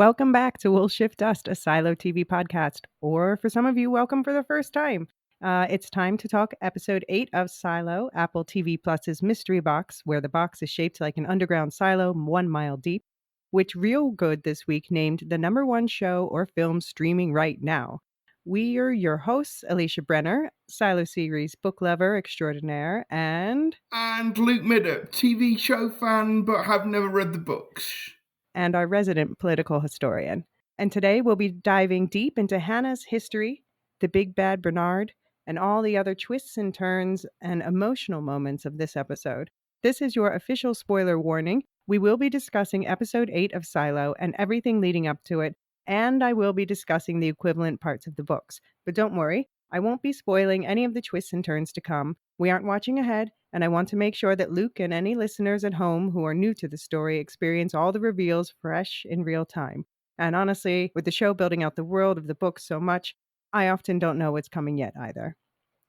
Welcome back to We'll Shift Dust, a Silo TV podcast, or for some of you, welcome for the first time. It's time to talk episode 8 of Silo, Apple TV Plus's mystery box, where the box is shaped like an underground silo 1 mile deep, which Real Good this week named the number one show or film streaming right now. We are your hosts, Elysia Brenner, Silo series book lover extraordinaire, and Luke Middup, TV show fan but have never read the books. And our resident political historian. And today we'll be diving deep into Hanna's history, the big bad Bernard, and all the other twists and turns and emotional moments of this episode. This is your official spoiler warning. We will be discussing episode 8 of Silo and everything leading up to it, and I will be discussing the equivalent parts of the books. But don't worry, I won't be spoiling any of the twists and turns to come. We aren't watching ahead, and I want to make sure that Luke and any listeners at home who are new to the story experience all the reveals fresh in real time. And honestly, with the show building out the world of the book so much, I often don't know what's coming yet either.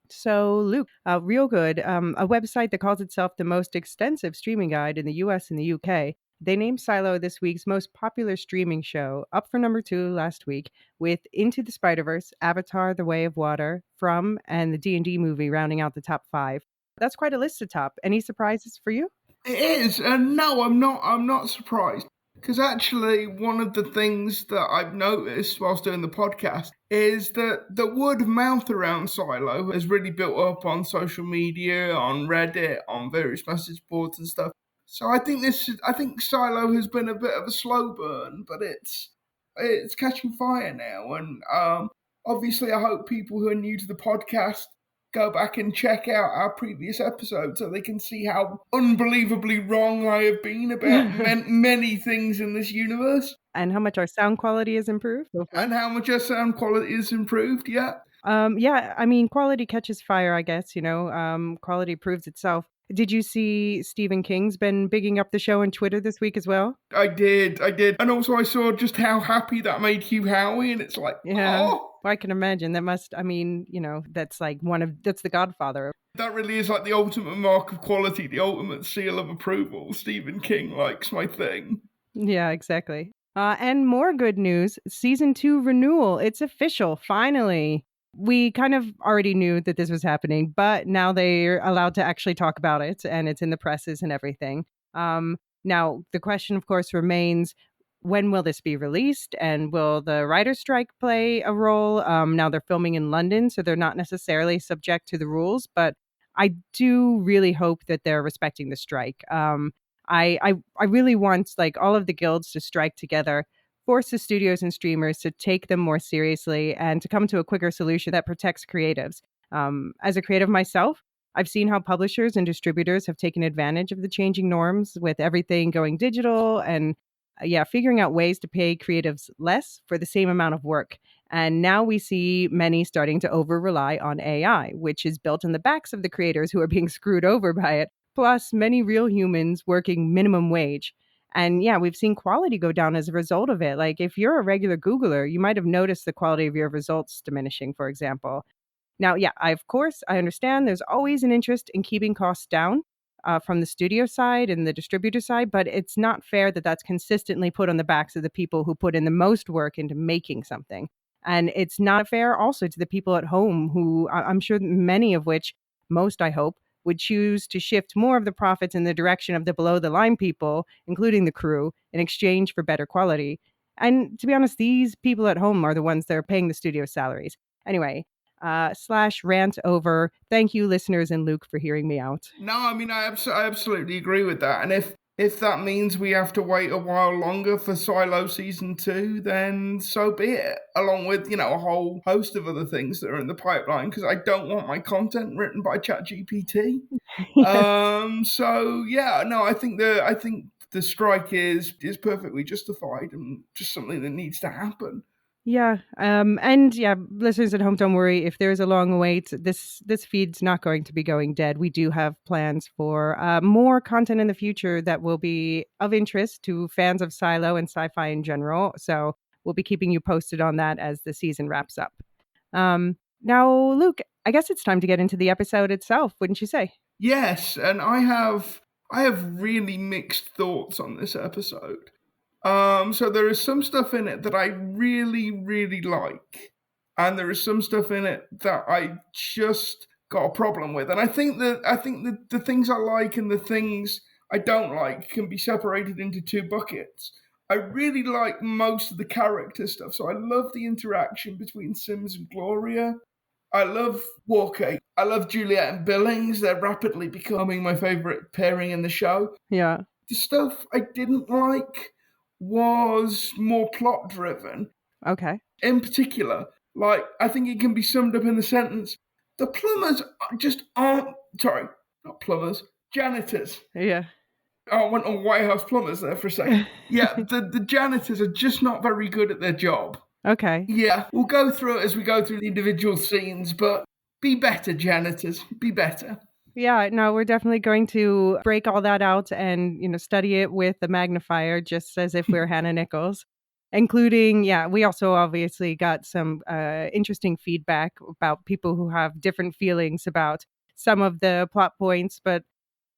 So, Luke, Real Good, a website that calls itself the most extensive streaming guide in the US and the UK, they named Silo this week's most popular streaming show, up for number 2 last week, with Into the Spider-Verse, Avatar: The Way of Water, From, and the D&D movie rounding out the top 5. That's quite a list to top. Any surprises for you? It is, and no, I'm not surprised. Because actually, one of the things that I've noticed whilst doing the podcast is that the word of mouth around Silo has really built up on social media, on Reddit, on various message boards and stuff. So I think Silo has been a bit of a slow burn, but it's catching fire now. And obviously, I hope people who are new to the podcast go back and check out our previous episodes so they can see how unbelievably wrong I have been about many things in this universe. And how much our sound quality has improved so far. And how much our sound quality has improved, yeah. Yeah, I mean, quality catches fire, I guess, quality proves itself. Did you see Stephen King's been bigging up the show on Twitter this week as well? I did. And also I saw just how happy that made Hugh Howey, and it's like, Yeah. oh! I can imagine. That's the Godfather. That really is like the ultimate mark of quality, the ultimate seal of approval. Stephen King likes my thing. Yeah, exactly. And more good news, season 2 renewal. It's official, finally. We kind of already knew that this was happening, but now they're allowed to actually talk about it, and it's in the presses and everything. Now, the question, of course, remains, when will this be released, and will the writer's strike play a role? Now they're filming in London, so they're not necessarily subject to the rules, but I do really hope that they're respecting the strike. I really want all of the guilds to strike together, force the studios and streamers to take them more seriously, and to come to a quicker solution that protects creatives. As a creative myself, I've seen how publishers and distributors have taken advantage of the changing norms with everything going digital and figuring out ways to pay creatives less for the same amount of work. And now we see many starting to over-rely on AI, which is built on the backs of the creators who are being screwed over by it, plus many real humans working minimum wage. And yeah, we've seen quality go down as a result of it. Like if you're a regular Googler, you might have noticed the quality of your results diminishing, for example. Now, yeah, I understand there's always an interest in keeping costs down from the studio side and the distributor side, but it's not fair that that's consistently put on the backs of the people who put in the most work into making something. And it's not fair also to the people at home who I'm sure many of which, most I hope, would choose to shift more of the profits in the direction of the below the line people, including the crew, in exchange for better quality. And to be honest, these people at home are the ones that are paying the studio salaries. Anyway, / rant over. Thank you, listeners and Luke, for hearing me out. No, I mean, I absolutely agree with that. And if that means we have to wait a while longer for Silo Season 2, then so be it. Along with, a whole host of other things that are in the pipeline, because I don't want my content written by ChatGPT. So, yeah, no, I think the strike is perfectly justified and just something that needs to happen. Yeah. And yeah, listeners at home, don't worry. If there's a long wait, this feed's not going to be going dead. We do have plans for more content in the future that will be of interest to fans of Silo and sci-fi in general. So we'll be keeping you posted on that as the season wraps up. Now, Luke, I guess it's time to get into the episode itself, wouldn't you say? Yes, and I have really mixed thoughts on this episode. So there is some stuff in it that I really, really like, and there is some stuff in it that I just got a problem with. And I think that the things I like and the things I don't like can be separated into two buckets. I really like most of the character stuff. So I love the interaction between Sims and Gloria. I love Walker. I love Juliet and Billings. They're rapidly becoming my favorite pairing in the show. Yeah. The stuff I didn't like was more plot driven. Okay. In particular, like, I think it can be summed up in the sentence, the plumbers just aren't, sorry, not plumbers, janitors. Yeah. Oh, I went on White House plumbers there for a second. Yeah, the janitors are just not very good at their job. Okay. Yeah, we'll go through it as we go through the individual scenes, but be better, janitors. Be better. Yeah, no, we're definitely going to break all that out and, study it with the magnifier, just as if we're Hannah Nichols, including, yeah, we also obviously got some interesting feedback about people who have different feelings about some of the plot points. But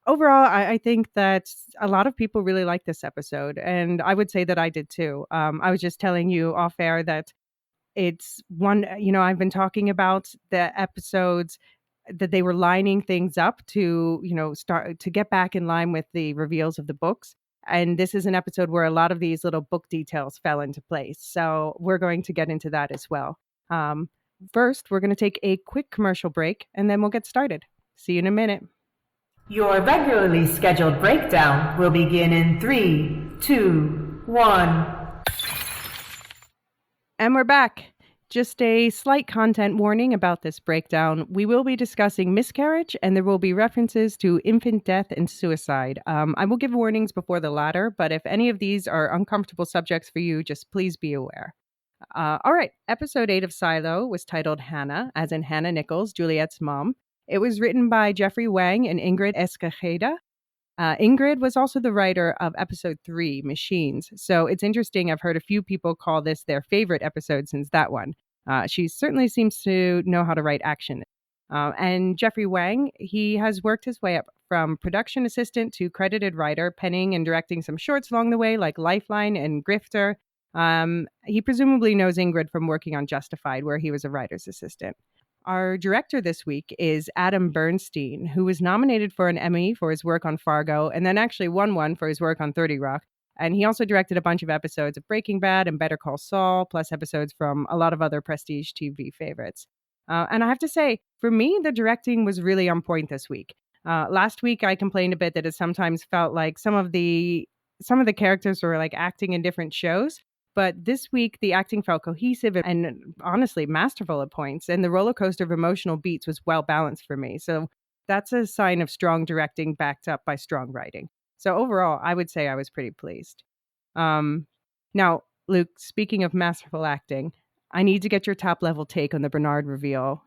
overall, I think that a lot of people really like this episode. And I would say that I did too. I was just telling you off air that it's one, I've been talking about the episodes that they were lining things up to, start to get back in line with the reveals of the books. And this is an episode where a lot of these little book details fell into place. So we're going to get into that as well. Um, First, we're going to take a quick commercial break and then we'll get started. See you in a minute. Your regularly scheduled breakdown will begin in 3, 2, 1. And we're back. Just a slight content warning about this breakdown. We will be discussing miscarriage, and there will be references to infant death and suicide. I will give warnings before the latter, but if any of these are uncomfortable subjects for you, just please be aware. All right, episode 8 of Silo was titled Hanna, as in Hannah Nichols, Juliet's mom. It was written by Jeffrey Wang and Ingrid Escajeda. Ingrid was also the writer of episode 3, Machines. So it's interesting. I've heard a few people call this their favorite episode since that one. She certainly seems to know how to write action. And Jeffrey Wang, he has worked his way up from production assistant to credited writer, penning and directing some shorts along the way, like Lifeline and Grifter. He presumably knows Ingrid from working on Justified, where he was a writer's assistant. Our director this week is Adam Bernstein, who was nominated for an Emmy for his work on Fargo and then actually won one for his work on 30 Rock. And he also directed a bunch of episodes of Breaking Bad and Better Call Saul, plus episodes from a lot of other prestige TV favorites. And I have to say, for me, the directing was really on point this week. Last week, I complained a bit that it sometimes felt like some of the characters were like acting in different shows. But this week, the acting felt cohesive and honestly masterful at points, and the roller coaster of emotional beats was well balanced for me. So that's a sign of strong directing backed up by strong writing. So overall, I would say I was pretty pleased. Now, Luke, speaking of masterful acting, I need to get your top level take on the Bernard reveal.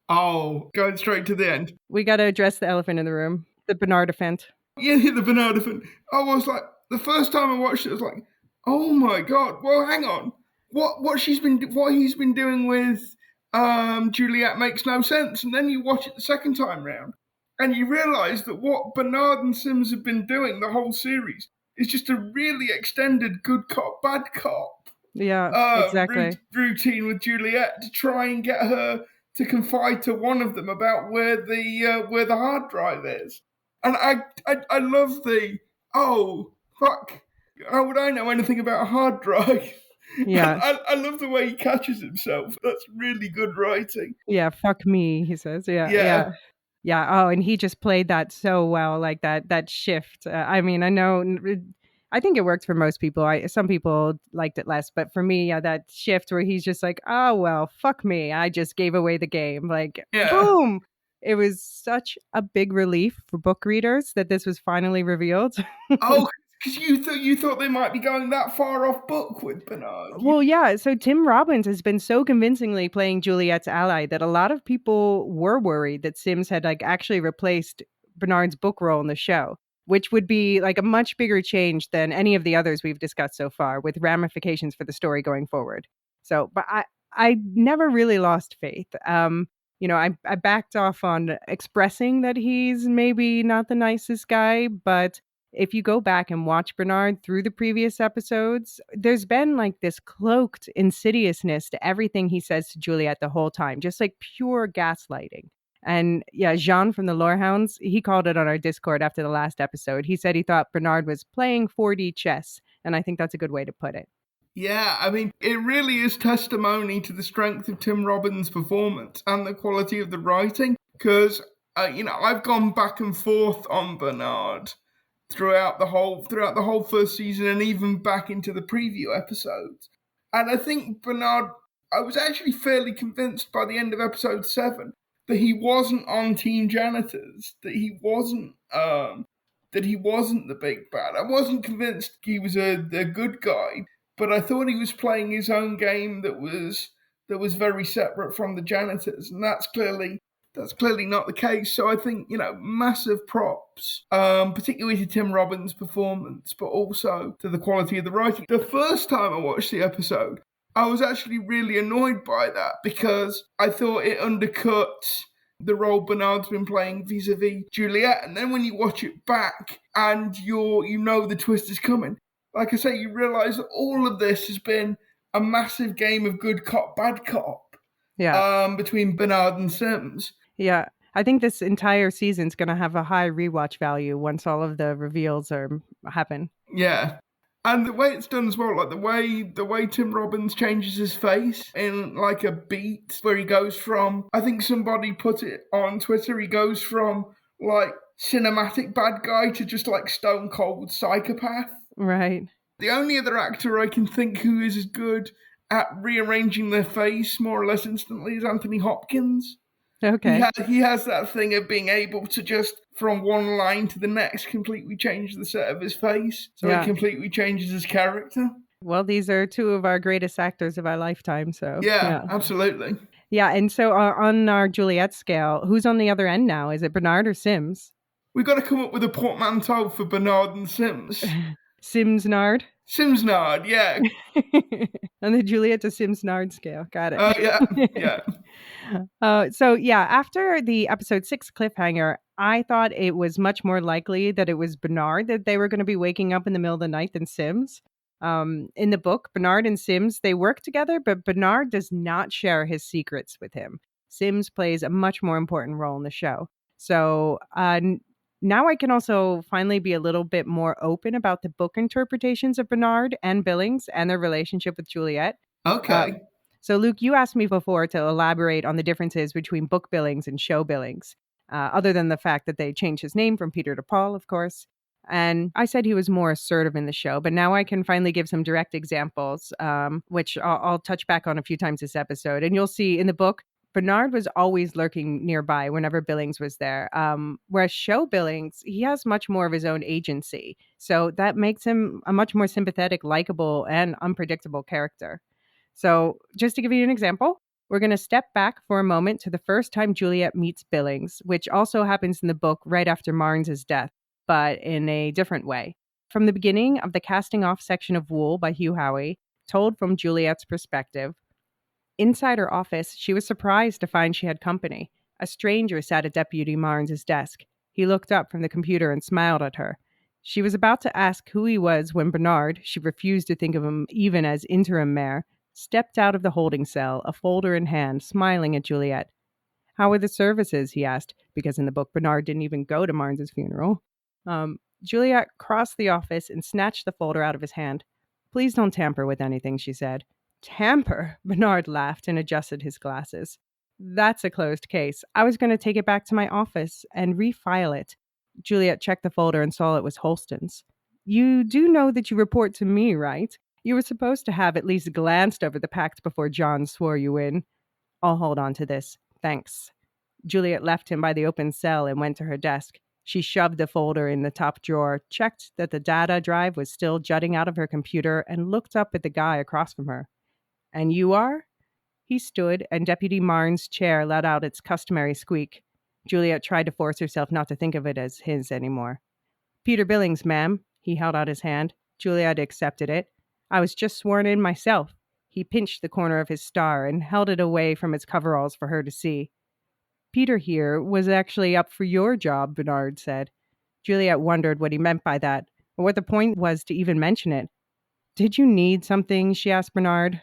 Oh, going straight to the end. We got to address the elephant in the room, the Bernard event. Yeah, the Bernard event. I was like, the first time I watched it, I was like, oh my god! Well, hang on. What he's been doing with Juliet makes no sense. And then you watch it the second time round, and you realise that what Bernard and Sims have been doing the whole series is just a really extended good cop, bad cop. Yeah, exactly. Routine with Juliet to try and get her to confide to one of them about where the hard drive is. And I love the, oh fuck, how would I know anything about a hard drive? Yeah. I love the way he catches himself. That's really good writing. Yeah, fuck me, he says. Yeah. Oh, and he just played that so well, like that shift. I mean, I think it worked for most people. Some people liked it less, but for me, yeah, that shift where he's just like, oh well, fuck me, I just gave away the game. Like, boom. It was such a big relief for book readers that this was finally revealed. Oh, because you thought they might be going that far off book with Bernard. Well, yeah. So Tim Robbins has been so convincingly playing Juliet's ally that a lot of people were worried that Sims had like actually replaced Bernard's book role in the show, which would be like a much bigger change than any of the others we've discussed so far, with ramifications for the story going forward. So, but I never really lost faith. I backed off on expressing that he's maybe not the nicest guy, but If you go back and watch Bernard through the previous episodes, there's been like this cloaked insidiousness to everything he says to Juliet the whole time, just like pure gaslighting. And yeah, Jean from the Lorehounds, he called it on our Discord after the last episode. He said he thought Bernard was playing 4D chess. And I think that's a good way to put it. Yeah, I mean, it really is testimony to the strength of Tim Robbins' performance and the quality of the writing. Because, I've gone back and forth on Bernard throughout the whole first season and even back into the preview episodes. And I think Bernard, I was actually fairly convinced by the end of episode 7 that he wasn't on Team Janitors, that he wasn't the big bad. I wasn't convinced he was a good guy, but I thought he was playing his own game that was very separate from the Janitors, and that's clearly not the case. So I think, massive props, particularly to Tim Robbins' performance, but also to the quality of the writing. The first time I watched the episode, I was actually really annoyed by that because I thought it undercut the role Bernard's been playing vis-a-vis Juliet. And then when you watch it back and you know the twist is coming, like I say, you realise that all of this has been a massive game of good cop, bad cop. Yeah. Between Bernard and Sims. Yeah. I think this entire season's going to have a high rewatch value once all of the reveals happen. Yeah. And the way it's done as well, like the way Tim Robbins changes his face in like a beat where he goes from, I think somebody put it on Twitter, he goes from like cinematic bad guy to just like stone cold psychopath. Right. The only other actor I can think who is as good at rearranging their face more or less instantly is Anthony Hopkins. Okay. He has that thing of being able to just, from one line to the next, completely change the set of his face. So He completely changes his character. Well, these are two of our greatest actors of our lifetime, so... Yeah, absolutely. Yeah, and so on our Juliet scale, who's on the other end now? Is it Bernard or Sims? We've got to come up with a portmanteau for Bernard and Sims. Simsnard? Simsnard, yeah. On the Juliet to Simsnard scale. Got it. Yeah. After the episode 6 cliffhanger, I thought it was much more likely that it was Bernard that they were going to be waking up in the middle of the night than Sims. In the book, Bernard and Sims, they work together, but Bernard does not share his secrets with him. Sims plays a much more important role in the show. So now I can also finally be a little bit more open about the book interpretations of Bernard and Billings and their relationship with Juliet. Okay. So, Luke, you asked me before to elaborate on the differences between book Billings and show Billings, other than the fact that they changed his name from Peter to Paul, of course. And I said he was more assertive in the show, but now I can finally give some direct examples, which I'll touch back on a few times this episode. And you'll see in the book, Bernard was always lurking nearby whenever Billings was there. Whereas show Billings, he has much more of his own agency. So that makes him a much more sympathetic, likable, and unpredictable character. So just to give you an example, we're going to step back for a moment to the first time Juliet meets Billings, which also happens in the book right after Marnes' death, but in a different way. From the beginning of the casting off section of Wool by Hugh Howey, told from Juliet's perspective, inside her office, she was surprised to find she had company. A stranger sat at Deputy Marnes' desk. He looked up from the computer and smiled at her. She was about to ask who he was when Bernard, she refused to think of him even as interim mayor, stepped out of the holding cell, a folder in hand, smiling at Juliet. How were the services, he asked, because in the book, Bernard didn't even go to Marnes' funeral. Juliet crossed the office and snatched the folder out of his hand. Please don't tamper with anything, she said. Tamper? Bernard laughed and adjusted his glasses. That's a closed case. I was going to take it back to my office and refile it. Juliet checked the folder and saw it was Holston's. You do know that you report to me, right? You were supposed to have at least glanced over the pact before John swore you in. I'll hold on to this. Thanks. Juliet left him by the open cell and went to her desk. She shoved the folder in the top drawer, checked that the data drive was still jutting out of her computer, and looked up at the guy across from her. And you are? He stood, and Deputy Marnes' chair let out its customary squeak. Juliet tried to force herself not to think of it as his anymore. Peter Billings, ma'am. He held out his hand. Juliet accepted it. I was just sworn in myself. He pinched the corner of his star and held it away from its coveralls for her to see. Peter here was actually up for your job, Bernard said. Juliet wondered what he meant by that, or what the point was to even mention it. Did you need something? She asked Bernard.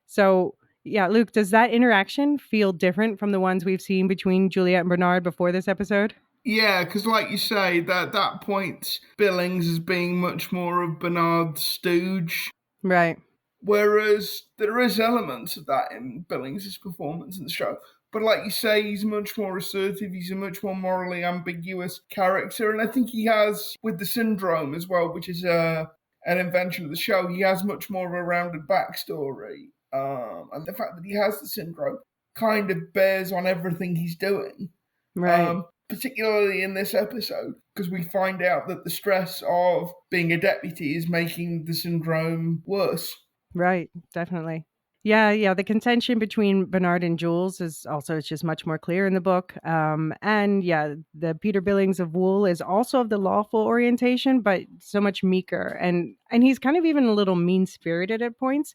So, yeah, Luke, does that interaction feel different from the ones we've seen between Juliet and Bernard before this episode? Yeah, because like you say, that point, Billings as being much more of Bernard's stooge. Right. Whereas there is elements of that in Billings' performance in the show. But like you say, he's much more assertive, he's a much more morally ambiguous character. And I think he has, with the syndrome as well, which is an invention of the show, he has much more of a rounded backstory. And the fact that he has the syndrome kind of bears on everything he's doing. Right. Particularly in this episode, because we find out that the stress of being a deputy is making the syndrome worse. Right, definitely. Yeah, the contention between Bernard and Jules is also just much more clear in the book. And yeah, the Peter Billings of Wool is also of the lawful orientation, but so much meeker. And he's kind of even a little mean-spirited at points.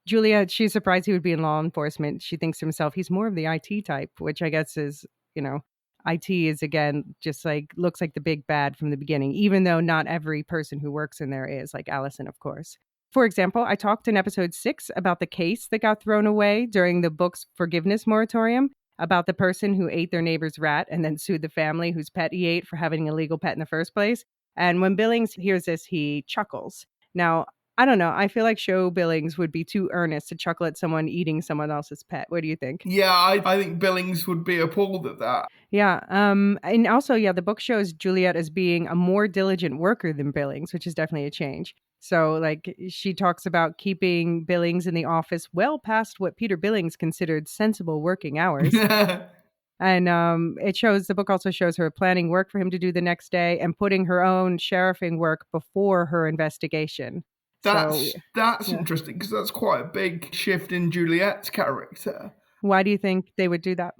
Julia, she's surprised he would be in law enforcement. She thinks to himself, he's more of the IT type, which I guess is, IT is, again, just like looks like the big bad from the beginning, even though not every person who works in there is, like Allison, of course. For example, I talked in episode 6 about the case that got thrown away during the book's forgiveness moratorium, about the person who ate their neighbor's rat and then sued the family whose pet he ate for having an illegal pet in the first place. And when Billings hears this, he chuckles. Now, I don't know. I feel like show Billings would be too earnest to chuckle at someone eating someone else's pet. What do you think? Yeah, I think Billings would be appalled at that. Yeah. And also, yeah, the book shows Juliet as being a more diligent worker than Billings, which is definitely a change. So, like, she talks about keeping Billings in the office well past what Peter Billings considered sensible working hours. And the book also shows her planning work for him to do the next day and putting her own sheriffing work before her investigation. That's Yeah. interesting, because that's quite a big shift in Juliet's character. Why do you think they would do that?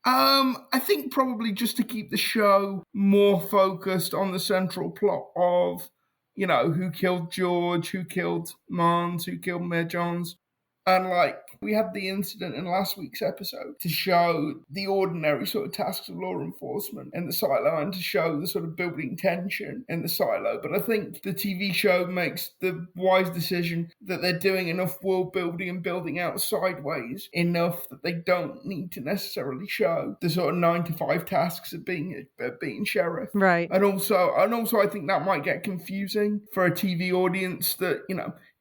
I think probably just to keep the show more focused on the central plot of, who killed George, who killed Mons, who killed Mayor Johns. And like, we had the incident in last week's episode to show the ordinary sort of tasks of law enforcement in the silo and to show the sort of building tension in the silo. But I think the TV show makes the wise decision that they're doing enough world building and building out sideways enough that they don't need to necessarily show the sort of 9-to-5 tasks of being sheriff. Right. And also I think that might get confusing for a TV audience that,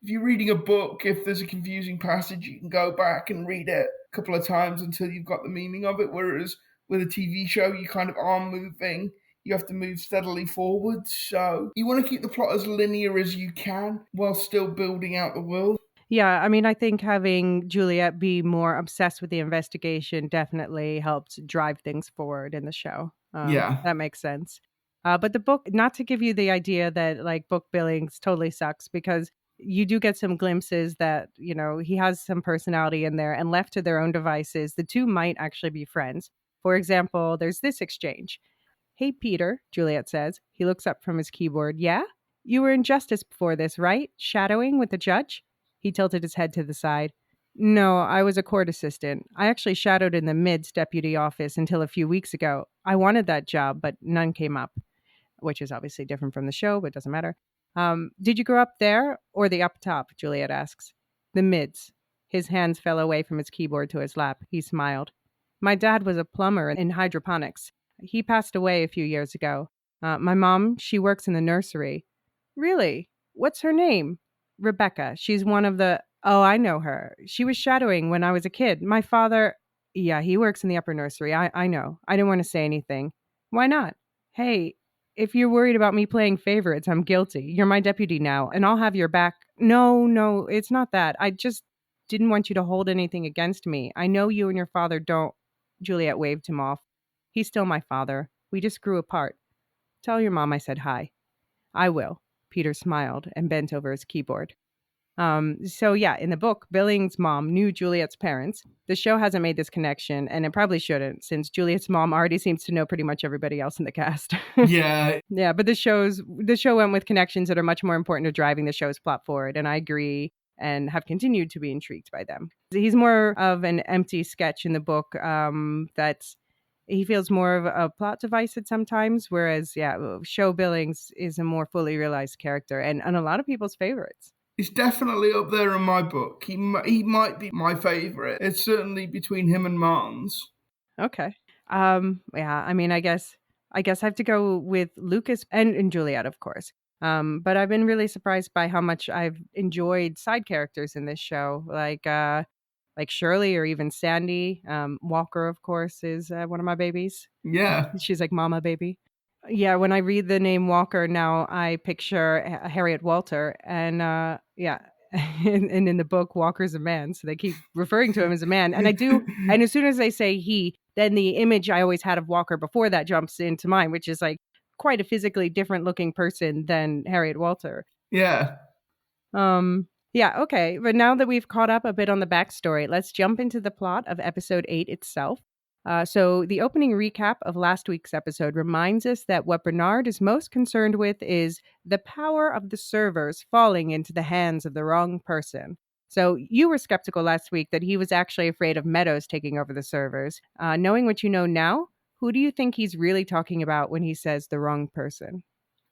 if you're reading a book, if there's a confusing passage, you can go back and read it a couple of times until you've got the meaning of it. Whereas with a TV show, you kind of are moving. You have to move steadily forward. So you want to keep the plot as linear as you can while still building out the world. Yeah, I mean, I think having Juliet be more obsessed with the investigation definitely helps drive things forward in the show. Yeah. That makes sense. But the book, not to give you the idea that like book Billings totally sucks, because you do get some glimpses that, he has some personality in there, and left to their own devices, the two might actually be friends. For example, there's this exchange. "Hey, Peter," Juliet says. He looks up from his keyboard. "Yeah? You were in justice before this, right? Shadowing with the judge?" He tilted his head to the side. "No, I was a court assistant. I actually shadowed in the Mids deputy office until a few weeks ago. I wanted that job, but none came up," which is obviously different from the show, but it doesn't matter. "Did you grow up there or the up top?" Juliet asks. "The Mids." His hands fell away from his keyboard to his lap. He smiled. "My dad was a plumber in hydroponics. He passed away a few years ago. My mom, she works in the nursery." "Really? What's her name?" "Rebecca. She's one of the..." "Oh, I know her. She was shadowing when I was a kid. My father..." "Yeah, he works in the upper nursery. I know. I didn't want to say anything." "Why not?" "Hey, if you're worried about me playing favorites, I'm guilty. You're my deputy now, and I'll have your back." No, it's not that. I just didn't want you to hold anything against me. I know you and your father don't..." Juliet waved him off. "He's still my father. We just grew apart. Tell your mom I said hi." "I will." Peter smiled and bent over his keyboard. So yeah, in the book, Billings' mom knew Juliet's parents. The show hasn't made this connection, and it probably shouldn't, since Juliet's mom already seems to know pretty much everybody else in the cast. Yeah. Yeah, but the show went with connections that are much more important to driving the show's plot forward, and I agree and have continued to be intrigued by them. He's more of an empty sketch in the book that's he feels more of a plot device at sometimes, whereas Show Billings is a more fully realized character and a lot of people's favorites. He's definitely up there in my book. He might be my favorite. It's certainly between him and Martin's. Okay. Yeah, I mean, I guess I have to go with Lucas and Juliet, of course. But I've been really surprised by how much I've enjoyed side characters in this show, like Shirley or even Sandy. Walker, of course, is one of my babies. Yeah. She's like mama baby. Yeah, when I read the name Walker now, I picture Harriet Walter, and and in the book, Walker's a man, so they keep referring to him as a man, and I do. And as soon as they say he, then the image I always had of Walker before that jumps into mind, which is like quite a physically different looking person than Harriet Walter. Yeah. Yeah, okay. But now that we've caught up a bit on the backstory, let's jump into the plot of episode 8 itself. So, the opening recap of last week's episode reminds us that what Bernard is most concerned with is the power of the servers falling into the hands of the wrong person. So, you were skeptical last week that he was actually afraid of Meadows taking over the servers. Knowing what you know now, who do you think he's really talking about when he says the wrong person?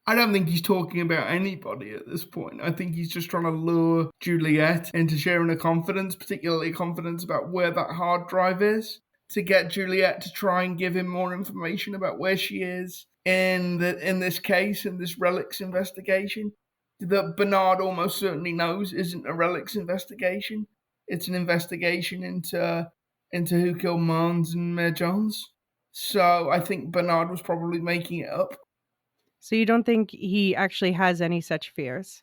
I don't think he's talking about anybody at this point. I think he's just trying to lure Juliet into sharing a confidence, particularly confidence about where that hard drive is, to get Juliet to try and give him more information about where she is in this case, in this relics investigation. That Bernard almost certainly knows isn't a relics investigation. It's an investigation into who killed Marnes and Mayor Jones. So I think Bernard was probably making it up. So you don't think he actually has any such fears?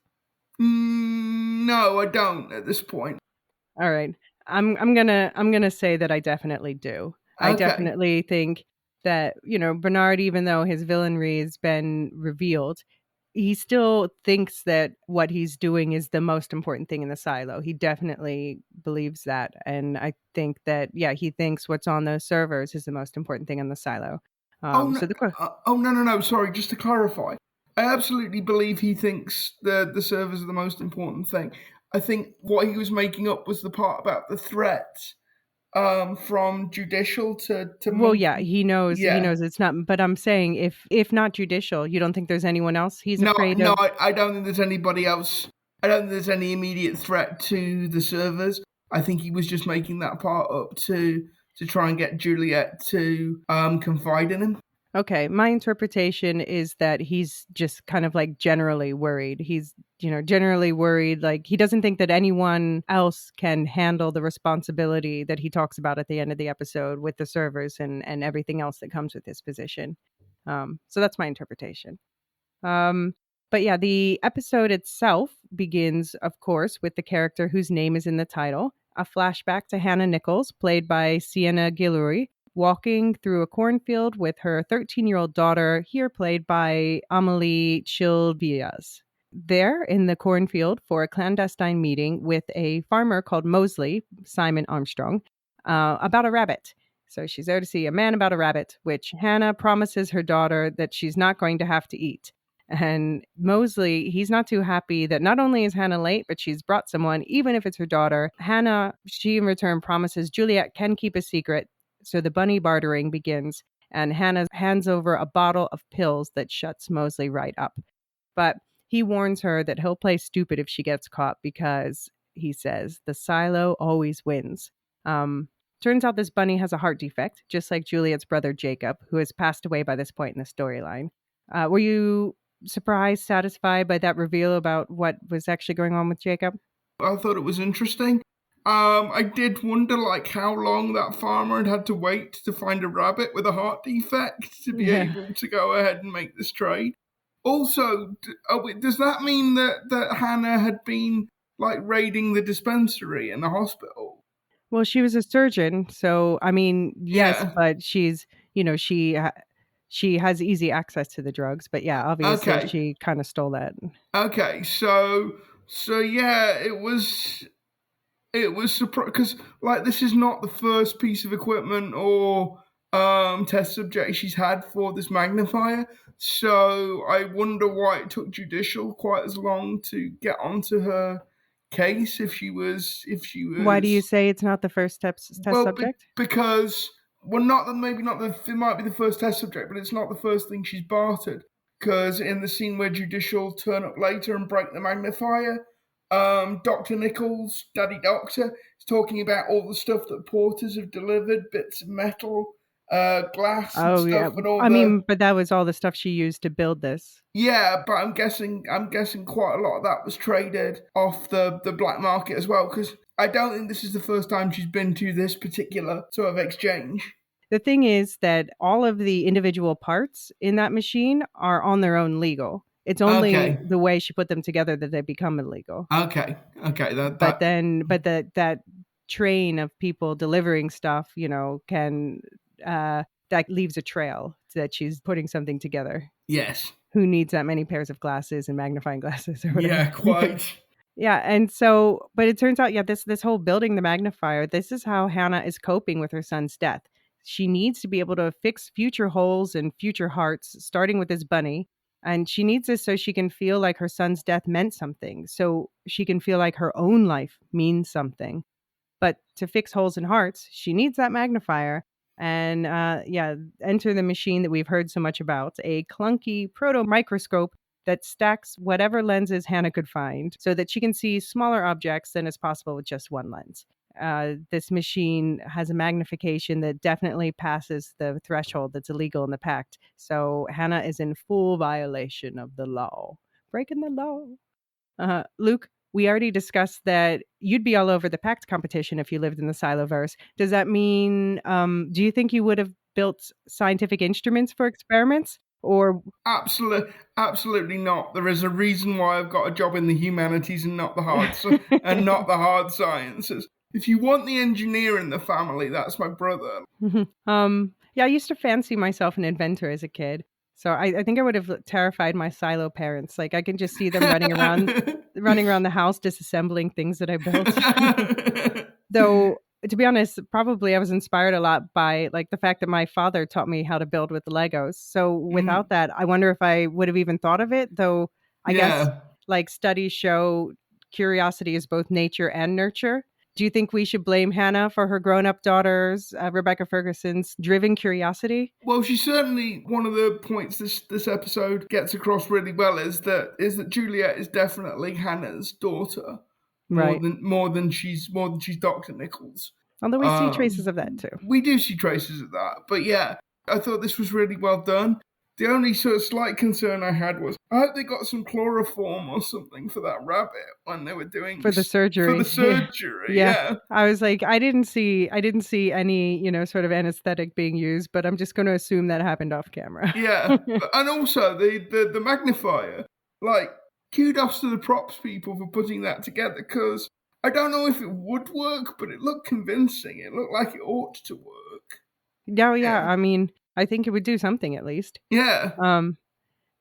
No, I don't at this point. All right. I'm gonna say that I definitely do. I Okay. definitely think that, Bernard, even though his villainry has been revealed, he still thinks that what he's doing is the most important thing in the silo. He definitely believes that. And I think that, he thinks what's on those servers is the most important thing in the silo. No. Sorry, just to clarify. I absolutely believe he thinks the servers are the most important thing. I think what he was making up was the part about the threat from judicial to well, yeah, he knows it's not, but I'm saying if not judicial, you don't think there's anyone else he's afraid of? I don't think there's anybody else. I don't think there's any immediate threat to the servers. I think he was just making that part up to try and get Juliet to confide in him. Okay, my interpretation is that he's just kind of like generally worried. He's, generally worried. Like he doesn't think that anyone else can handle the responsibility that he talks about at the end of the episode with the servers and everything else that comes with his position. So that's my interpretation. But yeah, the episode itself begins, of course, with the character whose name is in the title, a flashback to Hanna Nichols, played by Sienna Guillory, walking through a cornfield with her 13-year-old daughter, here played by Amelie Chilvillas. There in the cornfield for a clandestine meeting with a farmer called Mosley, Simon Armstrong, about a rabbit. So she's there to see a man about a rabbit, which Hanna promises her daughter that she's not going to have to eat. And Mosley, he's not too happy that not only is Hanna late, but she's brought someone, even if it's her daughter. Hanna, she in return promises Juliet can keep a secret. So the bunny bartering begins, and Hanna hands over a bottle of pills that shuts Mosley right up. But he warns her that he'll play stupid if she gets caught because, he says, the silo always wins. Turns out this bunny has a heart defect, just like Juliet's brother Jacob, who has passed away by this point in the storyline. Were you surprised, satisfied by that reveal about what was actually going on with Jacob? I thought it was interesting. I did wonder how long that farmer had to wait to find a rabbit with a heart defect to be able to go ahead and make this trade. Also, does that mean that Hanna had been raiding the dispensary in the hospital? Well, she was a surgeon, so I mean, yes, but she's, she has easy access to the drugs, but yeah, obviously she kind of stole that. Okay, so yeah, it was surprising because this is not the first piece of equipment or test subject she's had for this magnifier. So I wonder why it took judicial quite as long to get onto her case if she was. Why do you say it's not the first test subject? Because Well, not that maybe not the it might be the first test subject, but it's not the first thing she's bartered. Because in the scene where Judicial turn up later and break the magnifier, Dr. Nichols, Daddy Doctor, is talking about all the stuff that porters have delivered, bits of metal, glass and Oh yeah. stuff, and all I mean, but that was all the stuff she used to build this. Yeah, but I'm guessing quite a lot of that was traded off the black market as well, because I don't think this is the first time she's been to this particular sort of exchange. The thing is that all of the individual parts in that machine are on their own legal. It's only the way she put them together that they become illegal. Okay. But that train of people delivering stuff, can that leaves a trail that she's putting something together. Yes. Who needs that many pairs of glasses and magnifying glasses or whatever? Yeah, quite. Yeah, and so, but it turns out, this whole building the magnifier, this is how Hanna is coping with her son's death. She needs to be able to fix future holes and future hearts, starting with this bunny. And she needs this so she can feel like her son's death meant something, so she can feel like her own life means something. But to fix holes in hearts, she needs that magnifier. And enter the machine that we've heard so much about, a clunky proto microscope that stacks whatever lenses Hanna could find so that she can see smaller objects than is possible with just one lens. This machine has a magnification that definitely passes the threshold that's illegal in the pact. So Hanna is in full violation of the law. Breaking the law. Luke, we already discussed that you'd be all over the pact competition if you lived in the Siloverse. Does that mean, do you think you would have built scientific instruments for experiments? Or absolutely not. There is a reason why I've got a job in the humanities and not the hard sciences. If you want the engineer in the family, that's my brother. I used to fancy myself an inventor as a kid. So I think I would have terrified my silo parents. Like I can just see them running around the house disassembling things that I built. Though, to be honest, probably I was inspired a lot by like the fact that my father taught me how to build with the Legos. So without that, I wonder if I would have even thought of it. Though I guess like studies show curiosity is both nature and nurture. Do you think we should blame Hanna for her grown-up daughter's, Rebecca Ferguson's, driven curiosity? Well, she certainly, one of the points this episode gets across really well is that Juliet is definitely Hannah's daughter, right? More than she's Dr. Nichols. Although we see traces of that too. We do see traces of that, but yeah, I thought this was really well done. The only sort of slight concern I had was I hope they got some chloroform or something for that rabbit when they were doing for the surgery. Yeah. I was like, I didn't see any, sort of anesthetic being used, but I'm just going to assume that happened off camera. Yeah, and also the magnifier. Like, kudos to the props people for putting that together, because I don't know if it would work, but it looked convincing. It looked like it ought to work. Yeah. I mean, I think it would do something at least. Yeah.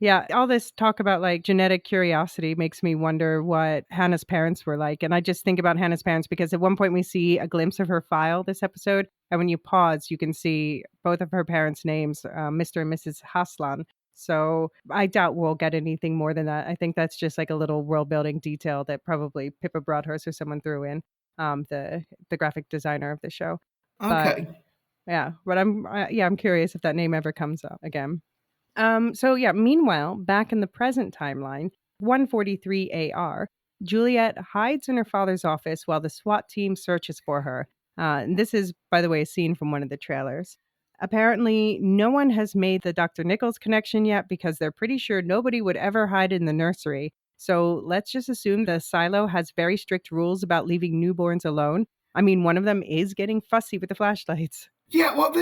Yeah, all this talk about like genetic curiosity makes me wonder what Hannah's parents were like. And I just think about Hannah's parents because at one point we see a glimpse of her file this episode. And when you pause, you can see both of her parents' names, Mr. and Mrs. Haslan. So I doubt we'll get anything more than that. I think that's just like a little world building detail that probably Pippa Broadhurst or someone threw in, the graphic designer of the show. Okay. But I'm curious if that name ever comes up again. Meanwhile, back in the present timeline, 143 AR, Juliet hides in her father's office while the SWAT team searches for her. And this is, by the way, a scene from one of the trailers. Apparently, no one has made the Dr. Nichols connection yet because they're pretty sure nobody would ever hide in the nursery. So let's just assume the silo has very strict rules about leaving newborns alone. I mean, one of them is getting fussy with the flashlights. Yeah, well,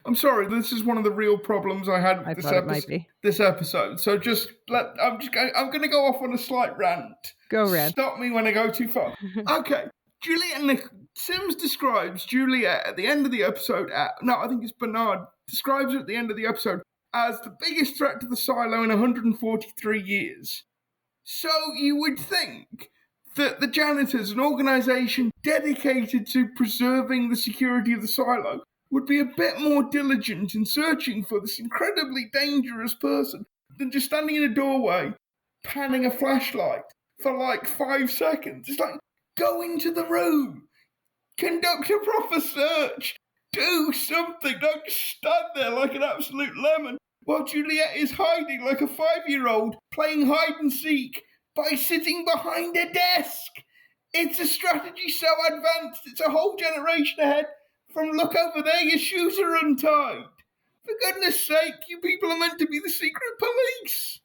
I'm sorry, this is one of the real problems I had with this episode. So I'm going to go off on a slight rant. Go rant. Stop me when I go too far. Okay. Sims describes Juliet at the end of the episode, I think it's Bernard, describes her at the end of the episode as the biggest threat to the silo in 143 years. So you would think that the janitors, an organisation dedicated to preserving the security of the silo, would be a bit more diligent in searching for this incredibly dangerous person than just standing in a doorway, panning a flashlight for like 5 seconds. It's like, go into the room, conduct a proper search, Do something. Don't just stand there like an absolute lemon while Juliet is hiding like a 5-year-old playing hide and seek by sitting behind a desk. It's a strategy so advanced, it's a whole generation ahead from look over there, your shoes are untied. For goodness sake, you people are meant to be the secret police.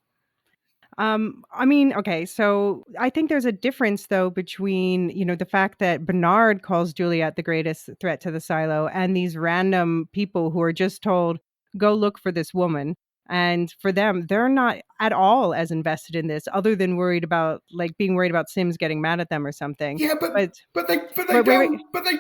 I mean, okay, so I think there's a difference though between, the fact that Bernard calls Juliet the greatest threat to the silo and these random people who are just told, go look for this woman. And for them, they're not at all as invested in this, other than being worried about Sims getting mad at them or something. Yeah, But but they wait.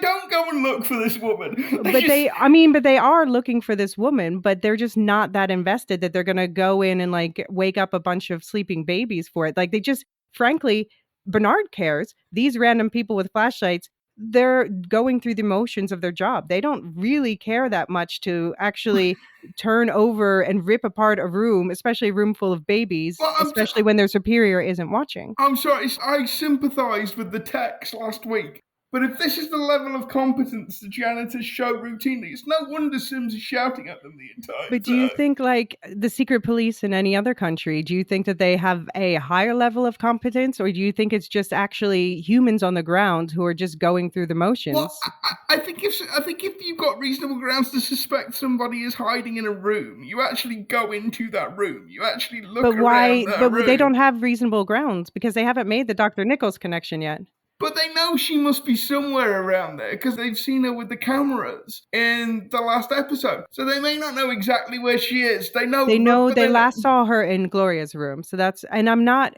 don't go and look for this woman. But they are looking for this woman, but they're just not that invested that they're gonna go in and wake up a bunch of sleeping babies for it. Like they just, frankly, Bernard cares. These random people with flashlights, they're going through the motions of their job. They don't really care that much to actually turn over and rip apart a room, especially a room full of babies, especially when their superior isn't watching. I'm sorry, I sympathised with the techs last week. But if this is the level of competence the janitors show routinely, it's no wonder Sims is shouting at them the entire time. But do you think, the secret police in any other country, do you think that they have a higher level of competence, or do you think it's just actually humans on the ground who are just going through the motions? Well, I think if you've got reasonable grounds to suspect somebody is hiding in a room, you actually go into that room. You actually look around that room. But they don't have reasonable grounds because they haven't made the Dr. Nichols connection yet. But they know she must be somewhere around there because they've seen her with the cameras in the last episode. So they may not know exactly where she is. They know they last saw her in Gloria's room. So and I'm not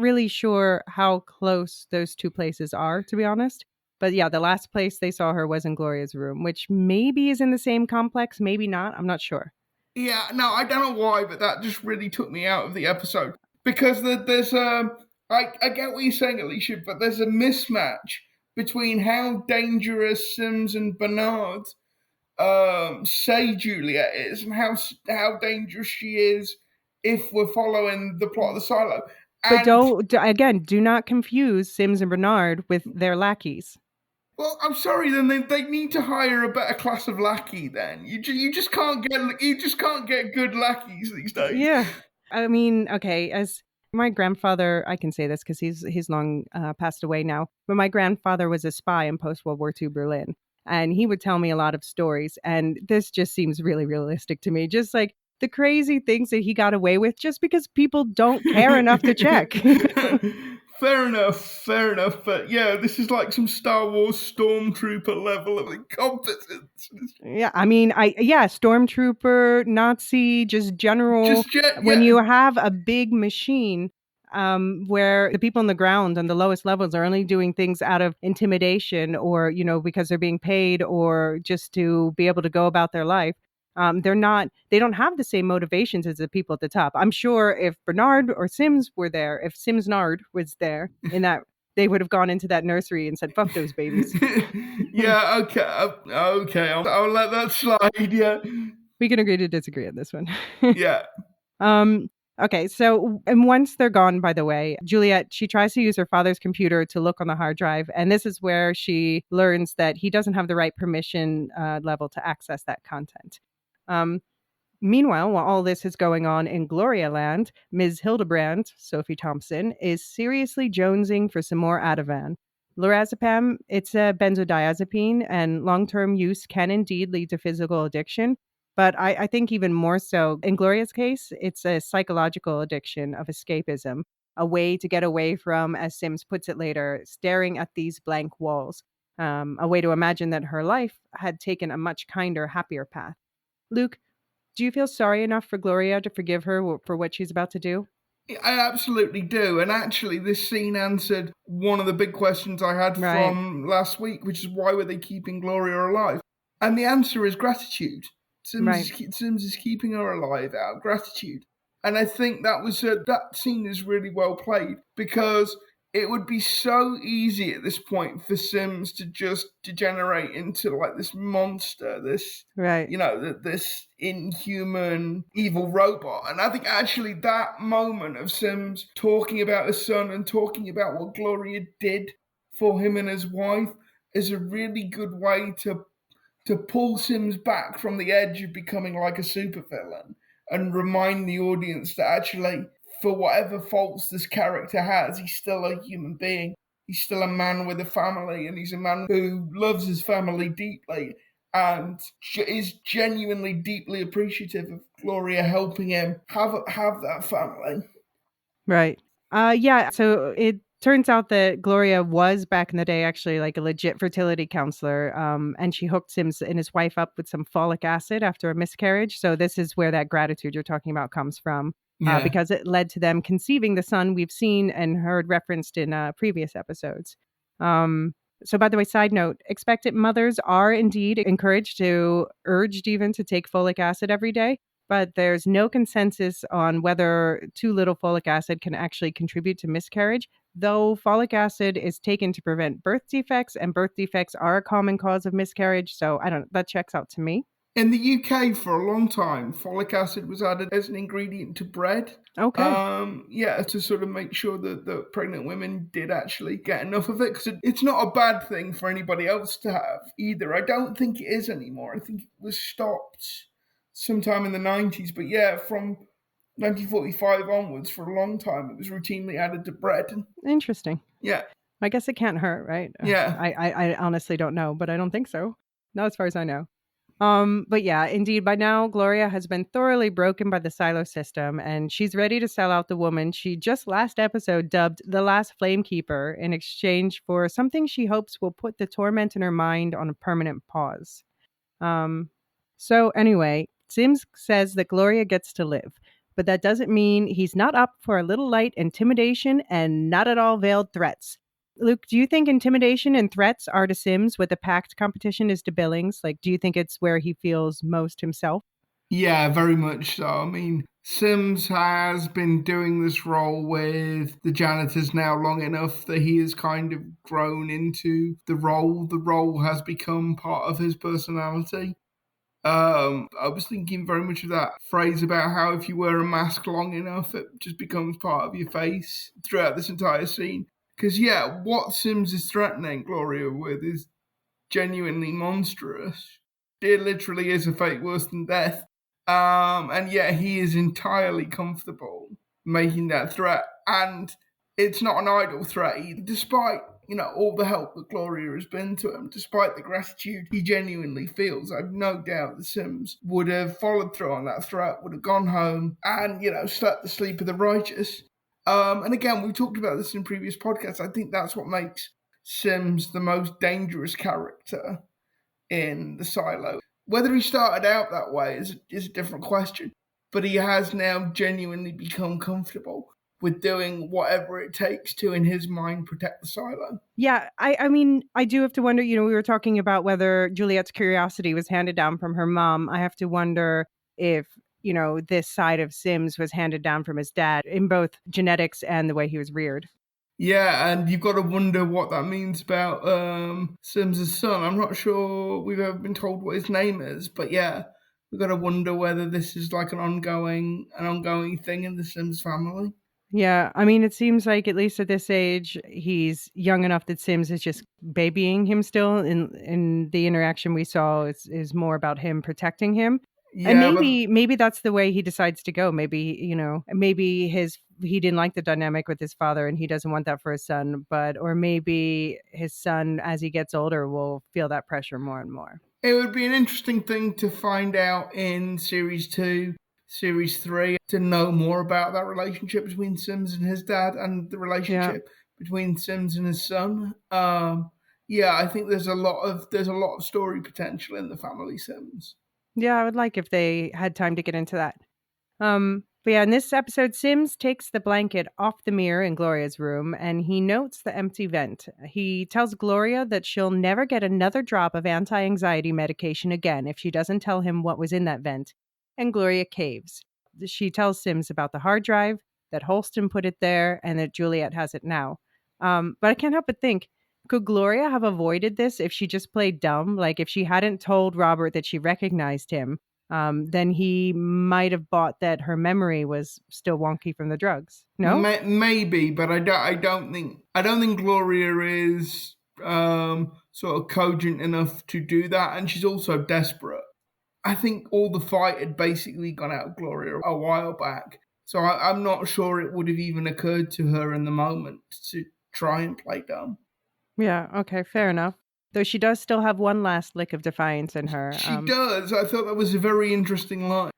really sure how close those two places are, to be honest. But yeah, the last place they saw her was in Gloria's room, which maybe is in the same complex, maybe not. I'm not sure. Yeah, no, I don't know why, but that just really took me out of the episode because there's I get what you're saying, Elysia, but there's a mismatch between how dangerous Sims and Bernard say Juliet is and how dangerous she is if we're following the plot of the silo. But do not confuse Sims and Bernard with their lackeys. Well, I'm sorry. Then they need to hire a better class of lackey. Then you just can't get good lackeys these days. Yeah, I mean, okay, as my grandfather, I can say this because he's long passed away now, but my grandfather was a spy in post-World War II Berlin, and he would tell me a lot of stories, and this just seems really realistic to me, just like the crazy things that he got away with just because people don't care enough to check. Fair enough. But yeah, this is like some Star Wars stormtrooper level of incompetence. Yeah, I mean, stormtrooper, Nazi, just general. When you have a big machine where the people on the ground on the lowest levels are only doing things out of intimidation or, because they're being paid or just to be able to go about their life. They don't have the same motivations as the people at the top. I'm sure if Bernard or Sims were there, if Simsnard was there in that, they would have gone into that nursery and said, fuck those babies. Yeah, okay. I'll let that slide, yeah. We can agree to disagree on this one. Yeah. Okay, so and once they're gone, by the way, Juliet, she tries to use her father's computer to look on the hard drive, and this is where she learns that he doesn't have the right permission level to access that content. Meanwhile, while all this is going on in Gloria Land, Ms. Hildebrand, Sophie Thompson, is seriously jonesing for some more Ativan. Lorazepam, it's a benzodiazepine, and long-term use can indeed lead to physical addiction. But I think even more so, in Gloria's case, it's a psychological addiction of escapism, a way to get away from, as Sims puts it later, staring at these blank walls, a way to imagine that her life had taken a much kinder, happier path. Luke, do you feel sorry enough for Gloria to forgive her for what she's about to do? I absolutely do. And actually, this scene answered one of the big questions I had from last week, which is why were they keeping Gloria alive? And the answer is gratitude. Sims is keeping her alive out of gratitude. And I think that scene is really well played because it would be so easy at this point for Sims to just degenerate into like this monster, this inhuman evil robot. And I think actually that moment of Sims talking about his son and talking about what Gloria did for him and his wife is a really good way to to pull Sims back from the edge of becoming like a supervillain and remind the audience that actually, for whatever faults this character has, he's still a human being. He's still a man with a family, and he's a man who loves his family deeply and is genuinely deeply appreciative of Gloria helping him have that family. Right. Yeah. So it turns out that Gloria was back in the day actually like a legit fertility counselor. And she hooked Sims and his wife up with some folic acid after a miscarriage. So this is where that gratitude you're talking about comes from. Yeah. Because it led to them conceiving the son we've seen and heard referenced in previous episodes. So, by the way, side note, expectant mothers are indeed encouraged urged even to take folic acid every day, but there's no consensus on whether too little folic acid can actually contribute to miscarriage, though folic acid is taken to prevent birth defects, and birth defects are a common cause of miscarriage. So, that checks out to me. In the UK, for a long time, folic acid was added as an ingredient to bread. Okay. To sort of make sure that the pregnant women did actually get enough of it, because it's not a bad thing for anybody else to have either. I don't think it is anymore. I think it was stopped sometime in the 90s. But yeah, from 1945 onwards, for a long time, it was routinely added to bread. Interesting. Yeah. I guess it can't hurt, right? Yeah. I honestly don't know, but I don't think so. Not as far as I know. But yeah, indeed, by now, Gloria has been thoroughly broken by the silo system, and she's ready to sell out the woman she just last episode dubbed the last Flamekeeper in exchange for something she hopes will put the torment in her mind on a permanent pause. So anyway, Sims says that Gloria gets to live, but that doesn't mean he's not up for a little light intimidation and not at all veiled threats. Luke, do you think intimidation and threats are to Sims what the pact competition is to Billings? Like, do you think it's where he feels most himself? Yeah, very much so. I mean, Sims has been doing this role with the janitors now long enough that he has kind of grown into the role. The role has become part of his personality. I was thinking very much of that phrase about how if you wear a mask long enough, it just becomes part of your face throughout this entire scene. Because, yeah, what Sims is threatening Gloria with is genuinely monstrous. It literally is a fate worse than death. And yet he is entirely comfortable making that threat. And it's not an idle threat either, despite, all the help that Gloria has been to him, despite the gratitude he genuinely feels. I've no doubt the Sims would have followed through on that threat, would have gone home and, slept the sleep of the righteous. And again, we talked about this in previous podcasts. I think that's what makes Sims the most dangerous character in the silo. Whether he started out that way is a different question, but he has now genuinely become comfortable with doing whatever it takes to, in his mind, protect the silo. Yeah, I mean, I do have to wonder, we were talking about whether Juliet's curiosity was handed down from her mom. I have to wonder if, this side of Sims was handed down from his dad in both genetics and the way he was reared. Yeah, and you've got to wonder what that means about Sims' son. I'm not sure we've ever been told what his name is, but yeah, we've got to wonder whether this is like an ongoing thing in the Sims family. Yeah, I mean, it seems like at least at this age, he's young enough that Sims is just babying him still. In the interaction we saw, is more about him protecting him. Yeah, and maybe that's the way he decides to go. Maybe, maybe he didn't like the dynamic with his father and he doesn't want that for his son, or maybe his son, as he gets older, will feel that pressure more and more. It would be an interesting thing to find out in Series 2, Series 3, to know more about that relationship between Sims and his dad and the relationship between Sims and his son. I think there's a lot of story potential in the family Sims. Yeah, I would like if they had time to get into that. But yeah, in this episode, Sims takes the blanket off the mirror in Gloria's room and he notes the empty vent. He tells Gloria that she'll never get another drop of anti-anxiety medication again if she doesn't tell him what was in that vent. And Gloria caves. She tells Sims about the hard drive, that Holston put it there, and that Juliet has it now. But I can't help but think, could Gloria have avoided this if she just played dumb? Like if she hadn't told Robert that she recognized him, then he might have bought that her memory was still wonky from the drugs. No, maybe, but I don't think Gloria is sort of cogent enough to do that, and she's also desperate. I think all the fight had basically gone out of Gloria a while back, so I'm not sure it would have even occurred to her in the moment to try and play dumb. Yeah, okay, fair enough. Though she does still have one last lick of defiance in her. She does. I thought that was a very interesting line.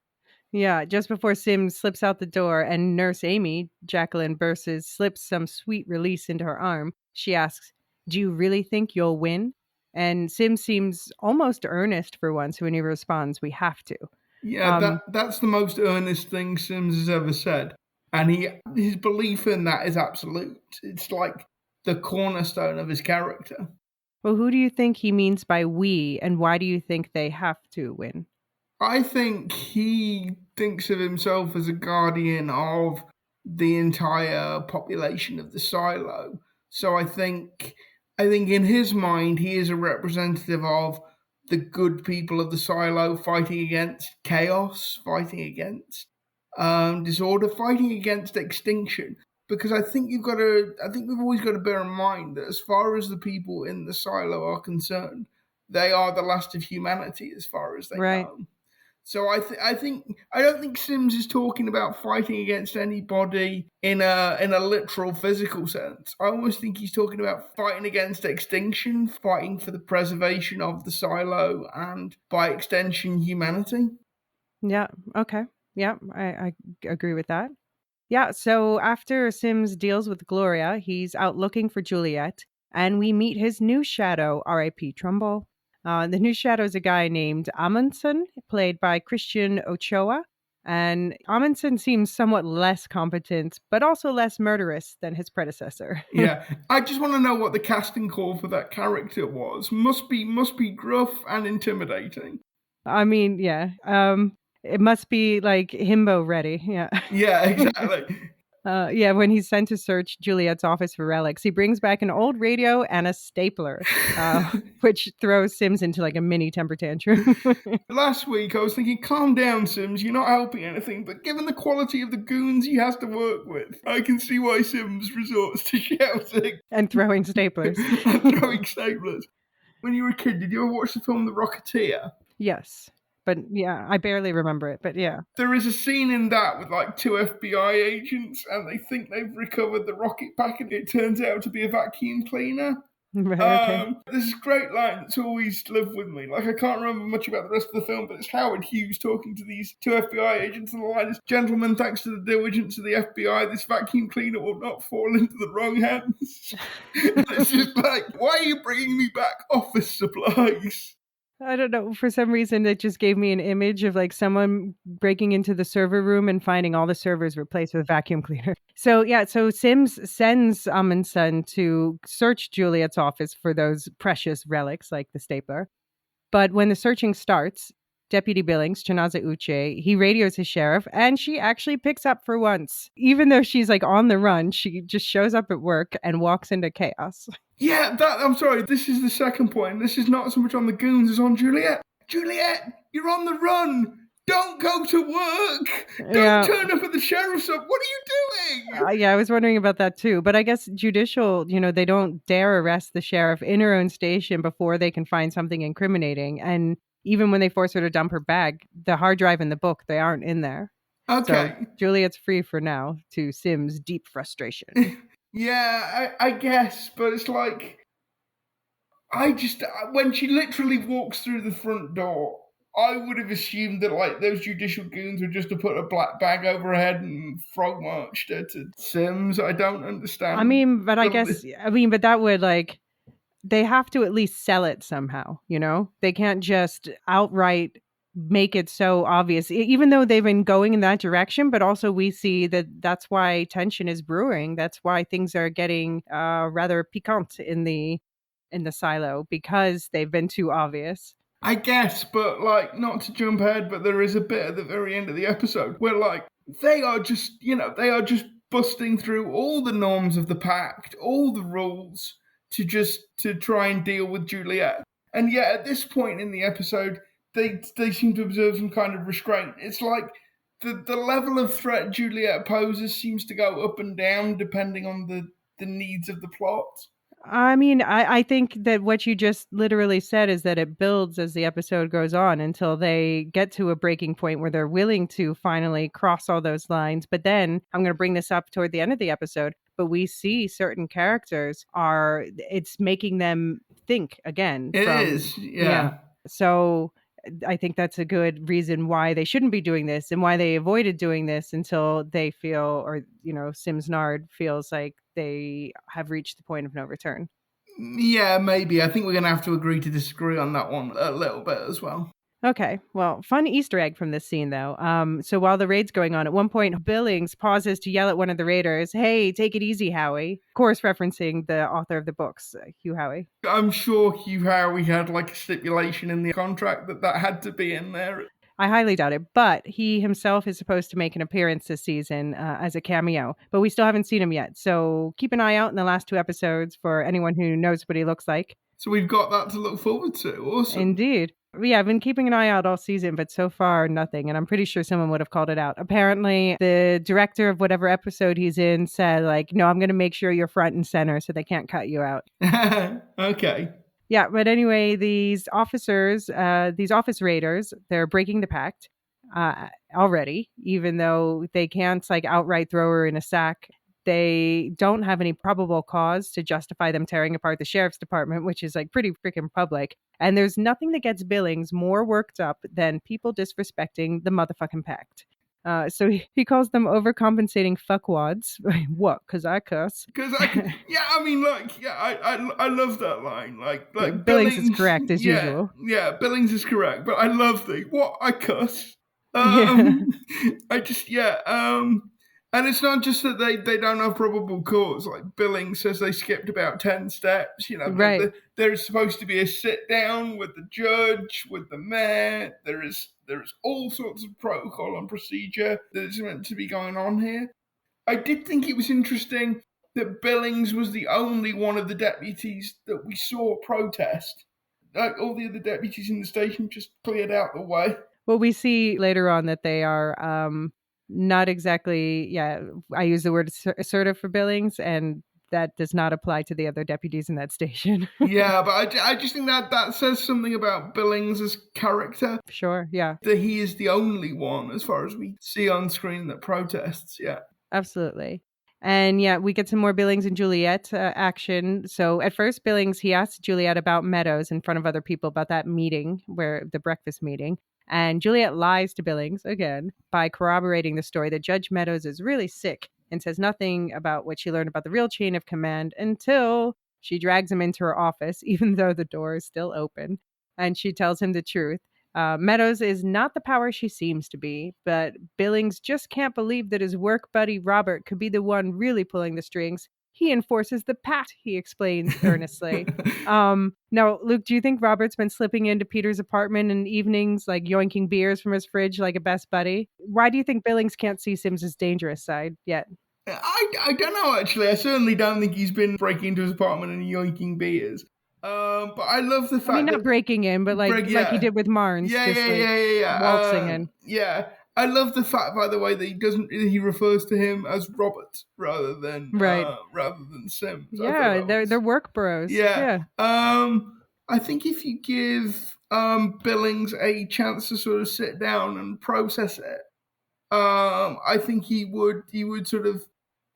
Yeah, just before Sims slips out the door and Nurse Amy, Jacqueline Burses, slips some sweet release into her arm, she asks, "Do you really think you'll win?" And Sims seems almost earnest for once when he responds, "We have to." Yeah, that's the most earnest thing Sims has ever said. And his belief in that is absolute. It's like the cornerstone of his character. Well, who do you think he means by we, and why do you think they have to win? I think he thinks of himself as a guardian of the entire population of the silo. So I think in his mind he is a representative of the good people of the silo fighting against chaos, fighting against disorder, fighting against extinction. Because I think we've always got to bear in mind that as far as the people in the silo are concerned, they are the last of humanity as far as they know. So I don't think Sims is talking about fighting against anybody in a literal physical sense. I almost think he's talking about fighting against extinction, fighting for the preservation of the silo, and by extension, humanity. Yeah, okay. Yeah, I agree with that. Yeah, so after Sims deals with Gloria, he's out looking for Juliet, and we meet his new shadow, R.I.P. Trumbull. The new shadow is a guy named Amundsen, played by Christian Ochoa. And Amundsen seems somewhat less competent, but also less murderous than his predecessor. Yeah, I just want to know what the casting call for that character was. Must be gruff and intimidating. I mean, yeah. It must be like himbo ready. Yeah. Yeah, exactly. Yeah, when he's sent to search Juliet's office for relics, he brings back an old radio and a stapler, which throws Sims into like a mini temper tantrum. Last week, I was thinking, calm down, Sims, you're not helping anything. But given the quality of the goons he has to work with, I can see why Sims resorts to shouting and throwing staplers. and throwing staplers. When you were a kid, did you ever watch the film The Rocketeer? Yes. But yeah, I barely remember it, but yeah. There is a scene in that with like two FBI agents and they think they've recovered the rocket packet. It turns out to be a vacuum cleaner. Right, okay. There's this great line that's always lived with me. Like, I can't remember much about the rest of the film, but it's Howard Hughes talking to these two FBI agents, and the line is, "Gentlemen, thanks to the diligence of the FBI, this vacuum cleaner will not fall into the wrong hands." It's just like, why are you bringing me back office supplies? I don't know. For some reason, it just gave me an image of like someone breaking into the server room and finding all the servers replaced with vacuum cleaner. So yeah, so Sims sends Amundsen to search Juliet's office for those precious relics like the stapler. But when the searching starts, Deputy Billings, Chinaza Uche, he radios his sheriff and she actually picks up for once. Even though she's like on the run, she just shows up at work and walks into chaos. Yeah, I'm sorry, this is the second point. This is not so much on the goons as on Juliet. Juliet, you're on the run. Don't go to work. Don't turn up at the sheriff's office. What are you doing? Yeah, I was wondering about that too. But I guess judicial, they don't dare arrest the sheriff in her own station before they can find something incriminating. And even when they force her to dump her bag, the hard drive and the book, they aren't in there. Okay. So Juliet's free for now, to Sims' deep frustration. Yeah, I guess, but it's like, when she literally walks through the front door, I would have assumed that like those judicial goons were just to put a black bag over her head and frog marched her to Sims. I don't understand. I mean, but but that would like, they have to at least sell it somehow, They can't just outright make it so obvious, even though they've been going in that direction. But also we see that that's why tension is brewing. That's why things are getting rather piquant in the silo, because they've been too obvious. I guess, but like, not to jump ahead, but there is a bit at the very end of the episode where like they are just busting through all the norms of the pact, all the rules to try and deal with Juliet. And yet at this point in the episode, they seem to observe some kind of restraint. It's like the level of threat Juliet poses seems to go up and down depending on the needs of the plot. I mean, I think that what you just literally said is that it builds as the episode goes on until they get to a breaking point where they're willing to finally cross all those lines. But then I'm going to bring this up toward the end of the episode, but we see certain characters it's making them think again It from, is, yeah. So I think that's a good reason why they shouldn't be doing this and why they avoided doing this until they feel, or, Sims Nard feels like they have reached the point of no return. Yeah, maybe. I think we're going to have to agree to disagree on that one a little bit as well. Okay, well, fun Easter egg from this scene, though. So while the raid's going on, at one point, Billings pauses to yell at one of the raiders, "Hey, take it easy, Howie." Of course, referencing the author of the books, Hugh Howey. I'm sure Hugh Howey had like a stipulation in the contract that had to be in there. I highly doubt it, but he himself is supposed to make an appearance this season as a cameo, but we still haven't seen him yet. So keep an eye out in the last 2 episodes for anyone who knows what he looks like. So we've got that to look forward to. Awesome. Indeed. Yeah, I've been keeping an eye out all season, but so far nothing. And I'm pretty sure someone would have called it out. Apparently, the director of whatever episode he's in said, like, no, I'm going to make sure you're front and center so they can't cut you out. Okay. Yeah, but anyway, these office raiders, they're breaking the pact already, even though they can't like outright throw her in a sack. They don't have any probable cause to justify them tearing apart the sheriff's department, which is like pretty freaking public. And there's nothing that gets Billings more worked up than people disrespecting the motherfucking pact. So he calls them overcompensating fuckwads. What? Because I cuss. Yeah, I mean, like, yeah, I love that line. Like Billings is correct as usual. Yeah, Billings is correct, but I love the what I cuss. I just and it's not just that they don't have probable cause. Like Billings says, they skipped about 10 steps. Right. There's supposed to be a sit down with the judge, with the mayor. There is all sorts of protocol and procedure that is meant to be going on here. I did think it was interesting that Billings was the only one of the deputies that we saw protest. Like all the other deputies in the station just cleared out the way. Well, we see later on that they are not exactly, I use the word assertive for Billings, and that does not apply to the other deputies in that station. Yeah, but I just think that says something about Billings' character. Sure, yeah. That he is the only one, as far as we see on screen, that protests, yeah. Absolutely. And yeah, we get some more Billings and Juliet action. So at first, Billings, he asks Juliet about Meadows in front of other people about that meeting, the breakfast meeting. And Juliet lies to Billings, again, by corroborating the story that Judge Meadows is really sick and says nothing about what she learned about the real chain of command until she drags him into her office, even though the door is still open. And she tells him the truth. Meadows is not the power she seems to be, but Billings just can't believe that his work buddy Robert could be the one really pulling the strings. He enforces the pact, he explains earnestly. Now, Luke, do you think Robert's been slipping into Peter's apartment in evenings, like yoinking beers from his fridge like a best buddy? Why do you think Billings can't see Sims's dangerous side yet? I don't know, actually. I certainly don't think he's been breaking into his apartment and yoinking beers. But I love the fact not breaking in, but like he did with Marnes. Yeah. Waltzing in. Yeah. I love the fact, by the way, that he refers to him as Robert rather than Sims. Yeah, they're work bros. Yeah. I think if you give Billings a chance to sort of sit down and process it, I think he would sort of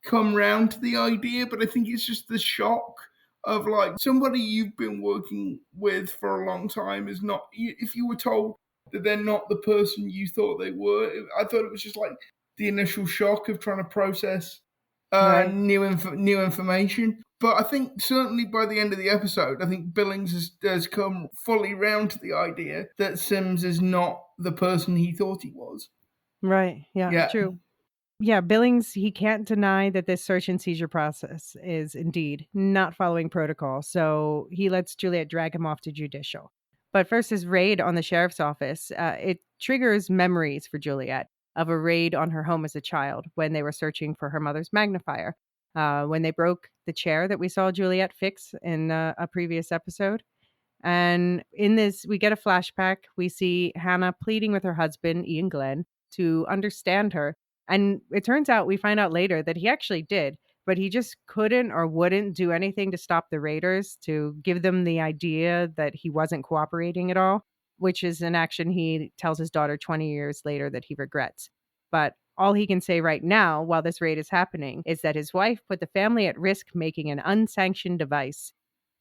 come round to the idea, but I think it's just the shock of like somebody you've been working with for a long time is not, if you were told that they're not the person you thought they were, I thought it was just like the initial shock of trying to process new information. But I think certainly by the end of the episode, I think Billings has come fully round to the idea that Sims is not the person he thought he was. Right. Yeah. True. Yeah, Billings, he can't deny that this search and seizure process is indeed not following protocol. So he lets Juliet drag him off to judicial. But first, his raid on the sheriff's office, it triggers memories for Juliet of a raid on her home as a child when they were searching for her mother's magnifier, when they broke the chair that we saw Juliet fix in a previous episode. And in this, we get a flashback. We see Hanna pleading with her husband, Ian Glenn, to understand her. And it turns out, we find out later that he actually did. but he just couldn't or wouldn't do anything to stop the raiders, to give them the idea that he wasn't cooperating at all, which is an action he tells his daughter 20 years later that he regrets. But all he can say right now, while this raid is happening, is that his wife put the family at risk making an unsanctioned device.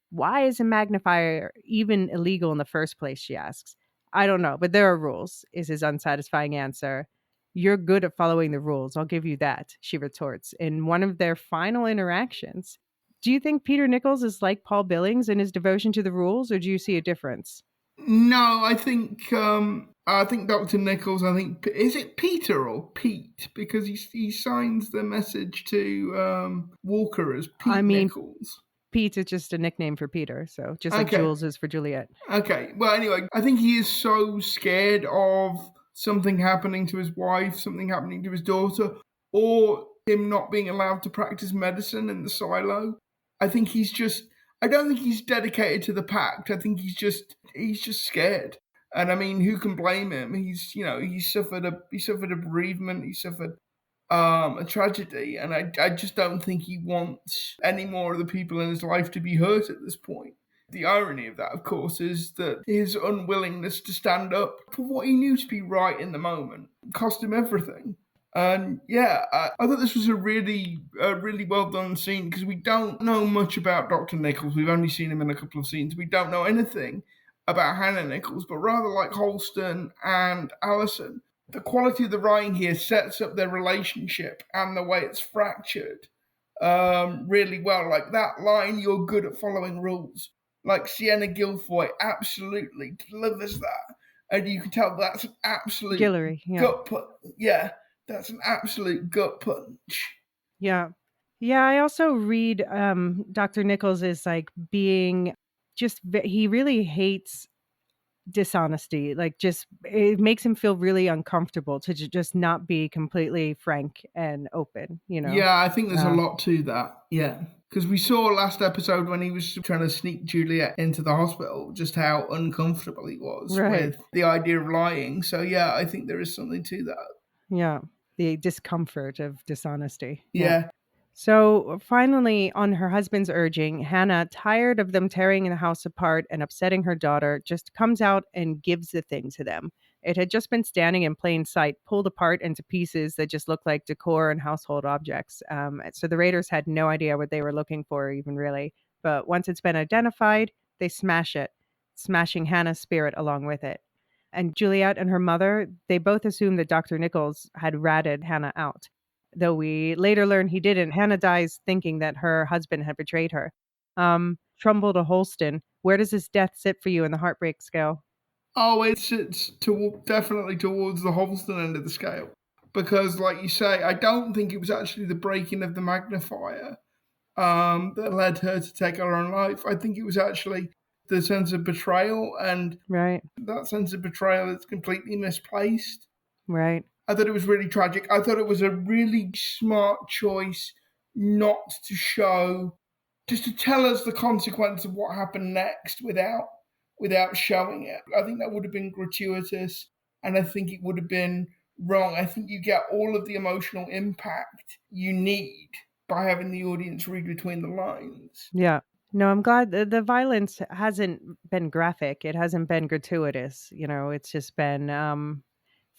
Why is a magnifier even illegal in the first place, she asks. I don't know, but there are rules, is his unsatisfying answer. You're good at following the rules, I'll give you that, she retorts in one of their final interactions. Do you think Peter Nichols is like Paul Billings in his devotion to the rules, or do you see a difference? No, I think Dr. Nichols, I think, is it Peter or Pete? Because he signs the message to Walker as Pete Nichols. Pete is just a nickname for Peter, so just like Okay. Jules is for Juliet. Okay, well, anyway, I think he is so scared of something happening to his wife, something happening to his daughter, or him not being allowed to practice medicine in the silo. I think I don't think he's dedicated to the pact. I think he's just scared. And I mean, who can blame him? He suffered a bereavement, he suffered a tragedy, and I just don't think he wants any more of the people in his life to be hurt at this point. The irony of that, of course, is that his unwillingness to stand up for what he knew to be right in the moment cost him everything. And yeah, I thought this was a really well done scene, because we don't know much about Dr. Nichols. We've only seen him in a couple of scenes. We don't know anything about Hanna Nichols, but rather like Holston and Allison, the quality of the writing here sets up their relationship and the way it's fractured really well. Like that line, "You're good at following rules." Like Sienna Guilfoyle absolutely delivers that, and you can tell that's an absolute Guillory, yeah. gut punch. Yeah, that's an absolute gut punch. Yeah. I also read Dr. Nichols is like being he really hates dishonesty. Like, just it makes him feel really uncomfortable to just not be completely frank and open, Yeah, I think there's a lot to that. Yeah. Because we saw last episode when he was trying to sneak Juliet into the hospital, just how uncomfortable he was with the idea of lying. So yeah, I think there is something to that. Yeah, the discomfort of dishonesty. Yeah. So finally, on her husband's urging, Hanna, tired of them tearing the house apart and upsetting her daughter, just comes out and gives the thing to them. It had just been standing in plain sight, pulled apart into pieces that just looked like decor and household objects. So the raiders had no idea what they were looking for, even really. But once it's been identified, they smash it, smashing Hanna's spirit along with it. And Juliet and her mother, they both assumed that Dr. Nichols had ratted Hanna out, though we later learn he didn't. Hanna dies thinking that her husband had betrayed her. Trumbull to Holston, where does his death sit for you in the heartbreak scale? Oh, it sits definitely towards the Holston end of the scale. Because, like you say, I don't think it was actually the breaking of the magnifier that led her to take her own life. I think it was actually the sense of betrayal, and that sense of betrayal is completely misplaced. Right. I thought it was really tragic. I thought it was a really smart choice not to show, just to tell us the consequence of what happened next without showing it. I think that would have been gratuitous, and I think it would have been wrong. I think you get all of the emotional impact you need by having the audience read between the lines. Yeah. No, I'm glad the violence hasn't been graphic. It hasn't been gratuitous. It's just been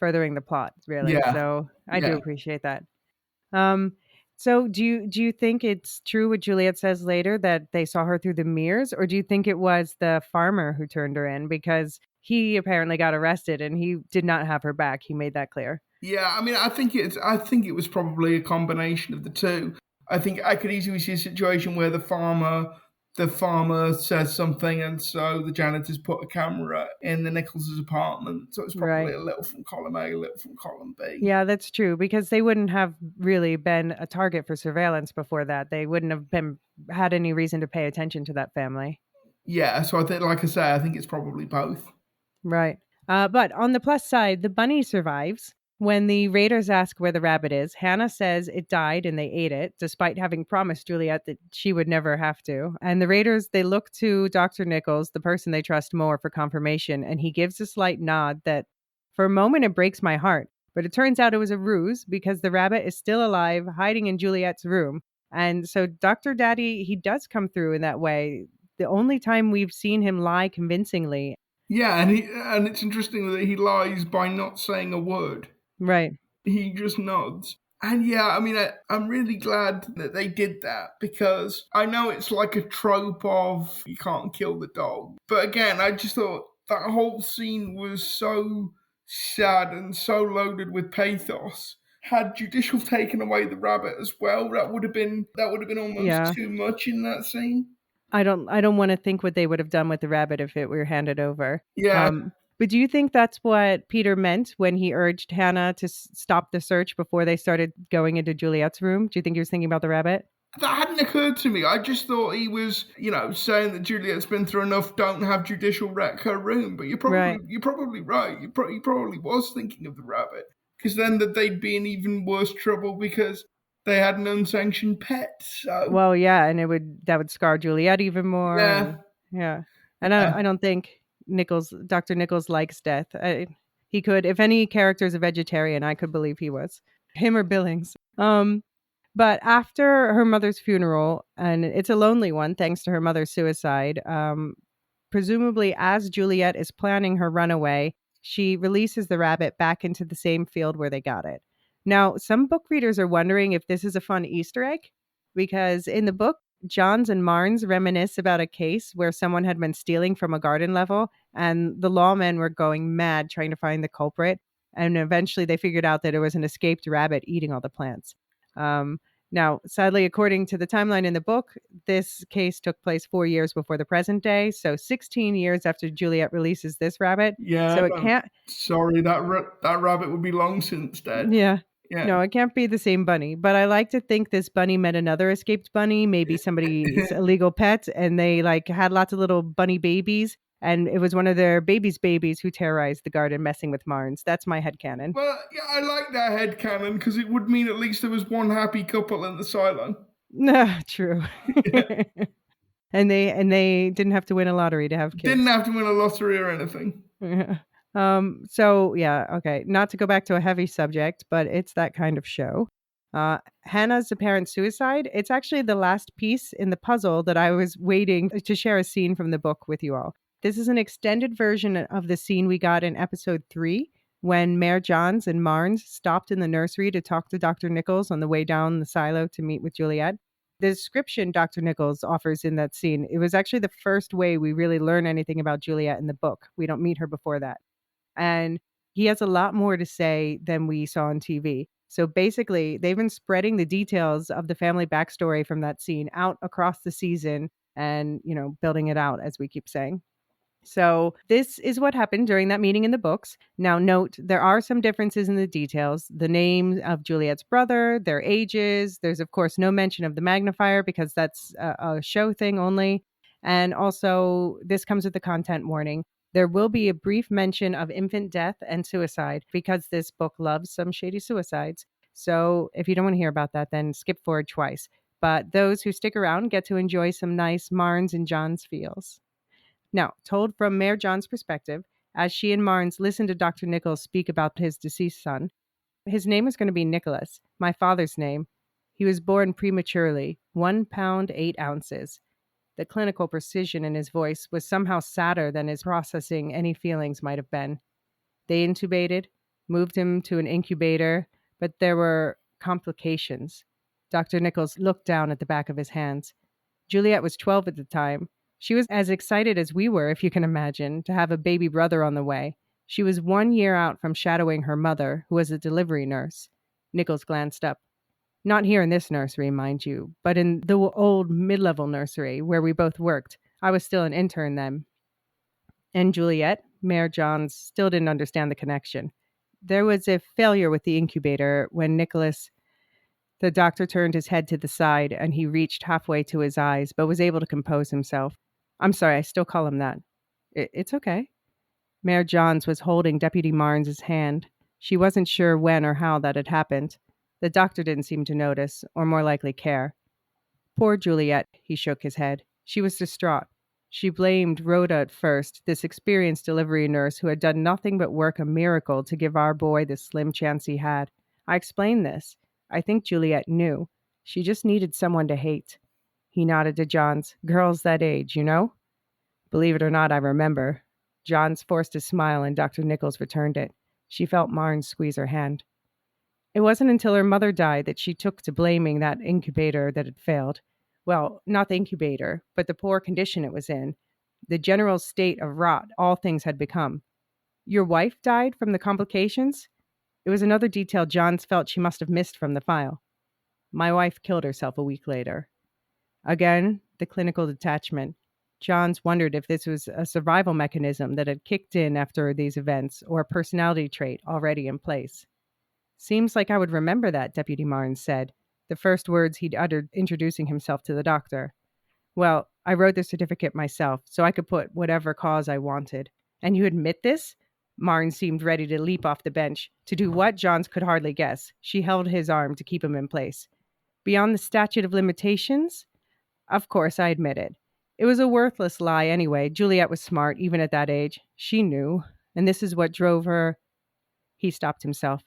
furthering the plot, really. Yeah. So I do appreciate that. So do you think it's true what Juliet says later, that they saw her through the mirrors, or do you think it was the farmer who turned her in? Because he apparently got arrested and he did not have her back. He made that clear. Yeah, I mean, I think it was probably a combination of the two. I think I could easily see a situation where the farmer says something, and so the janitors put a camera in the Nichols' apartment. So it's probably a little from column A, a little from column B. Yeah, that's true, because they wouldn't have really been a target for surveillance before that. They wouldn't have had any reason to pay attention to that family. Yeah, so I think, like I say, I think it's probably both. Right. But on the plus side, the bunny survives. When the raiders ask where the rabbit is, Hanna says it died and they ate it, despite having promised Juliet that she would never have to. And the raiders, they look to Dr. Nichols, the person they trust more, for confirmation, and he gives a slight nod that, for a moment, it breaks my heart. But it turns out it was a ruse, because the rabbit is still alive, hiding in Juliet's room. And so Dr. Daddy, he does come through in that way. The only time we've seen him lie convincingly. Yeah, and it's interesting that he lies by not saying a word. Right. He just nods. And yeah, I mean, I'm really glad that they did that, because I know it's like a trope of you can't kill the dog. But again, I just thought that whole scene was so sad and so loaded with pathos. Had Judicial taken away the rabbit as well, that would have been almost Yeah. too much in that scene. I don't want to think what they would have done with the rabbit if it were handed over. Yeah, But do you think that's what Peter meant when he urged Hanna to stop the search before they started going into Juliet's room? Do you think he was thinking about the rabbit? that hadn't occurred to me. I just thought he was, saying that Juliet's been through enough. Don't have Judicial wreck her room. But Right. you're probably right. He probably was thinking of the rabbit, because then that they'd be in even worse trouble because they had an unsanctioned pet. So Well, yeah, and that would scar Juliet even more, yeah, and yeah, and yeah. I don't think Dr. Nichols likes death. He could, if any character's a vegetarian, I could believe he was, him or Billings. But after her mother's funeral, and it's a lonely one thanks to her mother's suicide, presumably as Juliet is planning her runaway, she releases the rabbit back into the same field where they got it. Now, some book readers are wondering if this is a fun Easter egg, because in the book, Johns and Marnes reminisce about a case where someone had been stealing from a garden level, and the lawmen were going mad trying to find the culprit. And eventually they figured out that it was an escaped rabbit eating all the plants. Um, Now, sadly, according to the timeline in the book, this case took place 4 years before the present day, so 16 years after Juliet releases this rabbit. Yeah, So it can't, sorry, that rabbit would be long since dead. yeah. Yeah. No, it can't be the same bunny. But I like to think this bunny met another escaped bunny, maybe somebody's illegal pet, and they like had lots of little bunny babies. And it was one of their babies who terrorized the garden messing with Marnes. That's my headcanon. Well, yeah, I like that headcanon, because it would mean at least there was one happy couple in the silo. No, true. And they didn't have to win a lottery to have kids. Didn't have to win a lottery or anything. So yeah, okay. Not to go back to a heavy subject, but it's that kind of show. Hannah's apparent suicide, it's actually the last piece in the puzzle that I was waiting to share a scene from the book with you all. This is an extended version of the scene we got in episode 3 when Mayor Johns and Marnes stopped in the nursery to talk to Dr. Nichols on the way down the silo to meet with Juliet. The description Dr. Nichols offers in that scene, it was actually the first way we really learn anything about Juliet in the book. We don't meet her before that. And he has a lot more to say than we saw on TV. So basically, they've been spreading the details of the family backstory from that scene out across the season and, building it out, as we keep saying. So this is what happened during that meeting in the books. Now, note, there are some differences in the details. The name of Juliet's brother, their ages. There's, of course, no mention of the magnifier because that's a show thing only. And also, this comes with the content warning. There will be a brief mention of infant death and suicide because this book loves some shady suicides. So if you don't want to hear about that, then skip forward twice. But those who stick around get to enjoy some nice Marnes and Johns feels. Now, told from Mayor John's perspective, as she and Marnes listened to Dr. Nichols speak about his deceased son, his name was going to be Nicholas, my father's name. He was born prematurely, 1 pound, 8 ounces. The clinical precision in his voice was somehow sadder than his processing any feelings might have been. They intubated, moved him to an incubator, but there were complications. Dr. Nichols looked down at the back of his hands. Juliet was 12 at the time. She was as excited as we were, if you can imagine, to have a baby brother on the way. She was 1 year out from shadowing her mother, who was a delivery nurse. Nichols glanced up. Not here in this nursery, mind you, but in the old mid-level nursery where we both worked. I was still an intern then. And Juliet, Mayor Johns, still didn't understand the connection. There was a failure with the incubator when Nicholas... The doctor turned his head to the side and he reached halfway to his eyes, but was able to compose himself. I'm sorry, I still call him that. It's okay. Mayor Johns was holding Deputy Marnes' hand. She wasn't sure when or how that had happened. The doctor didn't seem to notice, or more likely care. Poor Juliet, he shook his head. She was distraught. She blamed Rhoda at first, this experienced delivery nurse who had done nothing but work a miracle to give our boy the slim chance he had. I explained this. I think Juliet knew. She just needed someone to hate. He nodded to John's. Girls that age, you know? Believe it or not, I remember. Johns forced a smile and Dr. Nichols returned it. She felt Marn squeeze her hand. It wasn't until her mother died that she took to blaming that incubator that had failed. Well, not the incubator, but the poor condition it was in, the general state of rot all things had become. Your wife died from the complications? It was another detail Johns felt she must have missed from the file. My wife killed herself a week later. Again, the clinical detachment. Johns wondered if this was a survival mechanism that had kicked in after these events or a personality trait already in place. Seems like I would remember that, Deputy Marnes said, the first words he'd uttered introducing himself to the doctor. Well, I wrote the certificate myself, so I could put whatever cause I wanted. And you admit this? Marnes seemed ready to leap off the bench. To do what, Johns could hardly guess. She held his arm to keep him in place. Beyond the statute of limitations? Of course, I admit it. It was a worthless lie anyway. Juliet was smart, even at that age. She knew. And this is what drove her. He stopped himself.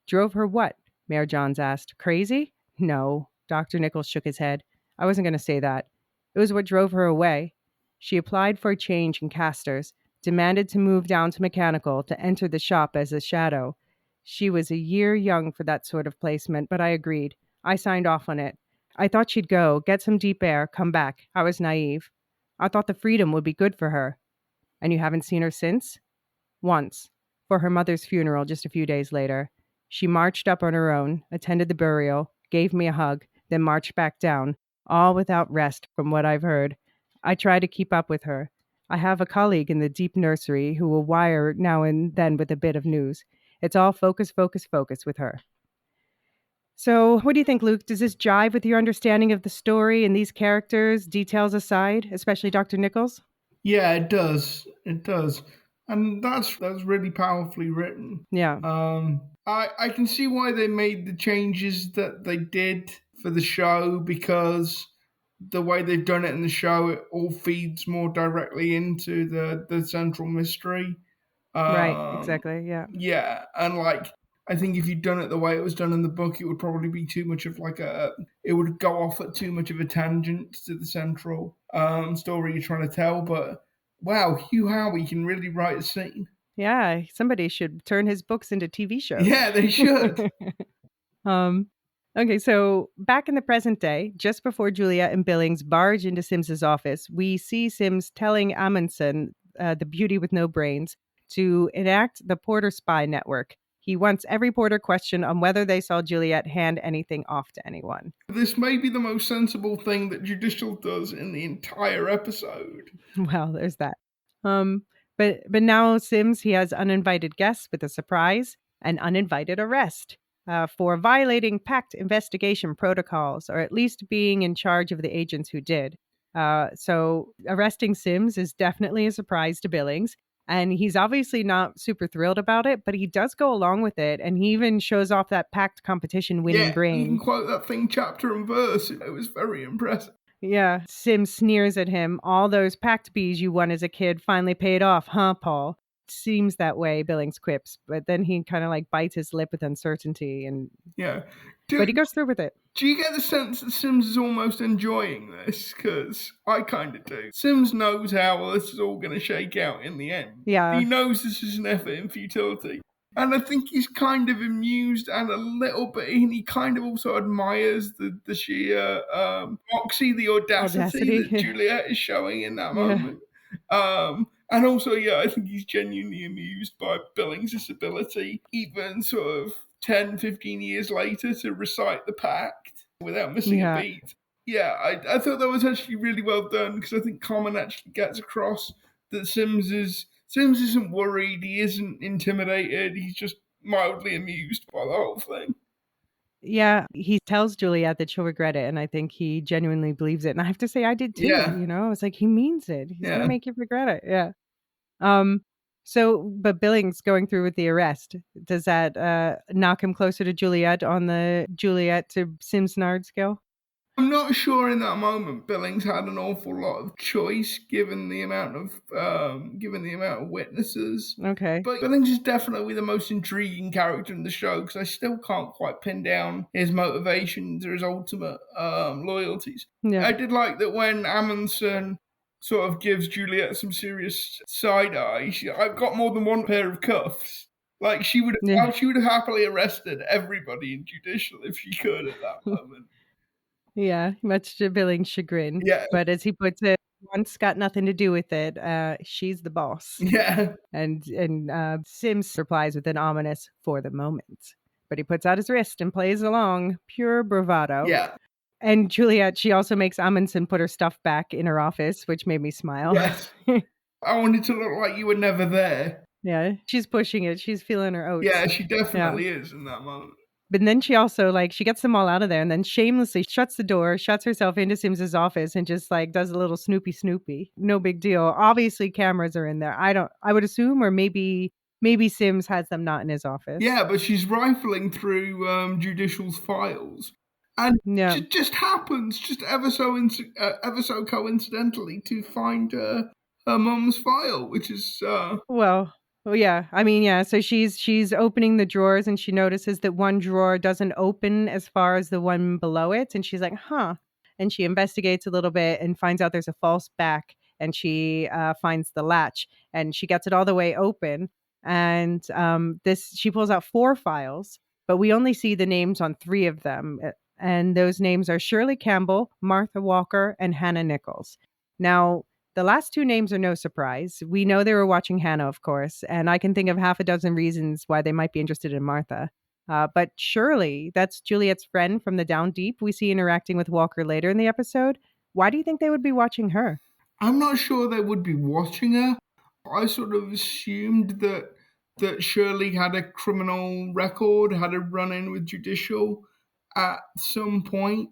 Drove her what? Mayor Johns asked. Crazy? No. Dr. Nichols shook his head. I wasn't going to say that. It was what drove her away. She applied for a change in casters, demanded to move down to mechanical, to enter the shop as a shadow. She was a year young for that sort of placement, but I agreed. I signed off on it. I thought she'd go, get some deep air, come back. I was naive. I thought the freedom would be good for her. And you haven't seen her since? Once, for her mother's funeral just a few days later. She marched up on her own, attended the burial, gave me a hug, then marched back down, all without rest from what I've heard. I try to keep up with her. I have a colleague in the deep nursery who will wire now and then with a bit of news. It's all focus, focus, focus with her. So, what do you think, Luke? Does this jive with your understanding of the story and these characters, details aside, especially Dr. Nichols? Yeah, it does. It does. And that's really powerfully written. Yeah. I can see why they made the changes that they did for the show, because the way they've done it in the show, it all feeds more directly into the central mystery. Right, exactly. Yeah. Yeah, and like I think if you'd done it the way it was done in the book, it would probably be too much of it would go off at too much of a tangent to the central story you're trying to tell. But wow, Hugh Howey can really write a scene. Yeah, somebody should turn his books into TV shows. Yeah, they should. Okay, so back in the present day, just before Juliet and Billings barge into Sims's office, we see Sims telling Amundsen, the beauty with no brains, to enact the Porter spy network. He wants every Porter questioned on whether they saw Juliet hand anything off to anyone. This may be the most sensible thing that Judicial does in the entire episode. Well, there's that. But now Sims, he has uninvited guests with a surprise, an uninvited arrest. For violating pact investigation protocols, or at least being in charge of the agents who did. So arresting Sims is definitely a surprise to Billings, and he's obviously not super thrilled about it, but he does go along with it, and he even shows off that pact competition winning brain. You can quote that thing chapter and verse. It was very impressive. Yeah, Sims sneers at him. All those pact bees you won as a kid finally paid off, huh, Paul? Seems that way, Billings quips, but then he kind of like bites his lip with uncertainty, and yeah, but he goes through with it. Do you get the sense that Sims is almost enjoying this? Because I kind of do. Sims knows how this is all going to shake out in the end. Yeah, he knows this is an effort in futility. And I think he's kind of amused and a little bit, and he kind of also admires the sheer moxie, the audacity that Juliet is showing in that moment. And also, yeah, I think he's genuinely amused by Billings' ability, even sort of 10, 15 years later, to recite the pact without missing a beat. Yeah, I thought that was actually really well done, because I think Common actually gets across that Sims isn't worried, he isn't intimidated, he's just mildly amused by the whole thing. Yeah, he tells Juliet that she'll regret it, and I think he genuinely believes it. And I have to say, I did too. Yeah. You know, I was like, he means it. He's gonna make you regret it. Yeah. So, but Billings going through with the arrest, does that knock him closer to Juliet on the Juliet to Sims Nard scale? I'm not sure in that moment Billings had an awful lot of choice given the amount of witnesses. Okay. But Billings is definitely the most intriguing character in the show because I still can't quite pin down his motivations or his ultimate loyalties. Yeah. I did like that when Amundsen sort of gives Juliet some serious side eye. I've got more than one pair of cuffs. Like she would Yeah. have happily arrested everybody in judicial if she could at that moment. Yeah, much to Billings' chagrin. Yeah. But as he puts it, once got nothing to do with it. She's the boss. Yeah. And Sims replies with an ominous "for the moment." But he puts out his wrist and plays along, pure bravado. Yeah. And Juliet, she also makes Amundsen put her stuff back in her office, which made me smile. Yes. I wanted to look like you were never there. Yeah, she's pushing it. She's feeling her oats. Yeah, she definitely is in that moment. But then she also she gets them all out of there and then shamelessly shuts the door, shuts herself into Sims's office and just does a little snoopy. No big deal. Obviously cameras are in there. I would assume, or maybe Sims has them not in his office. Yeah, but she's rifling through Judicial's files. And it just happens, just ever so coincidentally, to find her mum's file, which is Well, yeah. I mean, yeah. So she's opening the drawers and she notices that one drawer doesn't open as far as the one below it, and she's like, "Huh." And she investigates a little bit and finds out there's a false back, and she finds the latch and she gets it all the way open. And she pulls out 4 files, but we only see the names on 3 of them, and those names are Shirley Campbell, Martha Walker, and Hannah Nichols. Now, the last 2 names are no surprise. We know they were watching Hanna, of course, and I can think of half a dozen reasons why they might be interested in Martha. But Shirley, that's Juliet's friend from the Down Deep we see interacting with Walker later in the episode. Why do you think they would be watching her? I'm not sure they would be watching her. I sort of assumed that Shirley had a criminal record, had a run-in with Judicial at some point.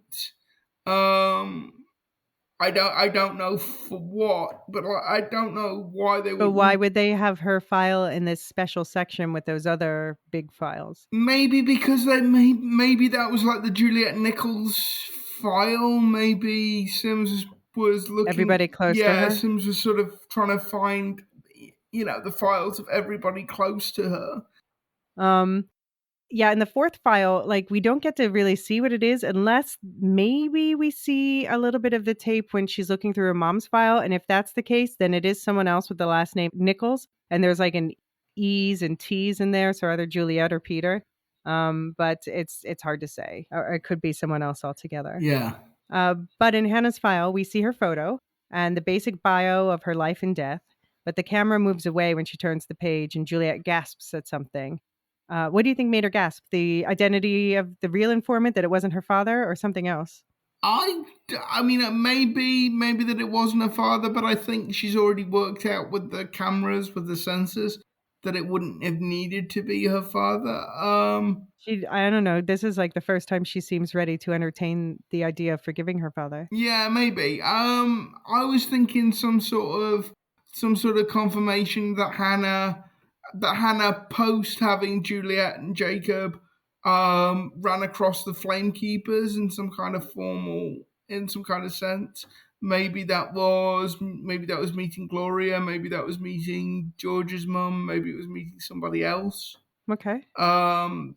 I don't know for what, but I don't know why they would. But why would they have her file in this special section with those other big files? Maybe because maybe that was like the Juliet Nichols file. Maybe Sims was looking. Everybody close to her? Yeah, Sims was sort of trying to find, the files of everybody close to her. Yeah, in the 4th file, we don't get to really see what it is unless maybe we see a little bit of the tape when she's looking through her mom's file. And if that's the case, then it is someone else with the last name Nichols. And there's an E's and T's in there. So either Juliet or Peter. But it's hard to say. Or it could be someone else altogether. Yeah. But in Hannah's file, we see her photo and the basic bio of her life and death. But the camera moves away when she turns the page and Juliet gasps at something. What do you think made her gasp? The identity of the real informant, that it wasn't her father, or something else? I mean, maybe that it wasn't her father, but I think she's already worked out with the cameras, with the sensors, that it wouldn't have needed to be her father. I don't know. This is the first time she seems ready to entertain the idea of forgiving her father. Yeah, maybe. I was thinking some sort of confirmation that Hanna, post having Juliet and Jacob, ran across the Flamekeepers in some kind of sense. Maybe that was meeting Gloria. Maybe that was meeting George's mum. Maybe it was meeting somebody else. Okay.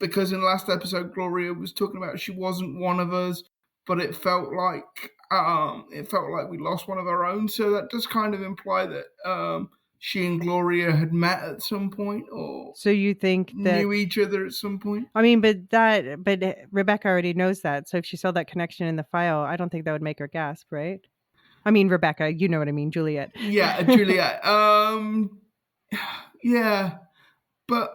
Because in the last episode, Gloria was talking about she wasn't one of us, but it felt like we lost one of our own. So that does kind of imply that she and Gloria had met at some point, or so you think that knew each other at some point. I mean, but Rebecca already knows that. So if she saw that connection in the file, I don't think that would make her gasp, right? I mean, Rebecca, you know what I mean, Juliet. Yeah, Juliet. Yeah, but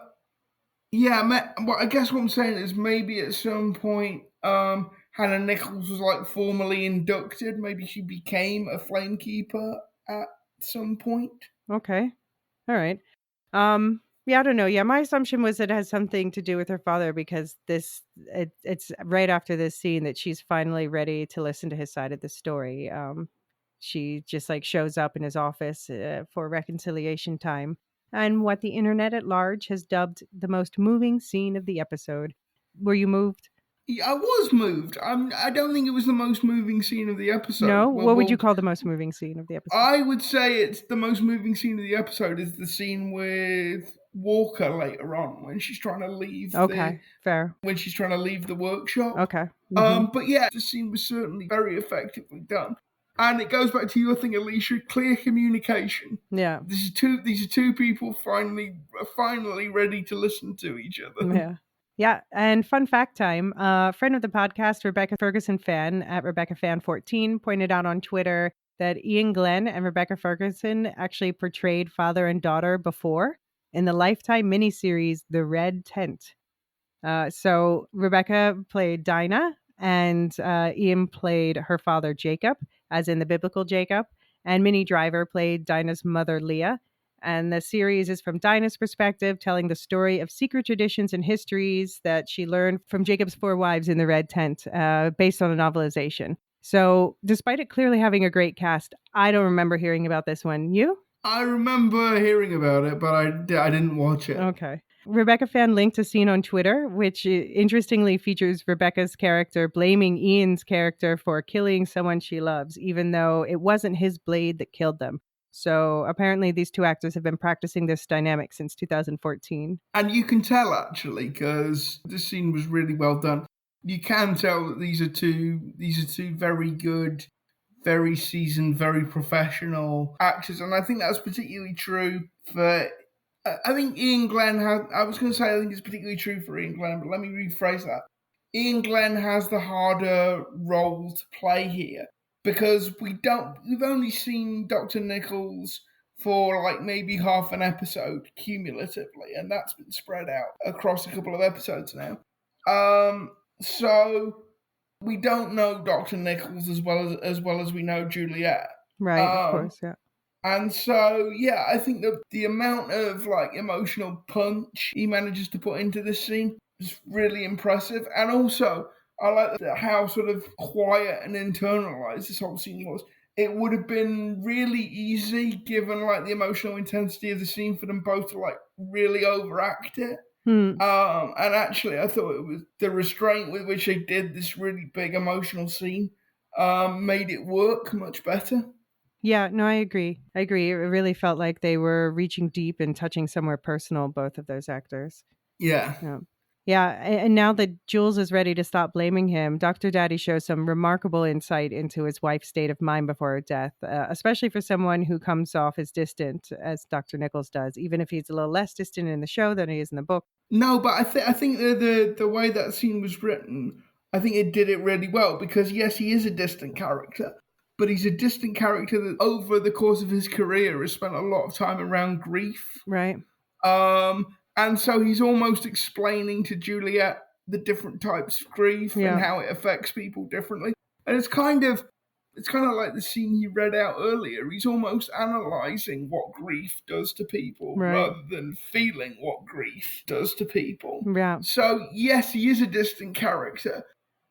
yeah, well, I guess what I'm saying is maybe at some point, Hannah Nichols was formally inducted. Maybe she became a Flamekeeper at some point. Okay. All right. Yeah, I don't know. Yeah, my assumption was it has something to do with her father because it's right after this scene that she's finally ready to listen to his side of the story. She just shows up in his office for reconciliation time, and what the internet at large has dubbed the most moving scene of the episode. Were you moved? Yeah, I was moved. I don't think it was the most moving scene of the episode. No? Well, What would you call the most moving scene of the episode? I would say it's the most moving scene of the episode is the scene with Walker later on when she's trying to leave Okay, fair. when she's trying to leave the workshop. Okay. Mhm. But yeah, the scene was certainly very effectively done. And it goes back to your thing, Elysia, clear communication. Yeah. These are two people finally ready to listen to each other. Yeah. Yeah. And fun fact time, friend of the podcast, Rebecca Ferguson fan at RebeccaFan14 pointed out on Twitter that Ian Glenn and Rebecca Ferguson actually portrayed father and daughter before in the Lifetime miniseries The Red Tent. So Rebecca played Dinah, and Ian played her father Jacob, as in the biblical Jacob, and Minnie Driver played Dinah's mother Leah. And the series is from Dinah's perspective, telling the story of secret traditions and histories that she learned from Jacob's 4 wives in the Red Tent, based on a novelization. So, despite it clearly having a great cast, I don't remember hearing about this one. You? I remember hearing about it, but I didn't watch it. Okay. Rebecca Fan linked a scene on Twitter, which interestingly features Rebecca's character blaming Ian's character for killing someone she loves, even though it wasn't his blade that killed them. So apparently these two actors have been practicing this dynamic since 2014. And you can tell, actually, because this scene was really well done. You can tell that these are two very good, very seasoned, very professional actors. And I think that's particularly true for... I think Ian Glenn has... I was going to say I think it's particularly true for Ian Glenn, but let me rephrase that. Ian Glenn has the harder role to play here because we've only seen Dr. Nichols for like maybe half an episode cumulatively, and that's been spread out across a couple of episodes now. So we don't know Dr. Nichols as well as we know Juliet. Right, of course, yeah. And so, yeah, I think that the amount of like emotional punch he manages to put into this scene is really impressive. And also, I like how sort of quiet and internalized this whole scene was. It would have been really easy, given like the emotional intensity of the scene, for them both to like really overact it. And actually, I thought it was the restraint with which they did this really big emotional scene made it work much better. Yeah, no, I agree. It really felt like they were reaching deep and touching somewhere personal, both of those actors. Yeah. Yeah, and now that Jules is ready to stop blaming him, Dr. Daddy shows some remarkable insight into his wife's state of mind before her death, especially for someone who comes off as distant, as Dr. Nichols does, even if he's a little less distant in the show than he is in the book. No, but I think the way that scene was written, I think it did it really well because, yes, he is a distant character, but he's a distant character that over the course of his career has spent a lot of time around grief. Right. And so he's almost explaining to Juliet the different types of grief and how it affects people differently. And it's kind of like the scene you read out earlier. He's almost analysing what grief does to people rather than feeling what grief does to people. Yeah. So, yes, he is a distant character,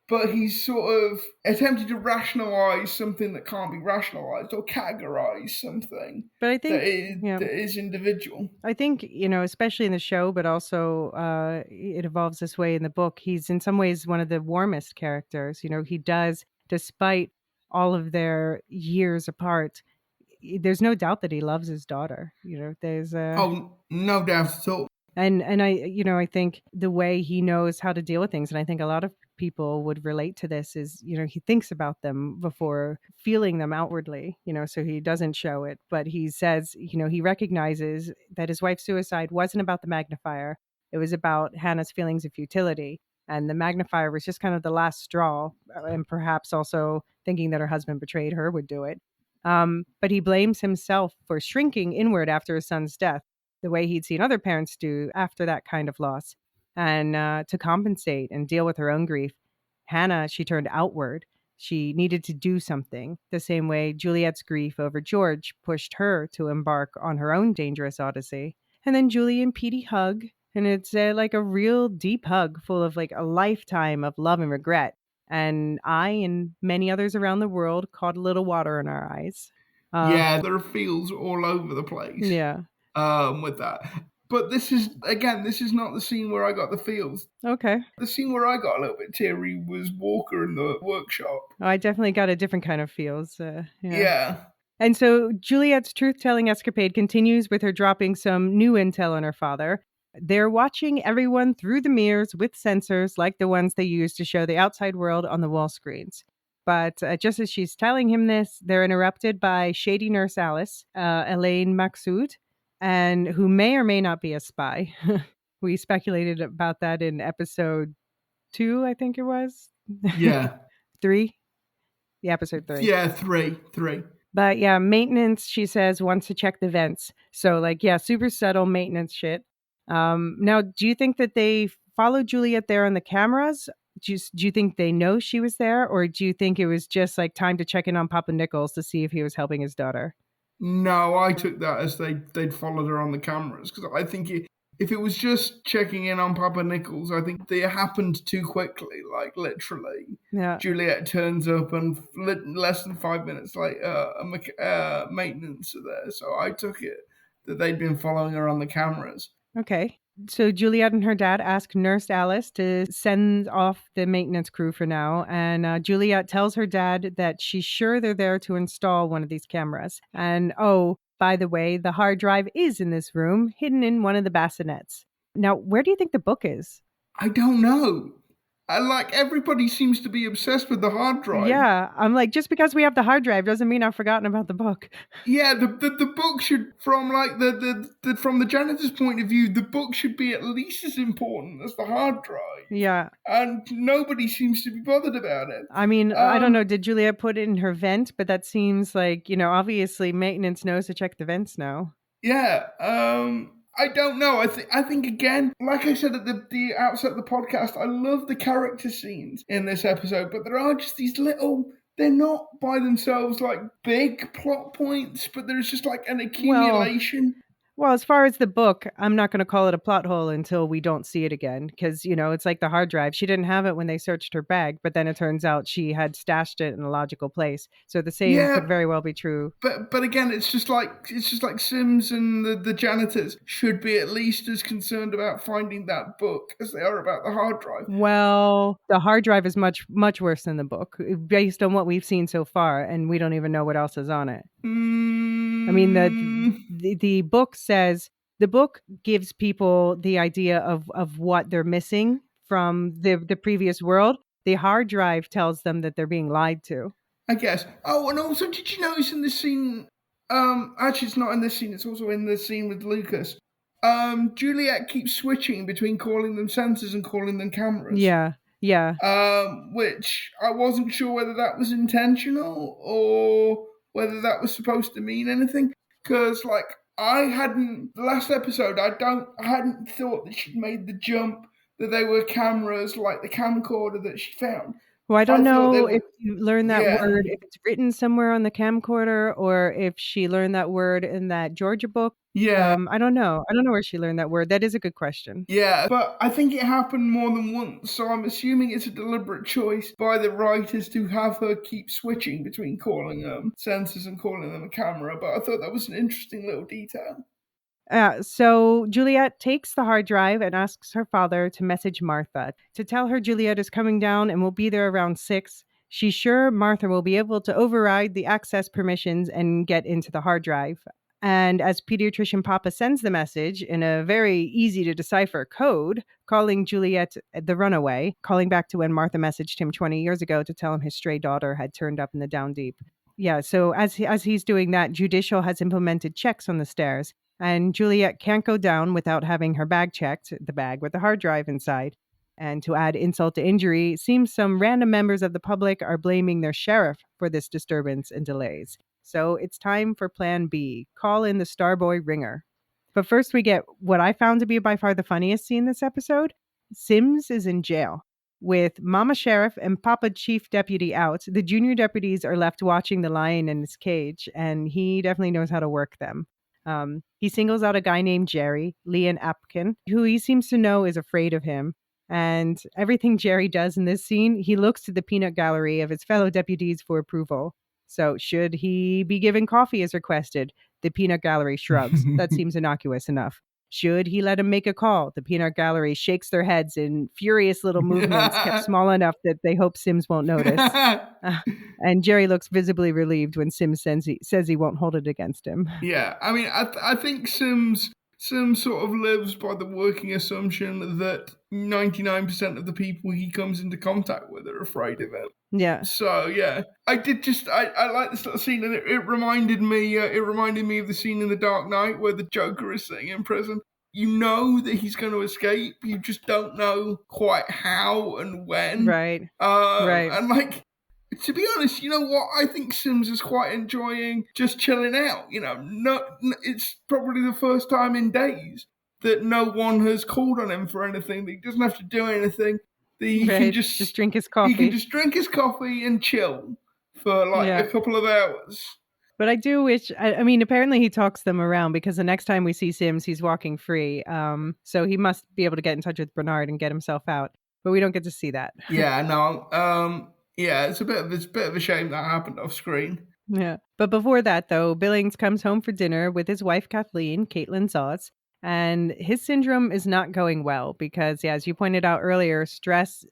but he's sort of attempted to rationalise something that can't be rationalised or categorise something but I think, that is individual. I think, especially in the show, but also it evolves this way in the book. He's in some ways one of the warmest characters. He does, despite all of their years apart, there's no doubt that he loves his daughter. There's oh, no doubt at all. And I think the way he knows how to deal with things, and I think a lot of people would relate to this, is he thinks about them before feeling them outwardly. So he doesn't show it, but he says he recognizes that his wife's suicide wasn't about the magnifier. It was about Hannah's feelings of futility. And the magnifier was just kind of the last straw, and perhaps also thinking that her husband betrayed her would do it. But he blames himself for shrinking inward after his son's death, the way he'd seen other parents do after that kind of loss. And to compensate and deal with her own grief, Hanna, she turned outward. She needed to do something, the same way Juliet's grief over George pushed her to embark on her own dangerous odyssey. And then Julie and Petey hug, and it's like a real deep hug full of like a lifetime of love and regret. And I and many others around the world caught a little water in our eyes. Yeah, there are feels all over the place. Yeah. With that. But this is not the scene where I got the feels. Okay. The scene where I got a little bit teary was Walker in the workshop. Oh, I definitely got a different kind of feels. Yeah. And so Juliet's truth-telling escapade continues with her dropping some new intel on her father. They're watching everyone through the mirrors with sensors like the ones they use to show the outside world on the wall screens. But just as she's telling him this, they're interrupted by shady nurse Alice, Elaine Maxsoud, and who may or may not be a spy. We speculated about that in episode 2, I think it was. Yeah. 3? Yeah, episode 3. Yeah, 3. But yeah, maintenance, she says, wants to check the vents. So like, yeah, super subtle maintenance shit. Now, do you think that they followed Juliet there on the cameras? Do you think they know she was there? Or do you think it was just like time to check in on Papa Nichols to see if he was helping his daughter? No, I took that as they'd followed her on the cameras, because I think if it was just checking in on Papa Nichols, I think they happened too quickly, like literally. Yeah. Juliet turns up and less than 5 minutes later, maintenance are there. So I took it that they'd been following her on the cameras. Okay. So Juliet and her dad ask Nurse Alice to send off the maintenance crew for now. And Juliet tells her dad that she's sure they're there to install one of these cameras. And oh, by the way, the hard drive is in this room, hidden in one of the bassinets. Now, where do you think the book is? I don't know. Everybody seems to be obsessed with the hard drive. Yeah, I'm like, just because we have the hard drive doesn't mean I've forgotten about the book. Yeah, the book should, from like from the janitor's point of view, the book should be at least as important as the hard drive. Yeah. And nobody seems to be bothered about it. I mean, I don't know, did Juliet put it in her vent? But that seems like, obviously maintenance knows to check the vents now. Yeah, I don't know. I think again, like I said at the outset of the podcast, I love the character scenes in this episode, but there are just these little. They're not by themselves like big plot points, but there's just like an accumulation. Well, as far as the book, I'm not going to call it a plot hole until we don't see it again. Because, it's like the hard drive. She didn't have it when they searched her bag, but then it turns out she had stashed it in a logical place. So the same could very well be true. But again, it's just like Sims and the janitors should be at least as concerned about finding that book as they are about the hard drive. Well, the hard drive is much, much worse than the book, based on what we've seen so far, and we don't even know what else is on it. I mean, the book says, the book gives people the idea of what they're missing from the previous world. The hard drive tells them that they're being lied to. I guess. Oh, and also, did you notice in this scene, actually it's not in this scene, it's also in the scene with Lucas, Juliet keeps switching between calling them sensors and calling them cameras. Yeah. Which I wasn't sure whether that was intentional or whether that was supposed to mean anything. Because, last episode, I hadn't thought that she'd made the jump that they were cameras, like the camcorder that she found. Well, I don't know if you learned that word, if it's written somewhere on the camcorder, or if she learned that word in that Georgia book. Yeah. I don't know. I don't know where she learned that word. That is a good question. Yeah, but I think it happened more than once, so I'm assuming it's a deliberate choice by the writers to have her keep switching between calling them sensors and calling them a camera, but I thought that was an interesting little detail. So Juliet takes the hard drive and asks her father to message Martha to tell her Juliet is coming down and will be there around 6. She's sure Martha will be able to override the access permissions and get into the hard drive. And as pediatrician Papa sends the message in a very easy to decipher code, calling Juliet the runaway, calling back to when Martha messaged him 20 years ago to tell him his stray daughter had turned up in the down deep. Yeah, so as he's doing that, Judicial has implemented checks on the stairs, and Juliet can't go down without having her bag checked, the bag with the hard drive inside. And to add insult to injury, it seems some random members of the public are blaming their sheriff for this disturbance and delays. So it's time for Plan B. Call in the Starboy Ringer. But first we get what I found to be by far the funniest scene this episode. Sims is in jail. With Mama Sheriff and Papa Chief Deputy out, the junior deputies are left watching the lion in his cage, and he definitely knows how to work them. He singles out a guy named Jerry, Leon Apkin, who he seems to know is afraid of him. And everything Jerry does in this scene, he looks to the peanut gallery of his fellow deputies for approval. So should he be given coffee as requested? The peanut gallery shrugs. That seems innocuous enough. Should he let him make a call? The peanut gallery shakes their heads in furious little movements kept small enough that they hope Sims won't notice. And Jerry looks visibly relieved when Sims says he won't hold it against him. Yeah, I mean, I think Sims sort of lives by the working assumption that 99% of the people he comes into contact with are afraid of him. Yeah. So yeah, I like this little scene, and it reminded me of the scene in The Dark Knight where the Joker is sitting in prison. You know that he's going to escape. You just don't know quite how and when. Right. Right. And like, to be honest, you know what? I think Sims is quite enjoying just chilling out. You know, it's probably the first time in days that no one has called on him for anything. He doesn't have to do anything. He can just drink his coffee. He can just drink his coffee and chill for like a couple of hours. But I do wish, I mean, apparently he talks them around because the next time we see Sims, he's walking free. So he must be able to get in touch with Bernard and get himself out. But we don't get to see that. Yeah, no. Yeah, it's a bit of a shame that happened off screen. Yeah. But before that, though, Billings comes home for dinner with his wife, Kathleen, Caitlin Zotz. And his syndrome is not going well because, yeah, as you pointed out earlier, stress,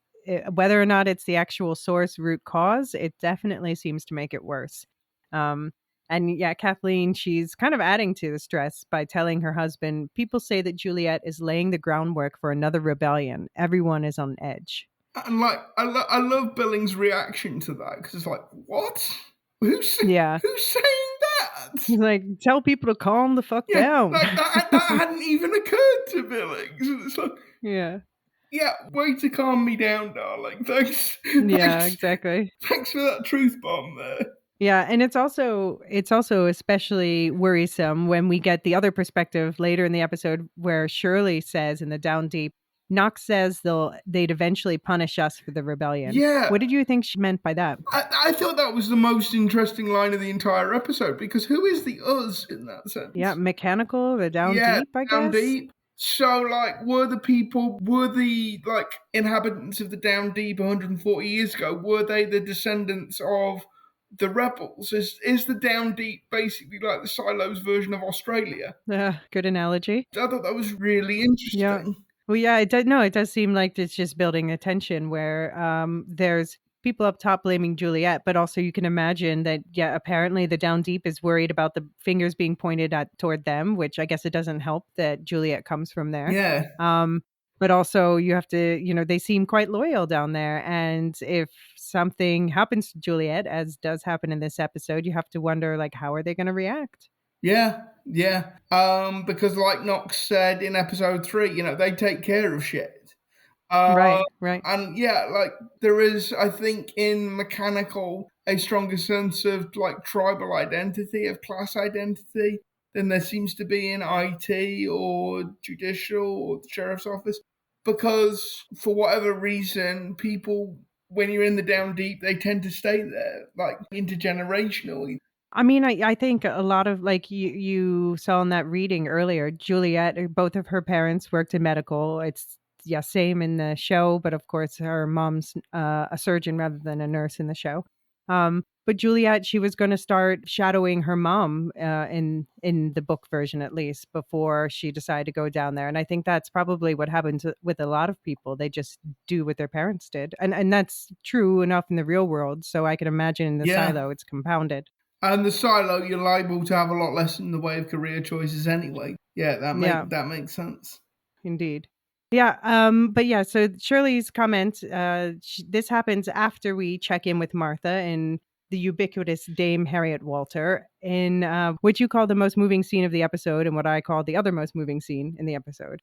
whether or not it's the actual source root cause, it definitely seems to make it worse. And yeah, Kathleen, she's kind of adding to the stress by telling her husband, people say that Juliet is laying the groundwork for another rebellion. Everyone is on edge. And like, I love Billings' reaction to that because it's like, what? Who's saying that? He's like, tell people to calm the fuck down. Like, that hadn't even occurred to Billings. It's like, yeah, way to calm me down, darling. Thanks. Yeah, exactly. Thanks for that truth bomb there. Yeah, and it's also especially worrisome when we get the other perspective later in the episode where Shirley says in the Down Deep, Knox says they'd eventually punish us for the rebellion. Yeah. What did you think she meant by that? I thought that was the most interesting line of the entire episode because who is the us in that sense? Yeah, mechanical, the Down Deep, I guess. Down Deep. So, like, were the like inhabitants of the Down Deep 140 years ago, were they the descendants of the rebels? Is the Down Deep basically like the Silos version of Australia? Good analogy. I thought that was really interesting. Yeah. Well, yeah, it does seem like it's just building a tension where there's people up top blaming Juliet, but also you can imagine that, yeah, apparently the Down Deep is worried about the fingers being pointed toward them, which I guess it doesn't help that Juliet comes from there. Yeah. But also you have to, they seem quite loyal down there. And if something happens to Juliet, as does happen in this episode, you have to wonder, like, how are they going to react? Yeah. Because like Knox said in episode 3, they take care of shit. Right. And yeah, like there is, I think, in Mechanical a stronger sense of like tribal identity, of class identity, than there seems to be in IT or judicial or the sheriff's office. Because for whatever reason, people, when you're in the Down Deep, they tend to stay there, like intergenerationally. I mean, I think a lot of, like you saw in that reading earlier, Juliet, both of her parents worked in medical. It's, yeah, same in the show, but of course her mom's a surgeon rather than a nurse in the show. But Juliet, she was going to start shadowing her mom in the book version, at least, before she decided to go down there. And I think that's probably what happens with a lot of people. They just do what their parents did. And that's true enough in the real world. So I can imagine in the silo, it's compounded. And the silo, you're liable to have a lot less in the way of career choices anyway. Yeah, that makes sense. Indeed. Yeah, but yeah, so Shirley's comment, this happens after we check in with Martha and the ubiquitous Dame Harriet Walter in what you call the most moving scene of the episode and what I call the other most moving scene in the episode.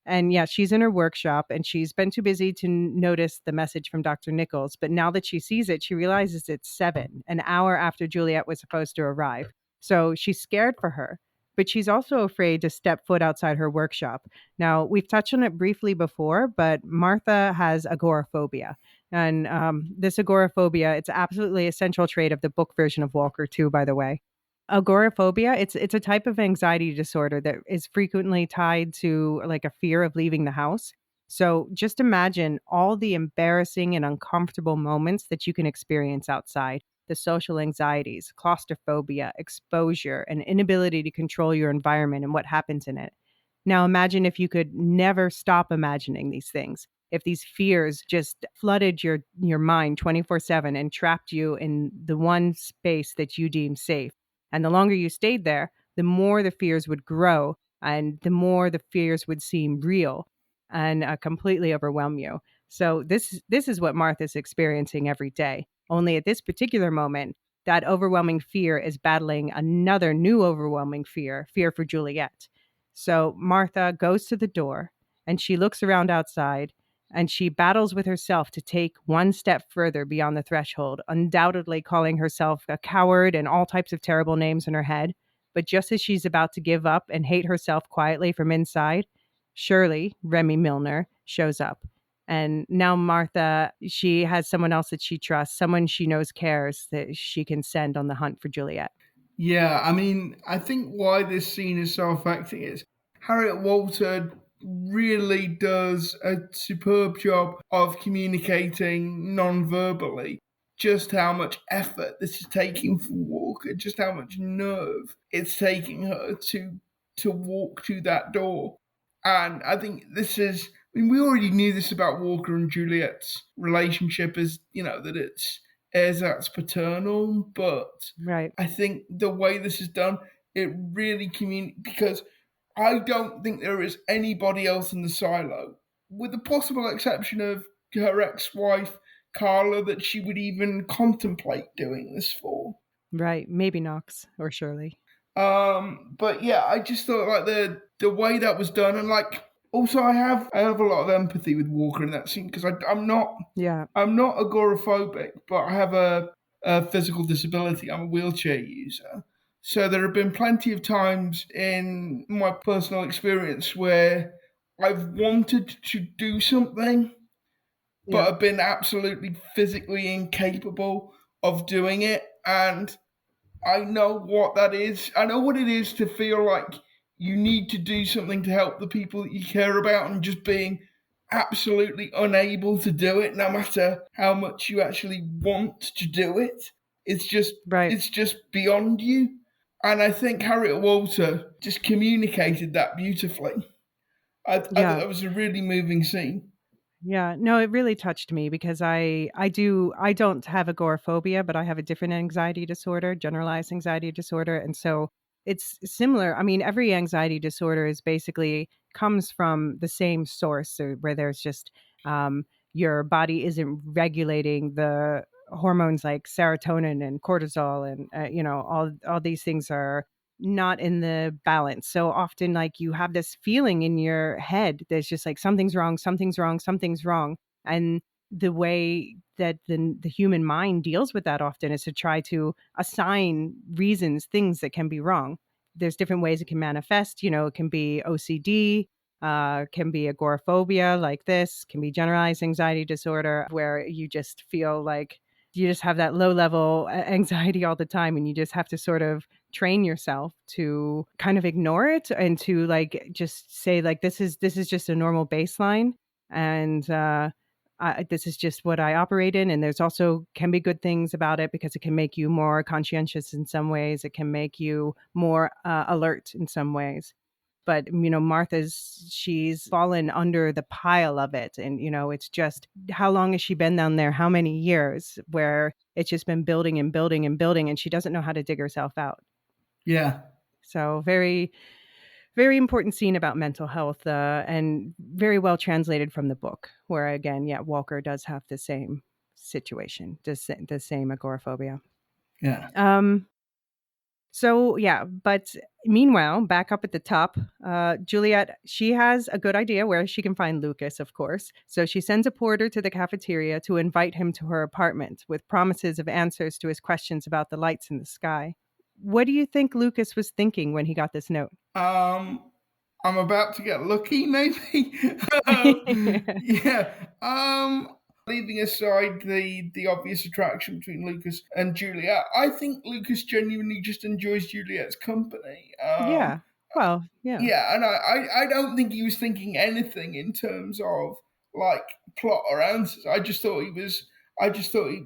And yeah, she's in her workshop and she's been too busy to notice the message from Dr. Nichols. But now that she sees it, she realizes it's 7, an hour after Juliet was supposed to arrive. So she's scared for her, but she's also afraid to step foot outside her workshop. Now, we've touched on it briefly before, but Martha has agoraphobia. And this agoraphobia, it's absolutely a central trait of the book version of Walker too, by the way. Agoraphobia, it's a type of anxiety disorder that is frequently tied to like a fear of leaving the house. So just imagine all the embarrassing and uncomfortable moments that you can experience outside. The social anxieties, claustrophobia, exposure, and inability to control your environment and what happens in it. Now imagine if you could never stop imagining these things. If these fears just flooded your mind 24/7 and trapped you in the one space that you deem safe. And the longer you stayed there, the more the fears would grow and the more the fears would seem real and completely overwhelm you. So this is what Martha's experiencing every day. Only at this particular moment, that overwhelming fear is battling another new overwhelming fear for Juliet. So Martha goes to the door and she looks around outside and she battles with herself to take one step further beyond the threshold, undoubtedly calling herself a coward and all types of terrible names in her head. But just as she's about to give up and hate herself quietly from inside, Shirley, Remy Milner, shows up. And now Martha, she has someone else that she trusts, someone she knows cares that she can send on the hunt for Juliet. Yeah, I mean, I think why this scene is so affecting is Harriet Walter really does a superb job of communicating non-verbally just how much effort this is taking for Walker, just how much nerve it's taking her to walk to that door. And I think this is, I mean, we already knew this about Walker and Juliet's relationship, as that it's ersatz paternal, but Right. I think the way this is done, it really because I don't think there is anybody else in the silo, with the possible exception of her ex-wife Carla, that she would even contemplate doing this for. Right. Maybe Knox or Shirley. But yeah, I just thought like the way that was done, and like also I have a lot of empathy with Walker in that scene because I'm not Yeah. agoraphobic, but I have a physical disability. I'm a wheelchair user. So there have been plenty of times in my personal experience where I've wanted to do something, but Yeah. have been absolutely physically incapable of doing it. And I know what that is. I know what it is to feel like you need to do something to help the people that you care about and just being absolutely unable to do it no matter how much you actually want to do it. Right. It's just beyond you. And I think Harriet Walter just communicated that beautifully. I thought Yeah. that was a really moving scene. Yeah, no, it really touched me because I don't have agoraphobia, but I have a different anxiety disorder, generalized anxiety disorder, and so it's similar. I mean, every anxiety disorder is basically comes from the same source, where there's just um, your body isn't regulating the hormones like serotonin and cortisol, and all these things are not in the balance. So often like you have this feeling in your head that's just like something's wrong, something's wrong, something's wrong. And the way that the human mind deals with that often is to try to assign reasons, things that can be wrong. There's different ways it can manifest. It can be OCD, can be agoraphobia like this, can be generalized anxiety disorder, where you just feel like you just have that low level anxiety all the time and you just have to sort of train yourself to kind of ignore it and to like just say like this is just a normal baseline, and this is just what I operate in. And there's also can be good things about it because it can make you more conscientious in some ways, it can make you more alert in some ways. But she's fallen under the pile of it, and it's just, how long has she been down there, how many years, where it's just been building and building and building and she doesn't know how to dig herself out. Yeah. So very, very important scene about mental health, and very well translated from the book, where again, yeah, Walker does have the same situation, the same agoraphobia. Yeah. So yeah, but meanwhile, back up at the top, Juliet, she has a good idea where she can find Lucas, of course. So she sends a porter to the cafeteria to invite him to her apartment with promises of answers to his questions about the lights in the sky. What do you think Lucas was thinking when he got this note? I'm about to get lucky, maybe. Yeah. Leaving aside the obvious attraction between Lucas and Juliet, I think Lucas genuinely just enjoys Juliet's company. Yeah. Well, yeah. Yeah, and I don't think he was thinking anything in terms of like plot or answers. I just thought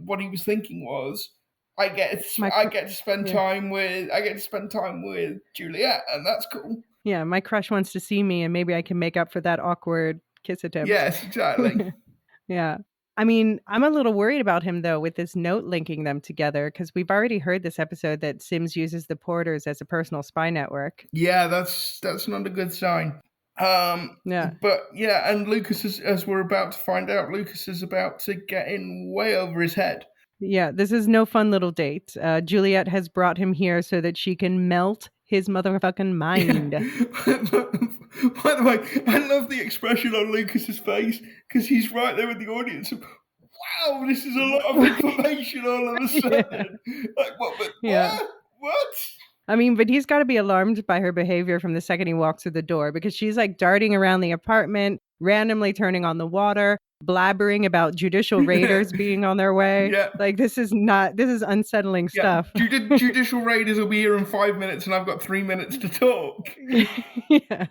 what he was thinking was I get to spend Yeah. time with Juliet, and that's cool. Yeah, my crush wants to see me and maybe I can make up for that awkward kiss attempt. Yes, exactly. Yeah. I mean, I'm a little worried about him though with this note linking them together because we've already heard this episode that Sims uses the porters as a personal spy network. Yeah, that's not a good sign. Yeah. But yeah, and Lucas is, as we're about to find out, Lucas is about to get in way over his head. Yeah, this is no fun little date. Juliet has brought him here so that she can melt his motherfucking mind. By the way, I love the expression on Lucas's face because he's right there with the audience. Wow, this is a lot of information all of a sudden. Yeah. Like what? But Yeah. what? I mean, but he's got to be alarmed by her behavior from the second he walks through the door because she's like darting around the apartment, randomly turning on the water, blabbering about judicial raiders being on their way. Yeah. Like this is unsettling stuff. Judicial raiders will be here in 5 minutes and I've got 3 minutes to talk. Yeah.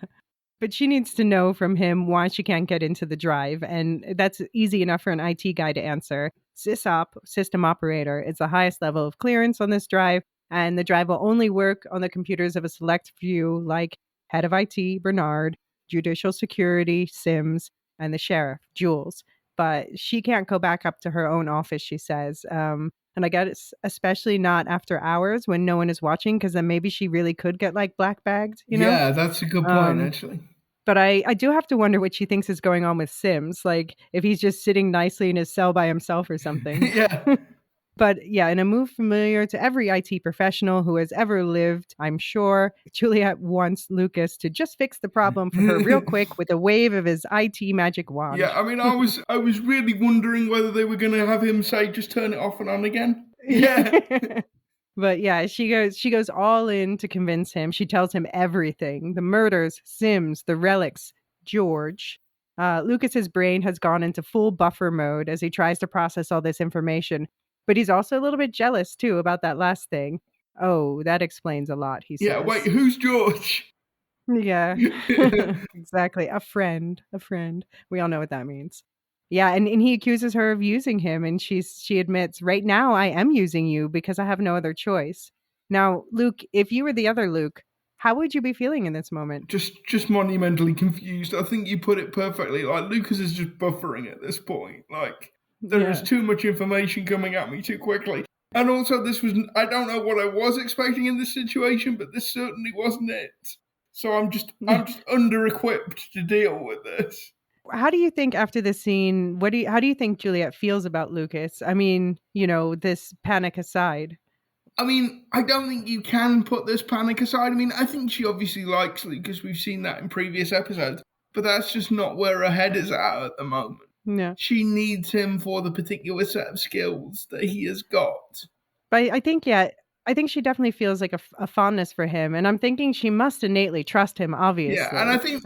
But she needs to know from him why she can't get into the drive. And that's easy enough for an IT guy to answer. SysOp, system operator, is the highest level of clearance on this drive. And the drive will only work on the computers of a select few, like head of IT, Bernard, judicial security, Sims, and the sheriff, Jules. But she can't go back up to her own office, she says. And I guess especially not after hours when no one is watching, because then maybe she really could get like black bagged, you know? Yeah, that's a good point, actually. But I do have to wonder what she thinks is going on with Sims, like if he's just sitting nicely in his cell by himself or something. Yeah. But yeah, in a move familiar to every IT professional who has ever lived, I'm sure, Juliet wants Lucas to just fix the problem for her real quick with a wave of his IT magic wand. Yeah, I mean, I was really wondering whether they were going to have him say, just turn it off and on again. Yeah. But yeah, she goes all in to convince him. She tells him everything. The murders, Sims, the relics, George. Lucas's brain has gone into full buffer mode as he tries to process all this information. But he's also a little bit jealous too about that last thing. Oh, that explains a lot, he says. Yeah, wait, who's George? Yeah, exactly. A friend. We all know what that means. Yeah, and he accuses her of using him, and she admits, right now I am using you because I have no other choice. Now, Luke, if you were the other Luke, how would you be feeling in this moment? Just monumentally confused. I think you put it perfectly. Like, Lucas is just buffering at this point. Like, there is too much information coming at me too quickly. And also, I don't know what I was expecting in this situation, but this certainly wasn't it. So I'm just under-equipped to deal with this. How do you think after this scene, how do you think Juliet feels about Lucas? I mean, this panic aside. I mean, I don't think you can put this panic aside. I mean, I think she obviously likes Lucas. We've seen that in previous episodes. But that's just not where her head is at the moment. Yeah. She needs him for the particular set of skills that he has got. But I think she definitely feels like a fondness for him. And I'm thinking she must innately trust him, obviously. Yeah, and I think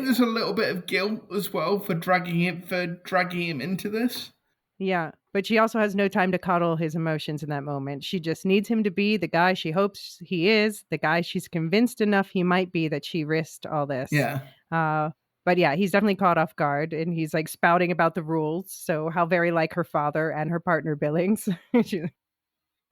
there's a little bit of guilt as well for dragging him into this. Yeah, but she also has no time to coddle his emotions in that moment. She just needs him to be the guy she hopes he is, the guy she's convinced enough he might be that she risked all this. Yeah. But yeah, he's definitely caught off guard and he's like spouting about the rules. So how very like her father and her partner Billings.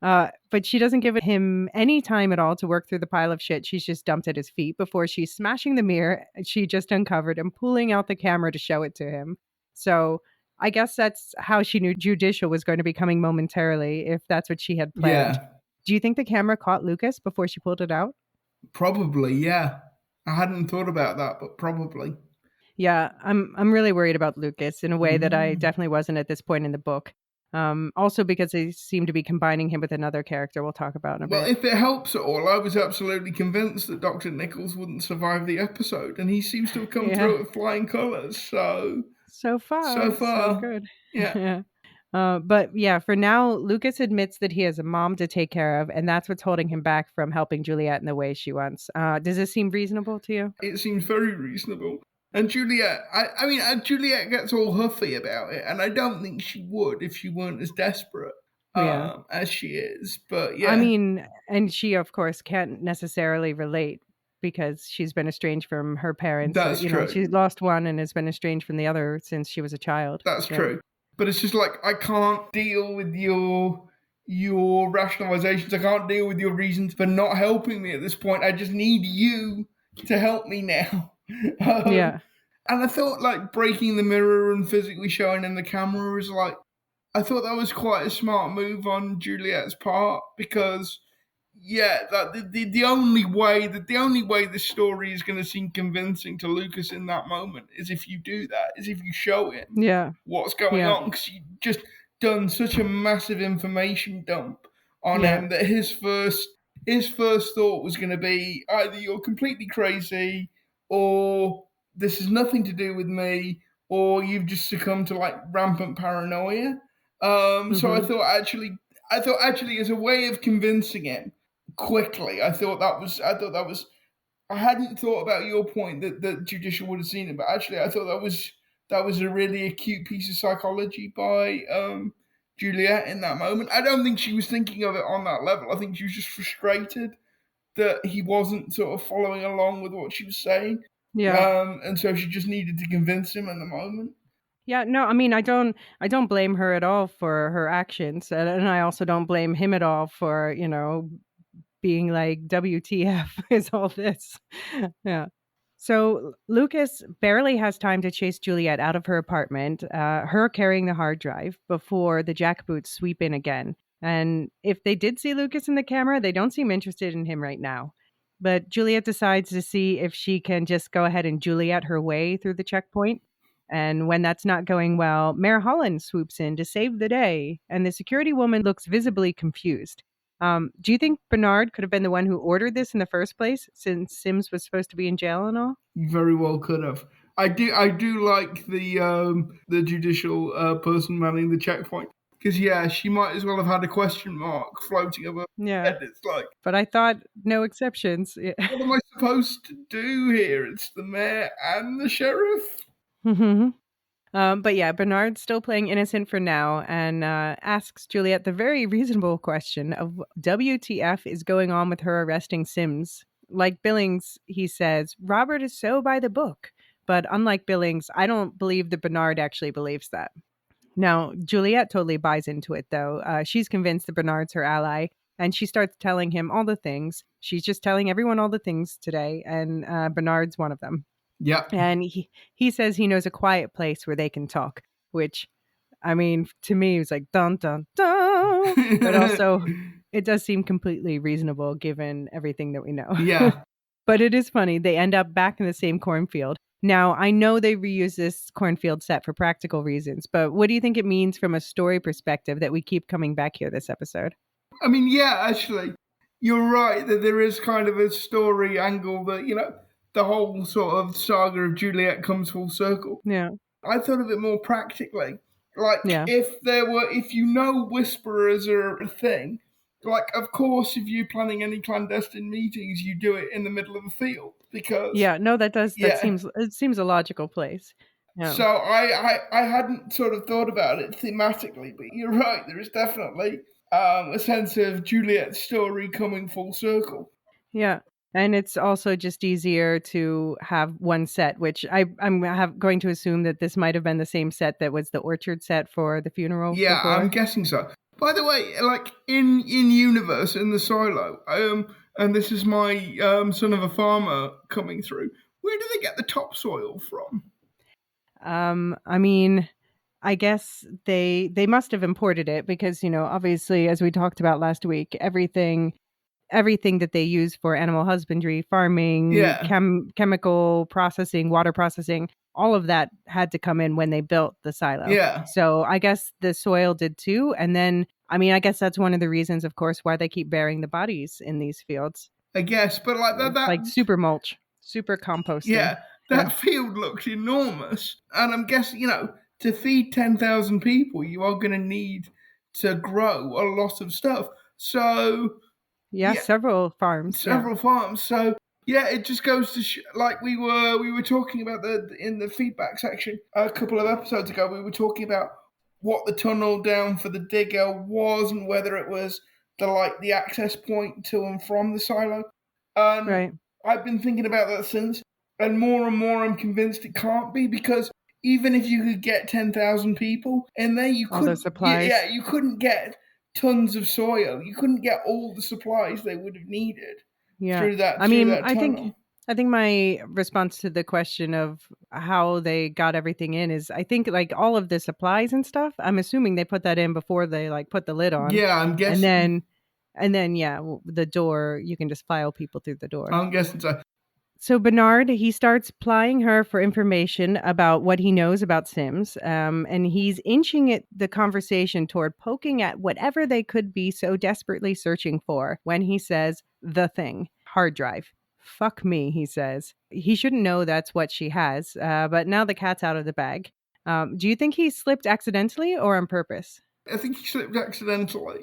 But she doesn't give him any time at all to work through the pile of shit she's just dumped at his feet before she's smashing the mirror she just uncovered and pulling out the camera to show it to him. So I guess that's how she knew Judicial was going to be coming momentarily, if that's what she had planned. Yeah. Do you think the camera caught Lucas before she pulled it out? Probably, yeah. I hadn't thought about that, but probably. Yeah, I'm really worried about Lucas in a way that I definitely wasn't at this point in the book. Also because they seem to be combining him with another character we'll talk about in a bit. Well, if it helps at all, I was absolutely convinced that Dr. Nichols wouldn't survive the episode, and he seems to have come through with flying colours, So far. So good. Yeah. But yeah, for now, Lucas admits that he has a mom to take care of, and that's what's holding him back from helping Juliet in the way she wants. Does this seem reasonable to you? It seems very reasonable. And Juliet, I mean, Juliet gets all huffy about it, and I don't think she would if she weren't as desperate as she is. But yeah. I mean, and she, of course, can't necessarily relate because she's been estranged from her parents. That's true. She's lost one and has been estranged from the other since she was a child. That's true. But it's just like, I can't deal with your rationalizations. I can't deal with your reasons for not helping me at this point. I just need you to help me now. And I thought like breaking the mirror and physically showing in the camera was like, I thought that was quite a smart move on Juliet's part, because that the only way the story is going to seem convincing to Lucas in that moment is if you do that, is if you show him what's going on, because you just done such a massive information dump on him that his first thought was going to be either you're completely crazy, or this has nothing to do with me, or you've just succumbed to like rampant paranoia. So I thought actually as a way of convincing him quickly, I hadn't thought about your point that Judicial would have seen it, but actually I thought that was a really acute piece of psychology by Juliet in that moment. I don't think she was thinking of it on that level. I think she was just frustrated that he wasn't sort of following along with what she was saying. And so she just needed to convince him in the moment. Yeah, no, I mean, I don't blame her at all for her actions, and I also don't blame him at all for, being like, WTF is all this. Yeah. So Lucas barely has time to chase Juliet out of her apartment, her carrying the hard drive, before the jackboots sweep in again. And if they did see Lucas in the camera, they don't seem interested in him right now. But Juliet decides to see if she can just go ahead and Juliet her way through the checkpoint. And when that's not going well, Mayor Holland swoops in to save the day, and the security woman looks visibly confused. Do you think Bernard could have been the one who ordered this in the first place, since Sims was supposed to be in jail and all? You very well could have. I do like the judicial person manning the checkpoint, because she might as well have had a question mark floating above her head. It's like, but I thought no exceptions. What am I supposed to do here? It's the mayor and the sheriff. But yeah, Bernard's still playing innocent for now, and asks Juliet the very reasonable question of WTF is going on with her arresting Sims. Like Billings, he says, Robert is so by the book. But unlike Billings, I don't believe that Bernard actually believes that. Now, Juliet totally buys into it, though. She's convinced that Bernard's her ally, and she starts telling him all the things. She's just telling everyone all the things today, and Bernard's one of them. Yeah. And he says he knows a quiet place where they can talk, which, I mean, to me, was like, dun, dun, dun. But also, it does seem completely reasonable given everything that we know. Yeah. But it is funny. They end up back in the same cornfield. Now, I know they reuse this cornfield set for practical reasons, but what do you think it means from a story perspective that we keep coming back here this episode? I mean, actually, you're right that there is kind of a story angle that, the whole sort of saga of Juliet comes full circle. Yeah. I thought of it more practically. Like, if you know whisperers are a thing, like, of course, if you're planning any clandestine meetings, you do it in the middle of a field, because... Yeah, no, it seems a logical place. Yeah. So I hadn't sort of thought about it thematically, but you're right, there is definitely a sense of Juliet's story coming full circle. Yeah. And it's also just easier to have one set, which I'm going to assume that this might have been the same set that was the orchard set for the funeral. Yeah, before. I'm guessing so. By the way, like in universe, in the silo, and this is my son of a farmer coming through. Where do they get the topsoil from? I mean, I guess they must have imported it because, obviously, as we talked about last week, everything that they use for animal husbandry, farming, chemical processing, water processing, all of that had to come in when they built the silo. Yeah. So I guess the soil did too. And then, I mean, I guess that's one of the reasons, of course, why they keep burying the bodies in these fields. I guess, but like that like super mulch, super composting. Yeah, that field looked enormous. And I'm guessing, to feed 10,000 people, you are going to need to grow a lot of stuff. So... Yeah, several farms. So it just goes to like we were talking about in the feedback section a couple of episodes ago. We were talking about what the tunnel down for the digger was and whether it was the access point to and from the silo. Right. I've been thinking about that since, and more I'm convinced it can't be, because even if you could get 10,000 people in there, you couldn't. All the supplies. Yeah, you couldn't get tons of soil. You couldn't get all the supplies they would have needed through that. I tunnel. I think my response to the question of how they got everything in is I think like all of the supplies and stuff, I'm assuming they put that in before they like put the lid on. Yeah, I'm And guessing. then yeah, the door, you can just file people through the door. I'm guessing so. So Bernard, he starts plying her for information about what he knows about Sims, and he's inching the conversation toward poking at whatever they could be so desperately searching for when he says the thing, hard drive. Fuck me, he says. He shouldn't know that's what she has, but now the cat's out of the bag. Do you think he slipped accidentally or on purpose? I think he slipped accidentally.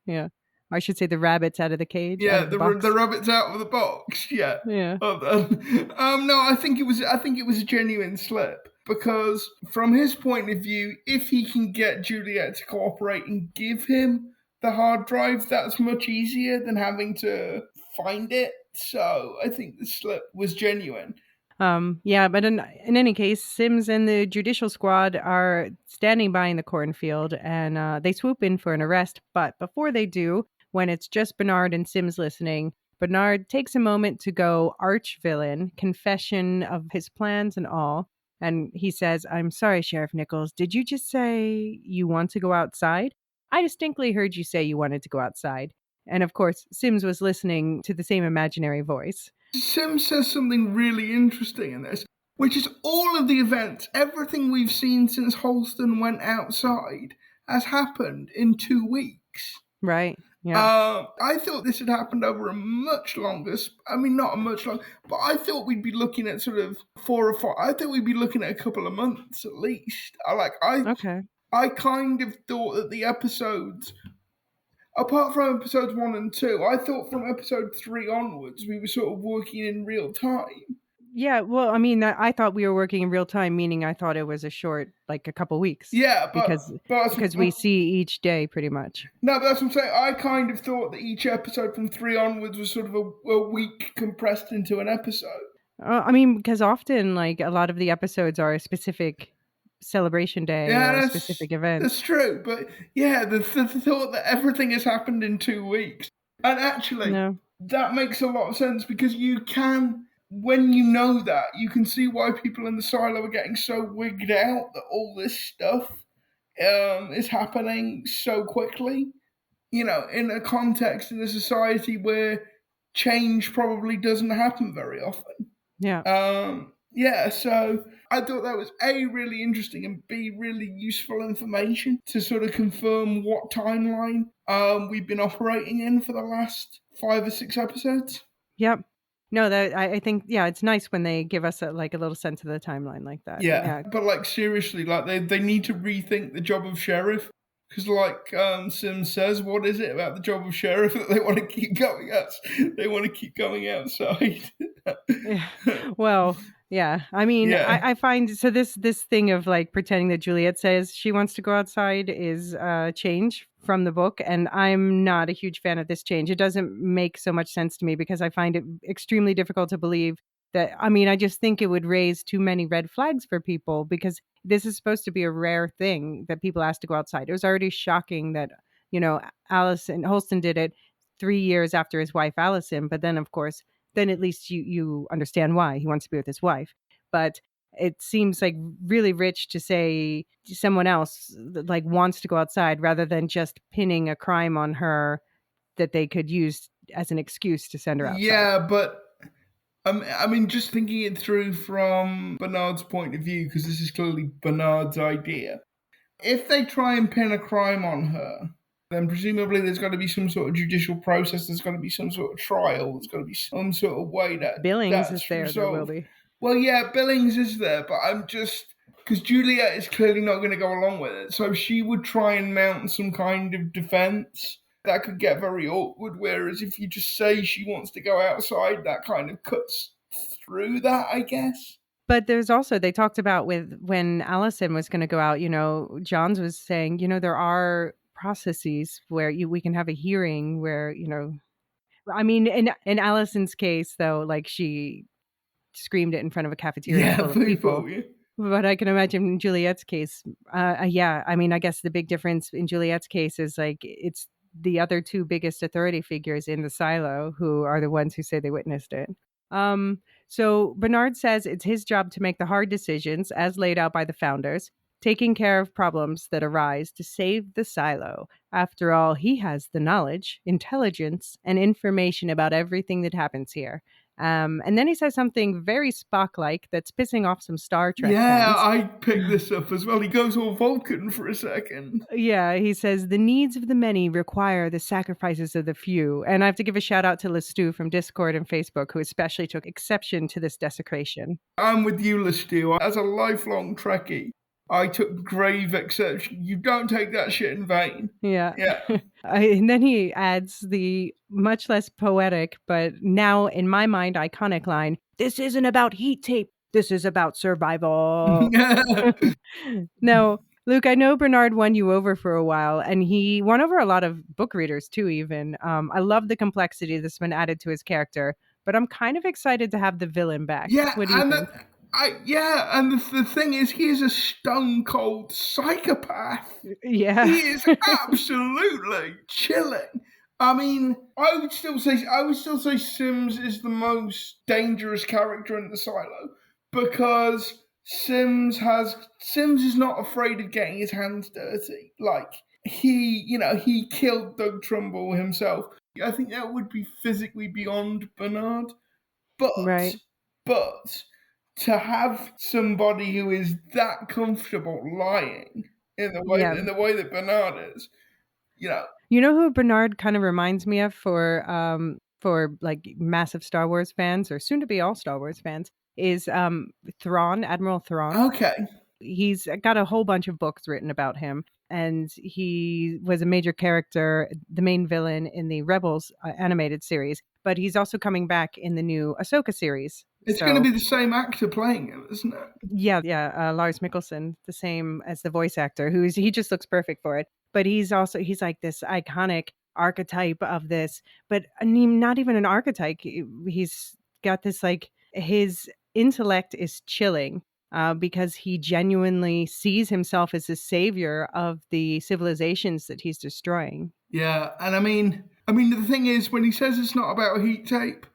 Yeah. I should say the rabbit's out of the cage, out Yeah, of the the box. rabbit's out of the box. Yeah. Yeah. No, I think it was a genuine slip because from his point of view, if he can get Juliet to cooperate and give him the hard drive, that's much easier than having to find it. So I think the slip was genuine. Yeah, but in any case, Sims and the judicial squad are standing by in the cornfield and they swoop in for an arrest. But before they do, when it's just Bernard and Sims listening, Bernard takes a moment to go arch villain, confession of his plans and all. And he says, I'm sorry, Sheriff Nichols. Did you just say you want to go outside? I distinctly heard you say you wanted to go outside. And of course, Sims was listening to the same imaginary voice. Sim says something really interesting in this, which is all of the events, everything we've seen since Holston went outside, has happened in 2 weeks. Right. Yeah. I thought this had happened over a much longer. I mean, not a much long, but I thought we'd be looking at sort of 4 or 5. I thought we'd be looking at a couple of months at least. Okay. I kind of thought that the episodes, apart from episodes 1 and 2, I thought from episode 3 onwards we were sort of working in real time. Yeah, well, I mean, I thought we were working in real time, meaning I thought it was a short, like a couple weeks. Yeah, because we see each day pretty much. No, but that's what I'm saying. I kind of thought that each episode from 3 onwards was sort of a week compressed into an episode. I mean, because often, like a lot of the episodes are a specific celebration day or a specific event. That's true, but yeah, the thought that everything has happened in 2 weeks, and actually, that makes a lot of sense because you can. When you know that, you can see why people in the silo are getting so wigged out that all this stuff is happening so quickly. You know, in a context, in a society where change probably doesn't happen very often. Yeah. So I thought that was A, really interesting, and B, really useful information to sort of confirm what timeline we've been operating in for the last 5 or 6 episodes. Yep. No, I think, yeah, it's nice when they give us a little sense of the timeline like that. Yeah. But like seriously, like they need to rethink the job of sheriff. Because like Sims says, what is it about the job of sheriff that they want to keep going They want to keep going outside. Yeah. Well, yeah. I mean, I find so this thing of like pretending that Juliet says she wants to go outside is a change from the book, and I'm not a huge fan of this change. It doesn't make so much sense to me because I find it extremely difficult to believe that. I mean, I just think it would raise too many red flags for people because this is supposed to be a rare thing that people ask to go outside. It was already shocking that, Allison Holston did it 3 years after his wife Allison, but then of course then at least you understand why he wants to be with his wife. But it seems like really rich to say someone else like wants to go outside rather than just pinning a crime on her that they could use as an excuse to send her outside. Yeah, but I mean, just thinking it through from Bernard's point of view, because this is clearly Bernard's idea. If they try and pin a crime on her, then presumably there's got to be some sort of judicial process. There's got to be some sort of trial. There's got to be some sort of way that Billings is there. There will be. Well, yeah, Billings is there, but I'm just because Juliet is clearly not going to go along with it, so she would try and mount some kind of defense. That could get very awkward. Whereas if you just say she wants to go outside, that kind of cuts through that, I guess. But there's also, they talked about with when Allison was going to go out, Johns was saying, there are processes where we can have a hearing where, I mean, in Allison's case, though, like she screamed it in front of a cafeteria full of people. Yeah. But I can imagine in Juliet's case, yeah, I mean, I guess the big difference in Juliet's case is like it's the other two biggest authority figures in the silo who are the ones who say they witnessed it. So Bernard says it's his job to make the hard decisions as laid out by the founders, taking care of problems that arise to save the silo. After all, he has the knowledge, intelligence, and information about everything that happens here. And then he says something very Spock-like that's pissing off some Star Trek Yeah, fans. I picked this up as well. He goes all Vulcan for a second. Yeah, he says the needs of the many require the sacrifices of the few. And I have to give a shout out to Lestu from Discord and Facebook, who especially took exception to this desecration. I'm with you, Lestu. As a lifelong Trekkie, I took grave exception. You don't take that shit in vain. Yeah. Yeah. And then he adds the much less poetic, but now in my mind, iconic line, "This isn't about heat tape. This is about survival." Now, Luke, I know Bernard won you over for a while, and he won over a lot of book readers too, even. I love the complexity that's been added to his character, but I'm kind of excited to have the villain back. Yeah, What do you and think? the thing is, he is a stone cold psychopath. Yeah. He is absolutely chilling. I mean, I would still say Sims is the most dangerous character in the silo because Sims is not afraid of getting his hands dirty. Like he killed Doug Trumbull himself. I think that would be physically beyond Bernard. Right. But to have somebody who is that comfortable lying in the way that Bernard is, You know who Bernard kind of reminds me of for like massive Star Wars fans or soon to be all Star Wars fans is Thrawn, Admiral Thrawn. Okay. He's got a whole bunch of books written about him, and he was a major character, the main villain in the Rebels animated series, but he's also coming back in the new Ahsoka series. It's going to be the same actor playing him, isn't it? Yeah, Lars Mikkelsen, the same as the voice actor, he just looks perfect for it. But he's like this iconic archetype of this, but not even an archetype. He's got this like his intellect is chilling because he genuinely sees himself as the savior of the civilizations that he's destroying. Yeah, and I mean the thing is, when he says it's not about heat tape,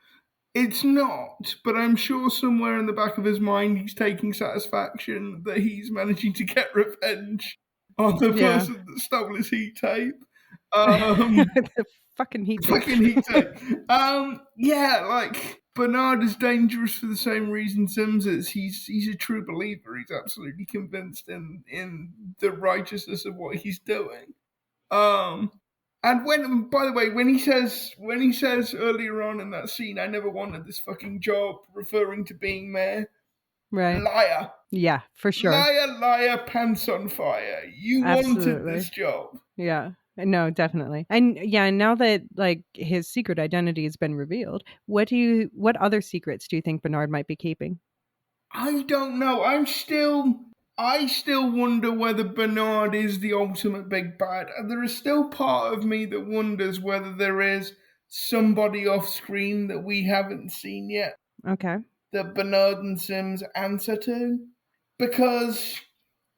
it's not, but I'm sure somewhere in the back of his mind he's taking satisfaction that he's managing to get revenge on the person that stole his heat tape. The fucking heat tape. Yeah, like Bernard is dangerous for the same reason Sims is. He's a true believer. He's absolutely convinced in the righteousness of what he's doing. And by the way, when he says earlier on in that scene, "I never wanted this fucking job," referring to being mayor, right? Liar. Yeah, for sure. Liar, pants on fire. You wanted this job. Yeah. No, definitely. And yeah, now that like his secret identity has been revealed, what other secrets do you think Bernard might be keeping? I don't know. I still wonder whether Bernard is the ultimate big bad. And there is still part of me that wonders whether there is somebody off screen that we haven't seen yet. Okay. That Bernard and Sims answer to. Because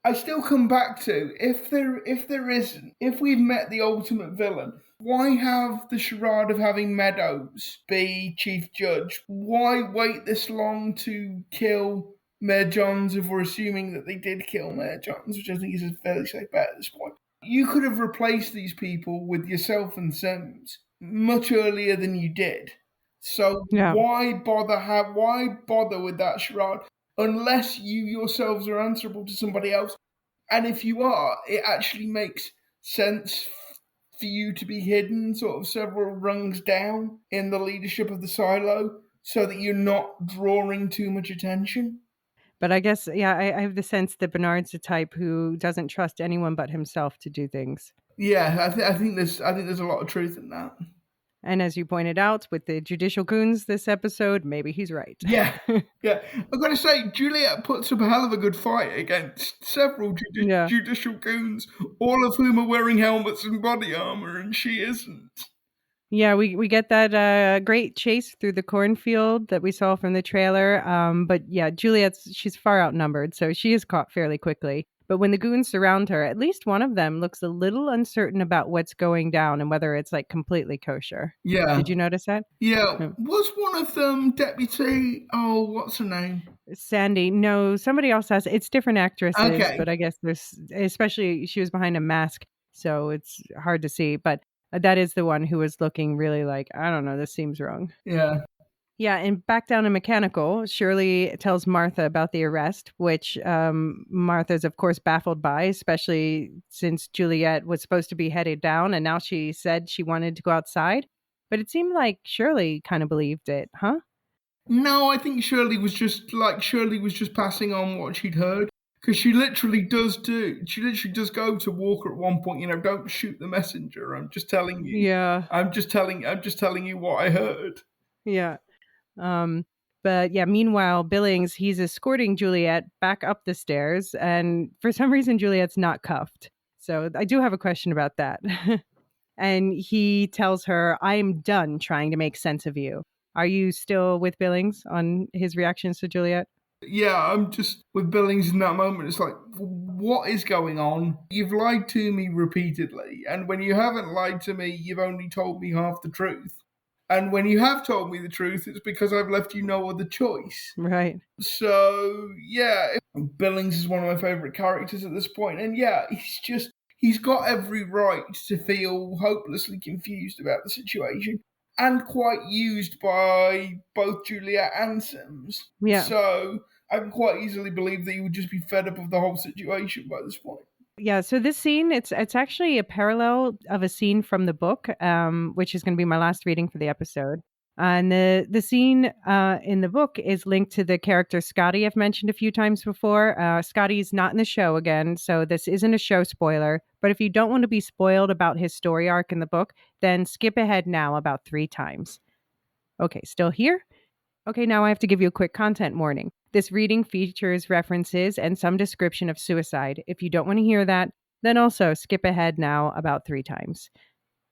I still come back to, if we've met the ultimate villain, why have the charade of having Meadows be Chief Judge? Why wait this long to kill Mayor Johns if we're assuming that they did kill Mayor Johns, which I think is a fairly safe bet at this point? You could have replaced these people with yourself and Sims much earlier than you did. So why bother with that charade? Unless you yourselves are answerable to somebody else. And if you are, it actually makes sense for you to be hidden sort of several rungs down in the leadership of the silo so that you're not drawing too much attention. But I guess, yeah, I have the sense that Bernard's the type who doesn't trust anyone but himself to do things. Yeah, I think there's a lot of truth in that. And as you pointed out, with the judicial goons this episode, maybe he's right. Yeah. I've got to say, Juliet puts up a hell of a good fight against several judicial goons, all of whom are wearing helmets and body armor, and she isn't. Yeah, we get that great chase through the cornfield that we saw from the trailer. But yeah, she's far outnumbered, so she is caught fairly quickly. But when the goons surround her, at least one of them looks a little uncertain about what's going down and whether it's like completely kosher. Yeah. Did you notice that? Yeah. Was one of them Deputy? Oh, what's her name? Sandy. No, somebody else has. It's different actresses, Okay. but I guess there's, especially she was behind a mask, so it's hard to see. But that is the one who was looking really like, I don't know, this seems wrong. Yeah. Yeah, and back down in Mechanical, Shirley tells Martha about the arrest, which Martha's, of course, baffled by, especially since Juliet was supposed to be headed down, and now she said she wanted to go outside. But it seemed like Shirley kind of believed it, huh? No, I think Shirley was just passing on what she'd heard. Because she literally does go to Walker at one point, don't shoot the messenger. I'm just telling you. Yeah. I'm just telling you what I heard. Yeah. But yeah, meanwhile, Billings, he's escorting Juliet back up the stairs, and for some reason, Juliet's not cuffed. So I do have a question about that. And he tells her, I'm done trying to make sense of you. Are you still with Billings on his reactions to Juliet? Yeah, I'm just with Billings in that moment. It's like, what is going on? You've lied to me repeatedly, and when you haven't lied to me, you've only told me half the truth. And when you have told me the truth, it's because I've left you no other choice. Right. So, yeah, Billings is one of my favourite characters at this point. And yeah, he's got every right to feel hopelessly confused about the situation and quite used by both Juliet and Sims. Yeah. So I can quite easily believe that he would just be fed up of the whole situation by this point. Yeah, so this scene, it's actually a parallel of a scene from the book, which is going to be my last reading for the episode. And the scene in the book is linked to the character Scotty I've mentioned a few times before. Scotty's not in the show again, so this isn't a show spoiler. But if you don't want to be spoiled about his story arc in the book, then skip ahead now about 3 times. Okay, still here? Okay, now I have to give you a quick content warning. This reading features references and some description of suicide. If you don't want to hear that, then also skip ahead now about 3 times.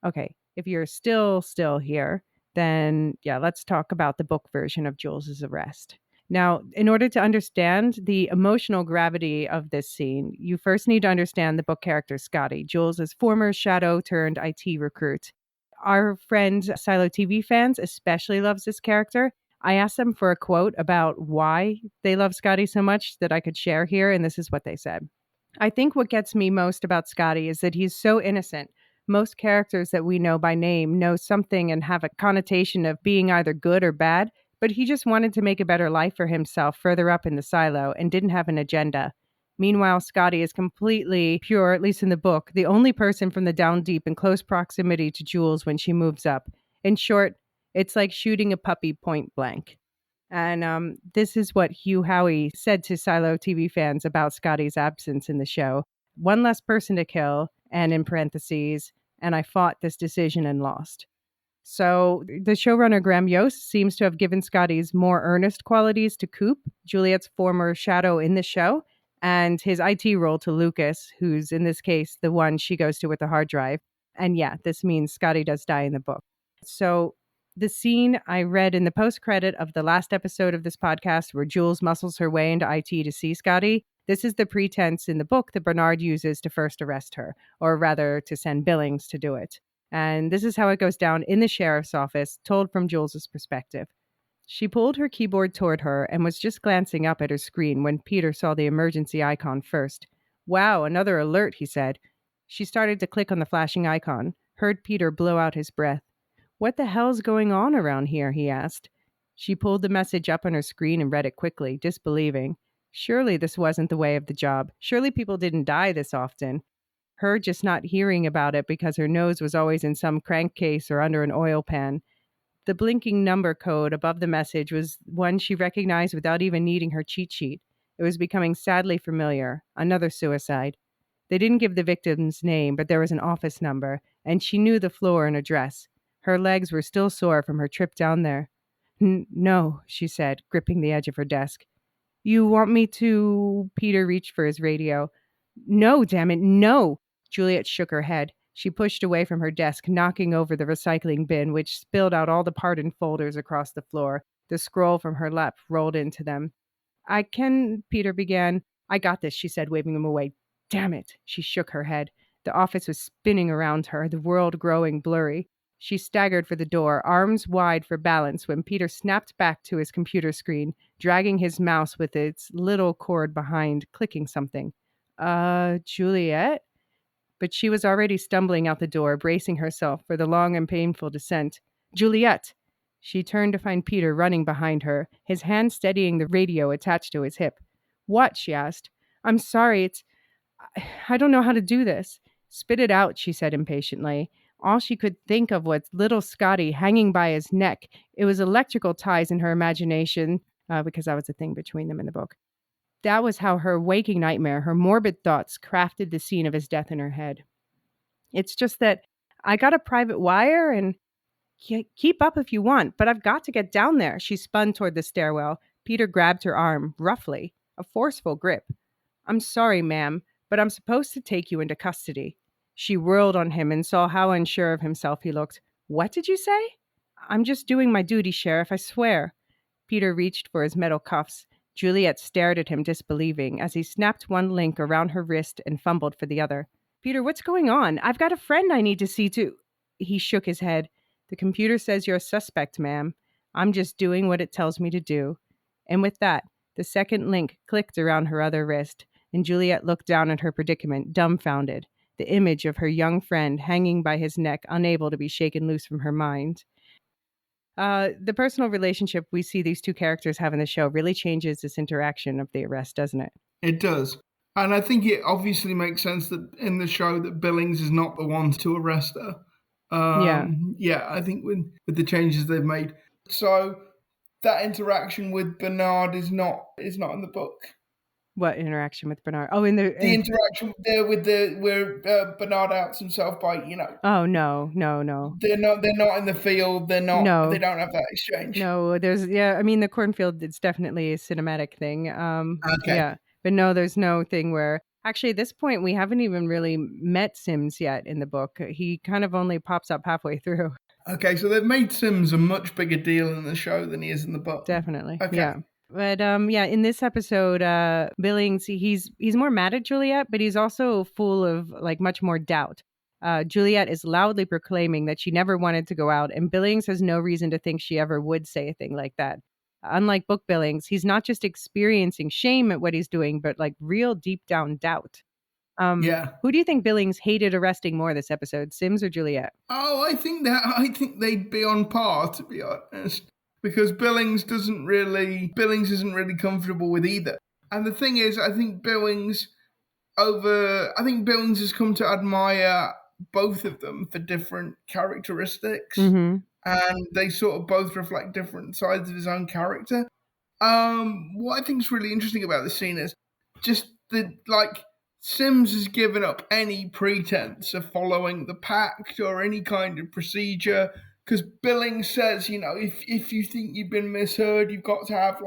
Okay, if you're still here, then yeah, let's talk about the book version of Jules's arrest. Now, in order to understand the emotional gravity of this scene, you first need to understand the book character Scotty, Jules's former shadow turned IT recruit. Our friend Silo TV fans especially loves this character. I asked them for a quote about why they love Scotty so much that I could share here, and this is what they said. I think what gets me most about Scotty is that he's so innocent. Most characters that we know by name know something and have a connotation of being either good or bad, but he just wanted to make a better life for himself further up in the silo and didn't have an agenda. Meanwhile, Scotty is completely pure, at least in the book, the only person from the down deep in close proximity to Jules when she moves up. In short, it's like shooting a puppy point blank. And this is what Hugh Howey said to Silo TV fans about Scotty's absence in the show. One less person to kill, and in parentheses, and I fought this decision and lost. So the showrunner Graham Yost seems to have given Scotty's more earnest qualities to Coop, Juliet's former shadow in the show, and his IT role to Lucas, who's in this case the one she goes to with the hard drive. And yeah, this means Scotty does die in the book. So the scene I read in the post-credit of the last episode of this podcast where Jules muscles her way into IT to see Scotty, this is the pretense in the book that Bernard uses to first arrest her, or rather to send Billings to do it. And this is how it goes down in the sheriff's office, told from Jules's perspective. She pulled her keyboard toward her and was just glancing up at her screen when Peter saw the emergency icon first. Wow, another alert, he said. She started to click on the flashing icon, heard Peter blow out his breath. What the hell's going on around here? He asked. She pulled the message up on her screen and read it quickly, disbelieving. Surely this wasn't the way of the job. Surely people didn't die this often. Her just not hearing about it because her nose was always in some crankcase or under an oil pan. The blinking number code above the message was one she recognized without even needing her cheat sheet. It was becoming sadly familiar. Another suicide. They didn't give the victim's name, but there was an office number, and she knew the floor and address. Her legs were still sore from her trip down there. No, she said, gripping the edge of her desk. You want me to... Peter reached for his radio. No, damn it, no! Juliet shook her head. She pushed away from her desk, knocking over the recycling bin, which spilled out all the pardon folders across the floor. The scroll from her lap rolled into them. Peter began. I got this, she said, waving him away. Damn it. She shook her head. The office was spinning around her, the world growing blurry. She staggered for the door, arms wide for balance, when Peter snapped back to his computer screen, dragging his mouse with its little cord behind, clicking something. Juliet? But she was already stumbling out the door, bracing herself for the long and painful descent. Juliet! She turned to find Peter running behind her, his hand steadying the radio attached to his hip. What? She asked. I'm sorry, I don't know how to do this. Spit it out, she said impatiently. All she could think of was little Scotty hanging by his neck. It was electrical ties in her imagination, because that was the thing between them in the book. That was how her waking nightmare, her morbid thoughts, crafted the scene of his death in her head. It's just that I got a private wire and keep up if you want, but I've got to get down there. She spun toward the stairwell. Peter grabbed her arm, roughly, a forceful grip. I'm sorry, ma'am, but I'm supposed to take you into custody. She whirled on him and saw how unsure of himself he looked. What did you say? I'm just doing my duty, Sheriff, I swear. Peter reached for his metal cuffs. Juliet stared at him disbelieving as he snapped one link around her wrist and fumbled for the other. Peter, what's going on? I've got a friend I need to see to... He shook his head. The computer says you're a suspect, ma'am. I'm just doing what it tells me to do. And with that, the second link clicked around her other wrist, and Juliet looked down at her predicament, dumbfounded, the image of her young friend hanging by his neck, unable to be shaken loose from her mind. The personal relationship we see these two characters have in the show really changes this interaction of the arrest, doesn't it? It does. And I think it obviously makes sense that in the show that Billings is not the one to arrest her. Yeah, I think with the changes they've made. So that interaction with Bernard is not in the book. What interaction with Bernard? Oh, the interaction there with where Bernard outs himself by, you know. Oh no. They're not in the field. They're not. No. They don't have that exchange. No, I mean the cornfield. It's definitely a cinematic thing. Okay. Yeah, but no, there's no thing where. Actually, at this point, we haven't even really met Sims yet in the book. He kind of only pops up halfway through. Okay, so they've made Sims a much bigger deal in the show than he is in the book. Definitely. Okay. Yeah. But in this episode, Billings, he's more mad at Juliet, but he's also full of like much more doubt. Juliet is loudly proclaiming that she never wanted to go out, and Billings has no reason to think she ever would say a thing like that. Unlike Book Billings, he's not just experiencing shame at what he's doing, but like real deep down doubt. Who do you think Billings hated arresting more this episode, Sims or Juliet? Oh, I think they'd be on par, to be honest, because Billings isn't really comfortable with either. And the thing is, I think Billings has come to admire both of them for different characteristics, and they sort of both reflect different sides of his own character. What I think is really interesting about this scene is just Sims has given up any pretense of following the pact or any kind of procedure, because Billings says, you know, if you think you've been misheard, you've got to have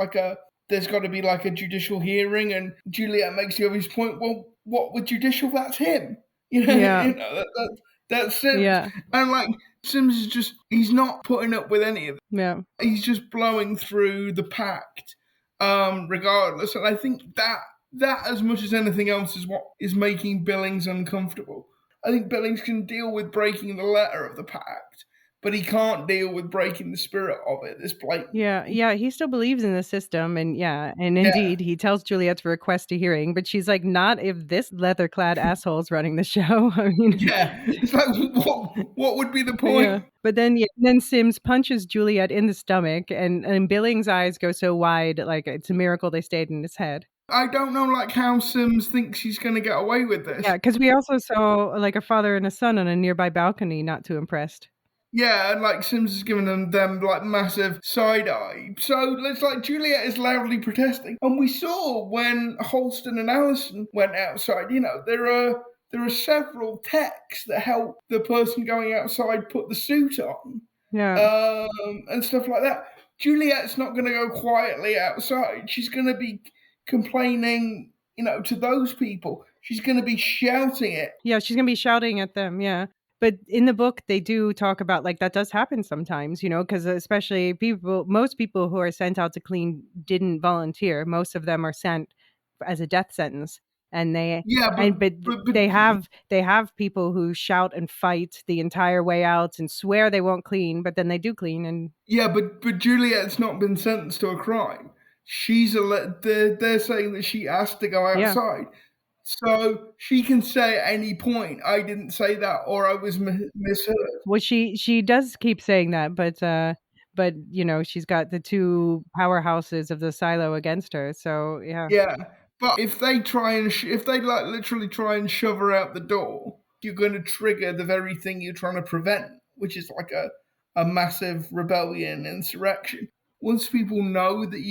there's got to be like a judicial hearing. And Juliet makes the obvious point, well, what with judicial? That's him. You know, yeah. That's Sims. Yeah. And Sims is he's not putting up with any of it. Yeah. He's just blowing through the pact, regardless. And I think that as much as anything else is what is making Billings uncomfortable. I think Billings can deal with breaking the letter of the pact, but he can't deal with breaking the spirit of it. This blatant. Yeah, he still believes in the system, and indeed, he tells Juliet to request a hearing, but she's like, not if this leather-clad asshole's running the show. I mean, yeah, it's like, what would be the point? Yeah. But then Sims punches Juliet in the stomach, and Billings' eyes go so wide, like it's a miracle they stayed in his head. I don't know how Sims thinks he's going to get away with this. Yeah, because we also saw a father and a son on a nearby balcony, not too impressed. Yeah, and Sims is giving them massive side eye. So it's Juliet is loudly protesting. And we saw when Holston and Allison went outside, you know, there are several techs that help the person going outside put the suit on. Yeah. And stuff like that. Juliet's not going to go quietly outside. She's going to be complaining, you know, to those people. She's going to be shouting it. Yeah, she's going to be shouting at them, yeah. But in the book, they do talk about that does happen sometimes, you know, because especially most people who are sent out to clean didn't volunteer. Most of them are sent as a death sentence. and Yeah, but but they have people who shout and fight the entire way out and swear they won't clean, but then they do clean. And yeah, but Juliet's not been sentenced to a crime. They're saying that she asked to go yeah, outside. So she can say at any point, "I didn't say that," or "I was misheard." well, she does keep saying that, but she's got the two powerhouses of the silo against her. So yeah. Yeah, but if they try and if they like literally try and shove her out the door, you're going to trigger the very thing you're trying to prevent, which is like a massive rebellion, insurrection. Once people know that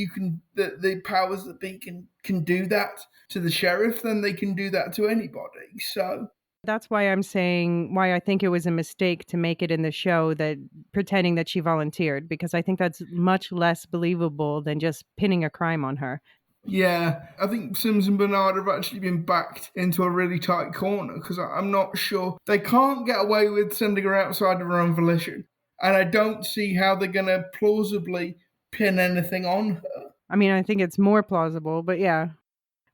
that the powers that be can do that to the sheriff, then they can do that to anybody. So That's why I'm saying why I think it was a mistake to make it in the show, that pretending that she volunteered, because I think that's much less believable than just pinning a crime on her. yeah, I think Sims and Bernard have actually been backed into a really tight corner because I'm not sure they can't get away with sending her outside of her own volition, and I don't see how they're going to plausibly pin anything on her. I mean, I think it's more plausible, but yeah.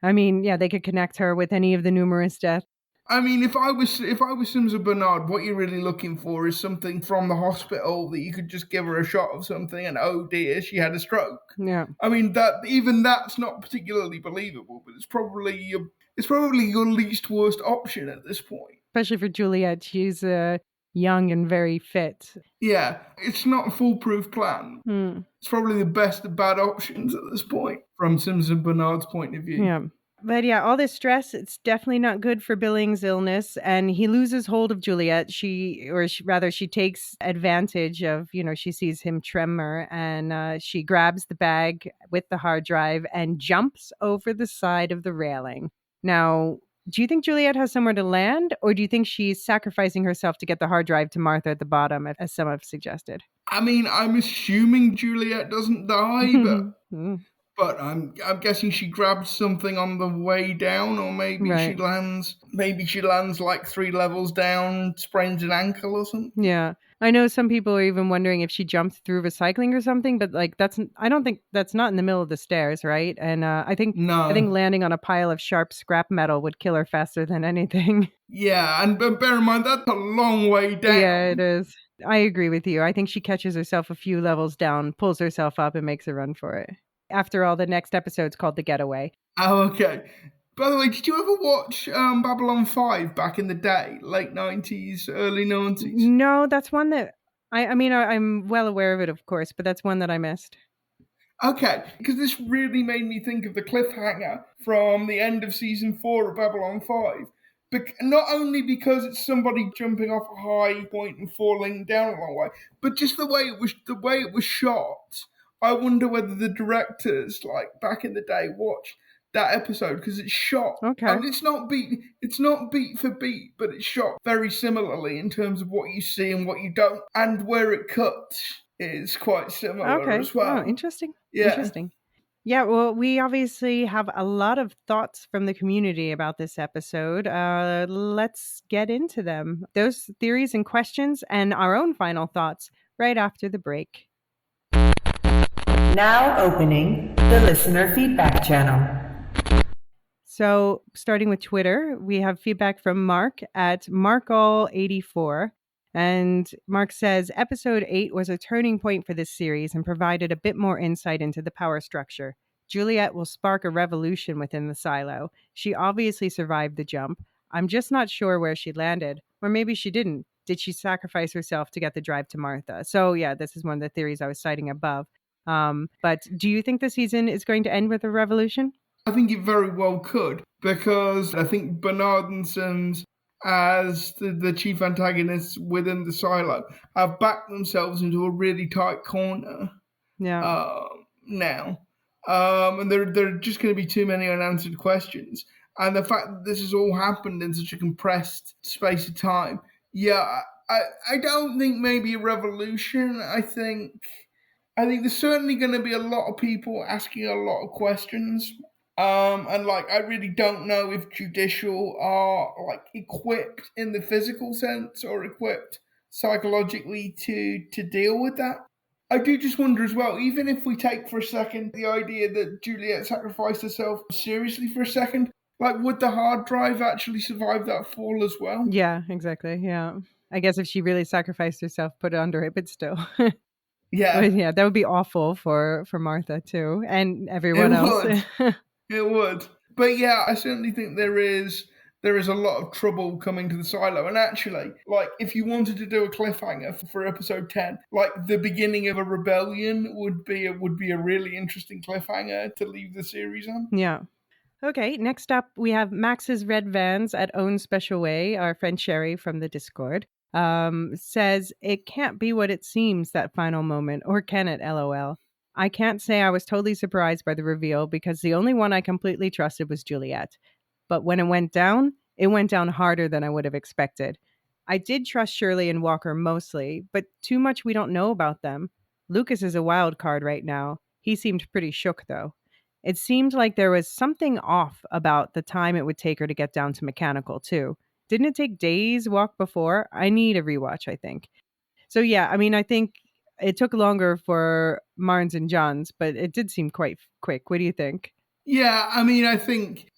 I mean, yeah, they could connect her with any of the numerous deaths. I mean, if I was Sims and Bernard, what you're really looking for is something from the hospital that you could just give her a shot of something, and oh dear, she had a stroke. Yeah. I mean that's not particularly believable, but it's probably your least worst option at this point. Especially for Juliet, she's young and very fit. Yeah, it's not a foolproof plan. It's probably the best of bad options at this point, from Sims and Bernard's point of view. Yeah. But yeah, all this stress, it's definitely not good for Billings' illness, and he loses hold of Juliet. She takes advantage of, she sees him tremor, and she grabs the bag with the hard drive and jumps over the side of the railing. Now, do you think Juliet has somewhere to land, or do you think she's sacrificing herself to get the hard drive to Martha at the bottom, as some have suggested? I mean, I'm assuming Juliet doesn't die, Mm, but I'm guessing she grabs something on the way down, or maybe right. she lands like 3 levels down, sprains an ankle or something. Yeah. I know some people are even wondering if she jumped through recycling or something, but like I don't think that's not in the middle of the stairs, right? And I think No. landing on a pile of sharp scrap metal would kill her faster than anything. Yeah, and but bear in mind that's a long way down. Yeah, it is. I agree with you. I think she catches herself a few levels down, pulls herself up, and makes a run for it. After all, the next episode's called The Getaway. Oh, okay. By the way, did you ever watch Babylon 5 back in the day, late 90s, early 90s? No, that's one that I'm well aware of it, of course, but that's one that I missed. Okay, because this really made me think of the cliffhanger from the end of season 4 of Babylon 5. Not only because it's somebody jumping off a high point and falling down a long way, but just the way it was shot. I wonder whether the directors, like back in the day, watched that episode because it's shot. Okay. I mean, it's not beat for beat, but it's shot very similarly in terms of what you see and what you don't, and where it cuts is quite similar as well. Oh, interesting. Yeah. Interesting. Yeah, well, we obviously have a lot of thoughts from the community about this episode. Let's get into them. Those theories and questions and our own final thoughts right after the break. Now opening the listener feedback channel. So, starting with Twitter, we have feedback from Mark at Markall84. And Mark says, Episode 8 was a turning point for this series and provided a bit more insight into the power structure. Juliet will spark a revolution within the silo. She obviously survived the jump. I'm just not sure where she landed. Or maybe she didn't. Did she sacrifice herself to get the drive to Martha? So, yeah, this is one of the theories I was citing above. But do you think the season is going to end with a revolution? I think it very well could, because I think Bernard and Sims, as the chief antagonists within the silo, have backed themselves into a really tight corner. Yeah. Now, and there are just going to be too many unanswered questions, and the fact that this has all happened in such a compressed space of time. Yeah, I don't think maybe a revolution. I think there's certainly going to be a lot of people asking a lot of questions. And like, I really don't know if judicial are like equipped in the physical sense or equipped psychologically to deal with that. I do just wonder as well, even if we take for a second the idea that Juliet sacrificed herself seriously for a second, Like, would the hard drive actually survive that fall as well? Yeah, exactly. Yeah. I guess if she really sacrificed herself, put it under it, but still. Yeah, But yeah, that would be awful for Martha too, and it everyone else. would. It would. But yeah, I certainly think there is a lot of trouble coming to the silo. And actually, like, if you wanted to do a cliffhanger for episode 10, like the beginning of a rebellion would be a really interesting cliffhanger to leave the series on. Yeah. Okay, next up we have Max's Red Vans at Own Special Way. Our friend Sherry from the Discord says, it can't be what it seems, that final moment, or can it, LOL? I can't say I was totally surprised by the reveal because the only one I completely trusted was Juliet. But when it went down harder than I would have expected. I did trust Shirley and Walker mostly, but too much we don't know about them. Lucas is a wild card right now. He seemed pretty shook, though. It seemed like there was something off about the time it would take her to get down to mechanical, too. Didn't it take days walk before? I need a rewatch, I think. So, yeah, I mean, I think it took longer for Marnes and Johns, but it did seem quite quick. What do you think? Yeah, I mean, I think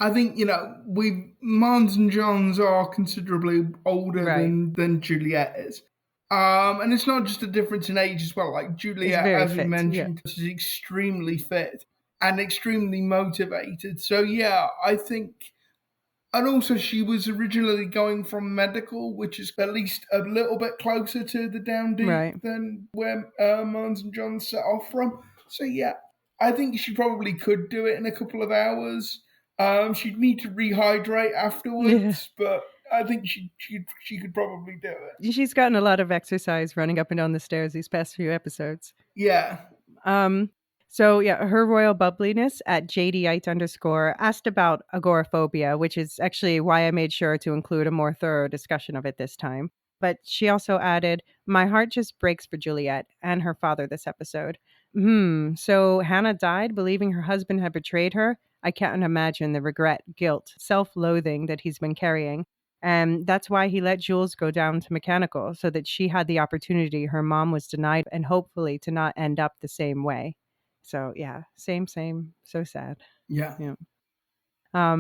we Mons and Johns are considerably older Right. than Juliet is. And it's not just a difference in age as well. Like It's Juliet, very as we fit. Yeah. mentioned, is extremely fit and extremely motivated. So yeah, I think, and also she was originally going from medical, which is at least a little bit closer to the down deep Right. than where Mons and John set off from. So yeah, I think she probably could do it in a couple of hours. She'd need to rehydrate Yeah. afterwards, but I think she could probably do it. She's gotten a lot of exercise running up and down the stairs these past few episodes. Yeah. So yeah, her royal bubbliness at JDite_ asked about agoraphobia, which is actually why I made sure to include a more thorough discussion of it this time. But she also added, my heart just breaks for Juliet and her father this episode. So Hanna died believing her husband had betrayed her. I can't imagine the regret, guilt, self-loathing that he's been carrying. And that's why he let Jules go down to mechanical, so that she had the opportunity her mom was denied and hopefully to not end up the same way. So yeah, same. So sad. Yeah. Yeah.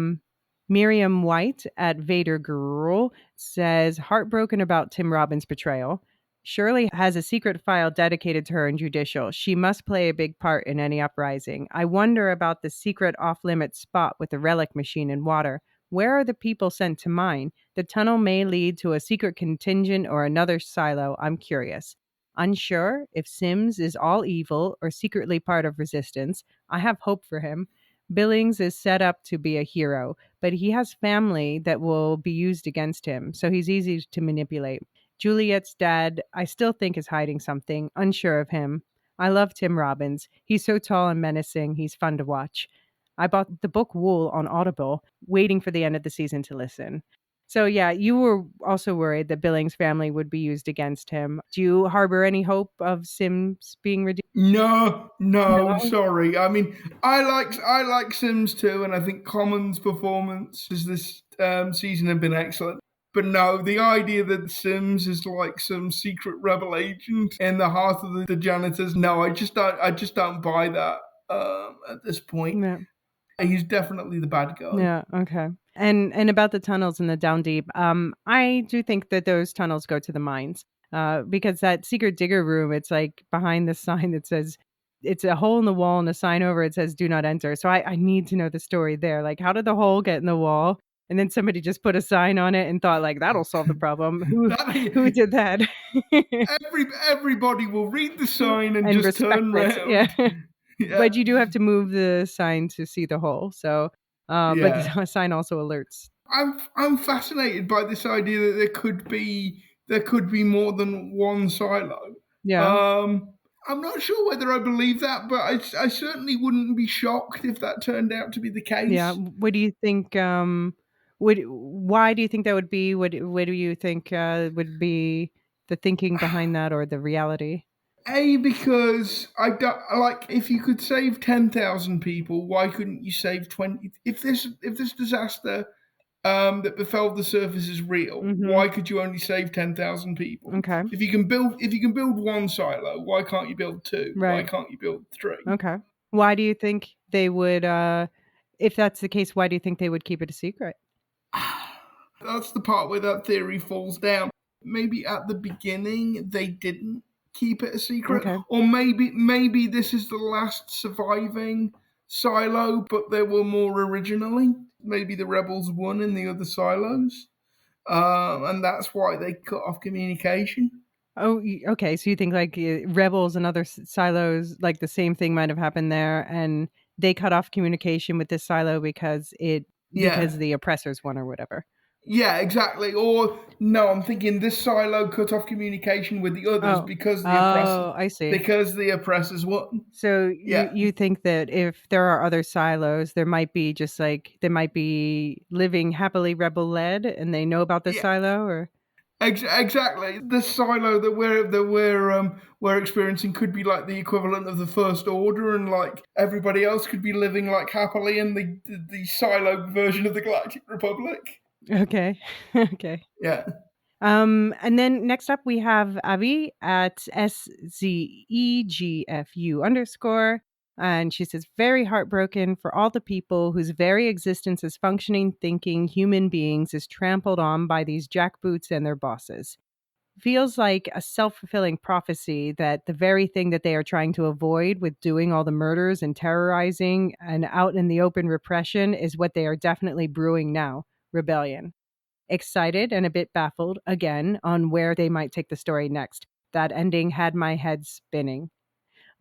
Miriam White at Vader Girl says, heartbroken about Tim Robbins' betrayal. Shirley has a secret file dedicated to her in Judicial. She must play a big part in any uprising. I wonder about the secret off-limits spot with the relic machine and water. Where are the people sent to mine? The tunnel may lead to a secret contingent or another silo. I'm curious. Unsure if Sims is all evil or secretly part of resistance. I have hope for him. Billings is set up to be a hero, but he has family that will be used against him, so he's easy to manipulate. Juliet's dad, I still think, is hiding something, unsure of him. I love Tim Robbins. He's so tall and menacing. He's fun to watch. I bought the book Wool on Audible, waiting for the end of the season to listen. So, yeah, you were also worried that Billings' family would be used against him. Do you harbor any hope of Sims being redeemed? No, sorry. I mean, I like Sims too, and I think Common's performances this season have been excellent. But no, the idea that Sims is like some secret rebel agent in the heart of the janitors, no, I just don't buy that at this point. Yeah. He's definitely the bad guy. Yeah, okay. And about the tunnels and the down deep, I do think that those tunnels go to the mines. Because that secret digger room, it's like behind the sign that says, it's a hole in the wall and a sign over it says do not enter. So I need to know the story there. Like, how did the hole get in the wall? And then somebody just put a sign on it and thought, like, that'll solve the problem. Who did that? Everybody will read the sign and just turn respect around. it. Yeah. Yeah. But you do have to move the sign to see the hole. So, but the sign also alerts. I'm fascinated by this idea that there could be more than one silo. Yeah. I'm not sure whether I believe that, but I certainly wouldn't be shocked if that turned out to be the case. Yeah. What do you think? Why do you think that would be? What do you think would be the thinking behind that, or the reality? Because I don't like, if you could save 10,000 people, why couldn't you save 20? If this disaster that befell the surface is real, why could you only save 10,000 people? Okay. If you can build one silo, why can't you build two? Right. Why can't you build three? Okay. Why do you think they would? if that's the case, why do you think they would keep it a secret? That's the part where that theory falls down. Maybe at the beginning they didn't keep it a secret, Okay. or maybe this is the last surviving silo, but there were more originally. Maybe the rebels won in the other silos, and that's why they cut off communication. Oh, okay. So you think like rebels and other silos, like the same thing might have happened there, and they cut off communication with this silo because Yeah. the oppressors won or whatever. Yeah, exactly. Or no, I'm thinking this silo cut off communication with the others because I see. the oppressors won. So Yeah. you think that if there are other silos, there might be just like they might be living happily rebel led, and they know about this Yeah. silo, or Exactly. The silo that we're experiencing could be like the equivalent of the First Order, and like everybody else could be living like happily in the silo version of the Galactic Republic. okay, okay. Yeah. And then next up we have Avi at SZEGFU_. And she says, very heartbroken for all the people whose very existence as functioning, thinking human beings is trampled on by these jackboots and their bosses. Feels like a self-fulfilling prophecy that the very thing that they are trying to avoid with doing all the murders and terrorizing and out in the open repression is what they are definitely brewing now, rebellion. Excited and a bit baffled again on where they might take the story next. That ending had my head spinning.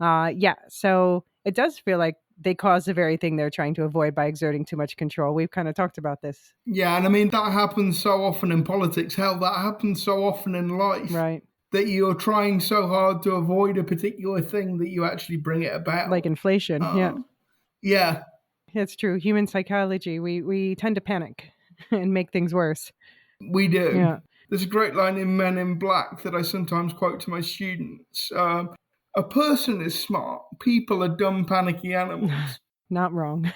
So it does feel like they caused the very thing they're trying to avoid by exerting too much control. We've kind of talked about this. Yeah, and I mean that happens so often in politics. Hell, that happens so often in life. Right. That you're trying so hard to avoid a particular thing that you actually bring it about. Like inflation. Yeah. Yeah. It's true. Human psychology. We tend to panic and make things worse. We do. Yeah. There's a great line in Men in Black that I sometimes quote to my students. A person is smart. People are dumb, panicky animals. Not wrong.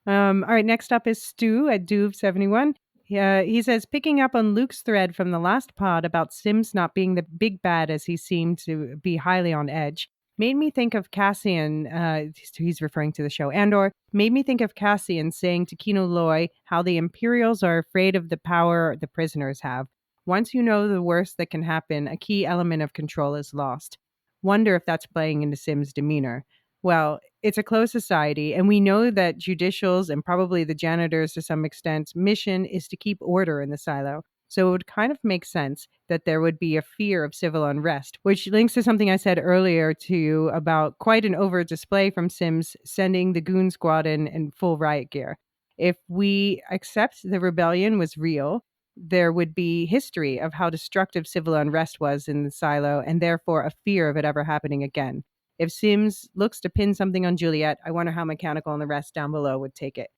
All right, next up is Stu at Duve71. He says, picking up on Luke's thread from the last pod about Sims not being the big bad as he seemed to be highly on edge, made me think of Cassian, he's referring to the show Andor, made me think of Cassian saying to Kino Loy how the Imperials are afraid of the power the prisoners have. Once you know the worst that can happen, a key element of control is lost. Wonder if that's playing into Sim's demeanor. Well, it's a closed society, and we know that judicials and probably the janitors to some extent mission is to keep order in the silo. So it would kind of make sense that there would be a fear of civil unrest, which links to something I said earlier to you about quite an overt display from Sims sending the goon squad in full riot gear. If we accept the rebellion was real, there would be history of how destructive civil unrest was in the silo, and therefore a fear of it ever happening again. If Sims looks to pin something on Juliet, I wonder how Mechanical and the rest down below would take it.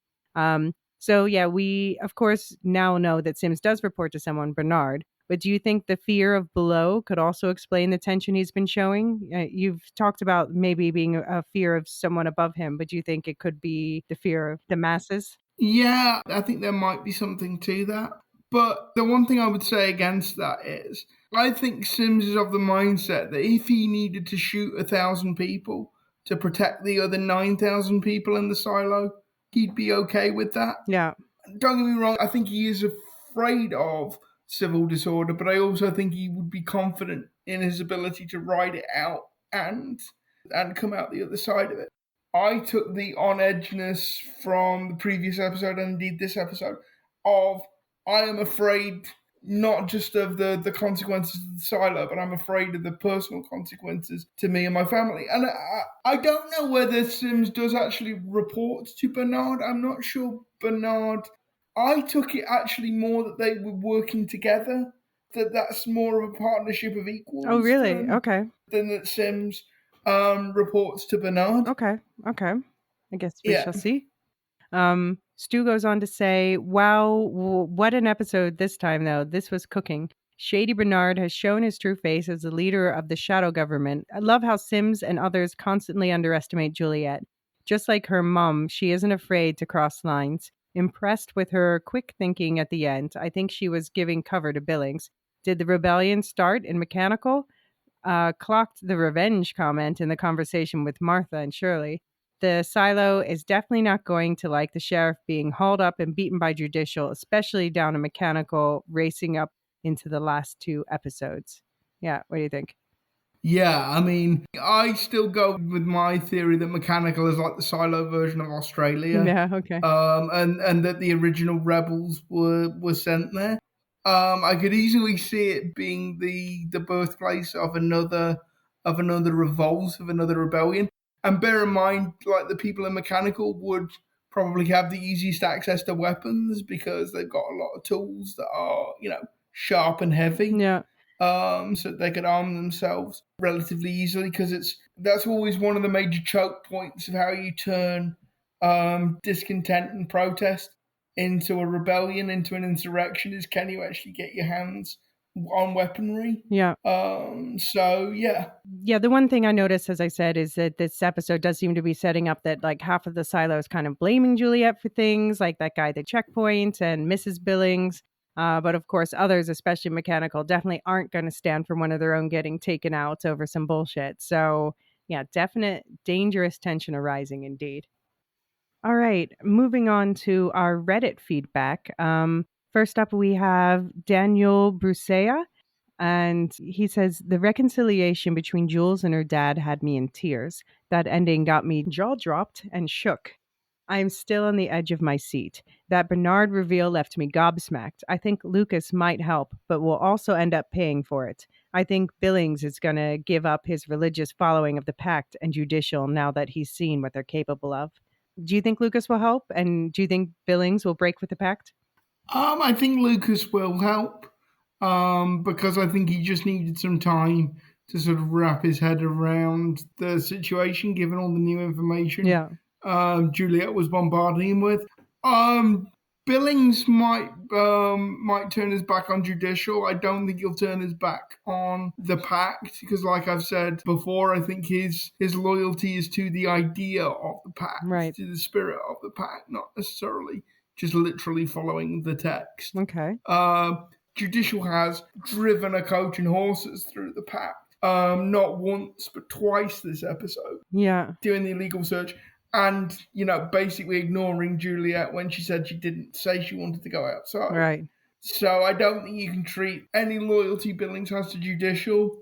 So yeah, we of course now know that Sims does report to someone, Bernard. But do you think the fear of below could also explain the tension he's been showing? You've talked about maybe being a fear of someone above him, but do you think it could be the fear of the masses? Yeah, I think there might be something to that. But the one thing I would say against that is, I think Sims is of the mindset that if he needed to shoot 1,000 people to protect the other 9,000 people in the silo, he'd be okay with that. Yeah. Don't get me wrong, I think he is afraid of civil disorder, but I also think he would be confident in his ability to ride it out and come out the other side of it. I took the on-edgeness from the previous episode and indeed this episode of I am afraid not just of the consequences of the silo, but I'm afraid of the personal consequences to me and my family. And I don't know whether Sims does actually report to Bernard. I'm not sure Bernard. I took it actually more that they were working together, that's more of a partnership of equals. Oh, really? Okay. Than that Sims reports to Bernard. Okay. I guess we shall see. Stu goes on to say, wow, what an episode this time, though. This was cooking. Shady Bernard has shown his true face as the leader of the shadow government. I love how Sims and others constantly underestimate Juliet. Just like her mom, she isn't afraid to cross lines. Impressed with her quick thinking at the end. I think she was giving cover to Billings. Did the rebellion start in Mechanical? Clocked the revenge comment in the conversation with Martha and Shirley. the silo is definitely not going to like the sheriff being hauled up and beaten by Judicial, especially down a mechanical racing up into the last 2 episodes. Yeah, what do you think? Yeah, I mean, I still go with my theory that Mechanical is like the silo version of Australia. Yeah, okay. And that the original rebels were sent there. I could easily see it being the birthplace of another revolt, of another rebellion. And bear in mind, like the people in Mechanical would probably have the easiest access to weapons because they've got a lot of tools that are, sharp and heavy. Yeah. So they could arm themselves relatively easily because that's always one of the major choke points of how you turn discontent and protest into a rebellion, into an insurrection, is can you actually get your hands on weaponry? Yeah. So yeah. Yeah, the one thing I noticed, as I said, is that this episode does seem to be setting up that like half of the silo is kind of blaming Juliet for things, like that guy at the checkpoint and Mrs. Billings. But of course, others, especially Mechanical, definitely aren't going to stand for one of their own getting taken out over some bullshit. So yeah, definite dangerous tension arising indeed. All right, moving on to our Reddit feedback. First up, we have Daniel Brusea. And he says, the reconciliation between Jules and her dad had me in tears. That ending got me jaw dropped and shook. I am still on the edge of my seat. That Bernard reveal left me gobsmacked. I think Lucas might help, but will also end up paying for it. I think Billings is going to give up his religious following of the pact and Judicial now that he's seen what they're capable of. Do you think Lucas will help? And do you think Billings will break with the pact? I think Lucas will help because I think he just needed some time to sort of wrap his head around the situation, given all the new information Yeah. Juliet was bombarding him with. Billings might turn his back on Judicial. I don't think he'll turn his back on the pact because, like I've said before, I think his loyalty is to the idea of the pact, Right. to the spirit of the pact, not necessarily just literally following the text. Okay. Judicial has driven a coach and horses through the pact, not once but twice this episode. Yeah. Doing the illegal search. And, basically ignoring Juliet when she said she didn't say she wanted to go outside. Right. So I don't think you can treat any loyalty Billings has to Judicial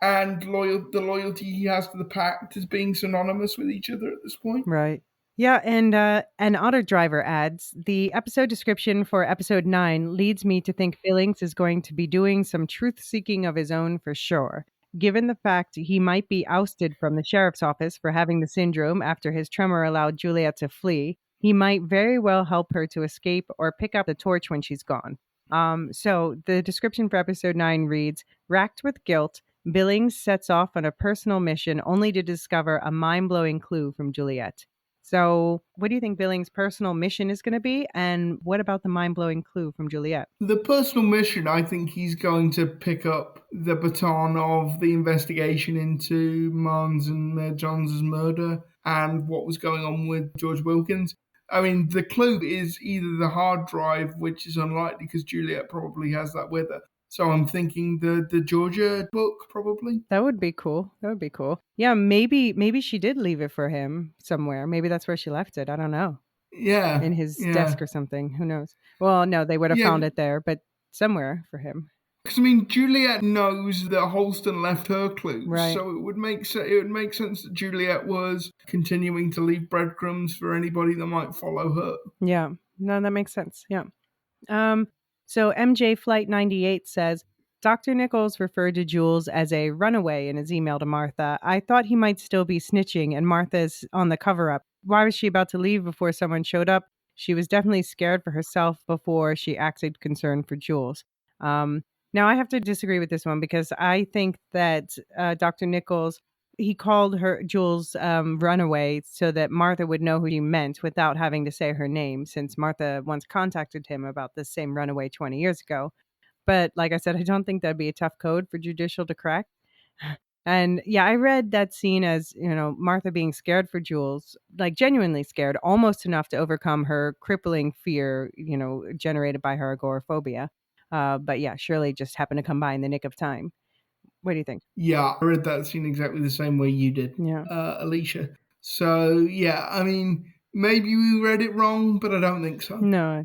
and the loyalty he has to the pact as being synonymous with each other at this point. Right. Yeah, and an Otter Driver adds, the episode description for episode 9 leads me to think Billings is going to be doing some truth-seeking of his own for sure. Given the fact he might be ousted from the sheriff's office for having the syndrome after his tremor allowed Juliet to flee, he might very well help her to escape or pick up the torch when she's gone. So the description for episode 9 reads, racked with guilt, Billings sets off on a personal mission only to discover a mind-blowing clue from Juliet. So what do you think Billings' personal mission is going to be? And what about the mind-blowing clue from Juliet? The personal mission, I think he's going to pick up the baton of the investigation into Mons and Mayor Johns' murder and what was going on with George Wilkins. I mean, the clue is either the hard drive, which is unlikely because Juliet probably has that with her. So I'm thinking the Georgia book, probably. That would be cool. That would be cool. Yeah, maybe she did leave it for him somewhere. Maybe that's where she left it. I don't know. Yeah. In his desk or something. Who knows? Well, no, they would have found it there, but somewhere for him. Because I mean, Juliet knows that Holston left her clues, right. So it would make sense that Juliet was continuing to leave breadcrumbs for anybody that might follow her. Yeah, no, that makes sense. Yeah. So MJ Flight 98 says, Dr. Nichols referred to Jules as a runaway in his email to Martha. I thought he might still be snitching, and Martha's on the cover-up. Why was she about to leave before someone showed up? She was definitely scared for herself before she acted concerned for Jules. Now, I have to disagree with this one because I think that Dr. Nichols, he called her Jules runaway so that Martha would know who he meant without having to say her name, since Martha once contacted him about this same runaway 20 years ago. But like I said, I don't think that'd be a tough code for Judicial to crack. And yeah, I read that scene as, Martha being scared for Jules, like genuinely scared, almost enough to overcome her crippling fear, generated by her agoraphobia. But yeah, Shirley just happened to come by in the nick of time. What do you think? Yeah, I read that scene exactly the same way you did, yeah. Elysia. So, yeah, I mean, maybe we read it wrong, but I don't think so. No.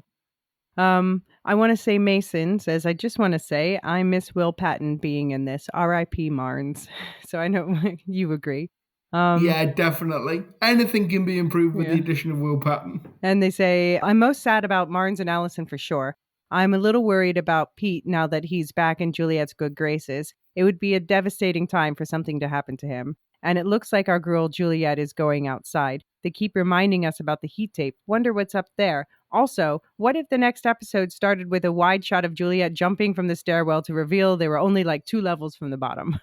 I want to say Mason says, I just want to say I miss Will Patton being in this. R.I.P. Marnes. So I know you agree. Yeah, definitely. Anything can be improved with the Yeah. addition of Will Patton. And they say, I'm most sad about Marnes and Allison for sure. I'm a little worried about Pete now that he's back in Juliet's good graces. It would be a devastating time for something to happen to him. And it looks like our girl Juliet is going outside. They keep reminding us about the heat tape. Wonder what's up there. Also, what if the next episode started with a wide shot of Juliet jumping from the stairwell to reveal they were only like 2 levels from the bottom?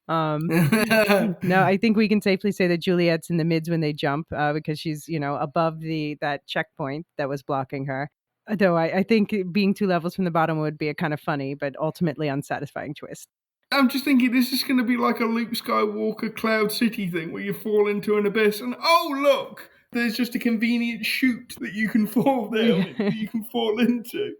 No, I think we can safely say that Juliet's in the mids when they jump because she's, above that checkpoint that was blocking her. Though I think being 2 levels from the bottom would be a kind of funny but ultimately unsatisfying twist. I'm just thinking this is going to be like a Luke Skywalker Cloud City thing where you fall into an abyss and oh look, there's just a convenient chute that you can fall down, that you can fall into.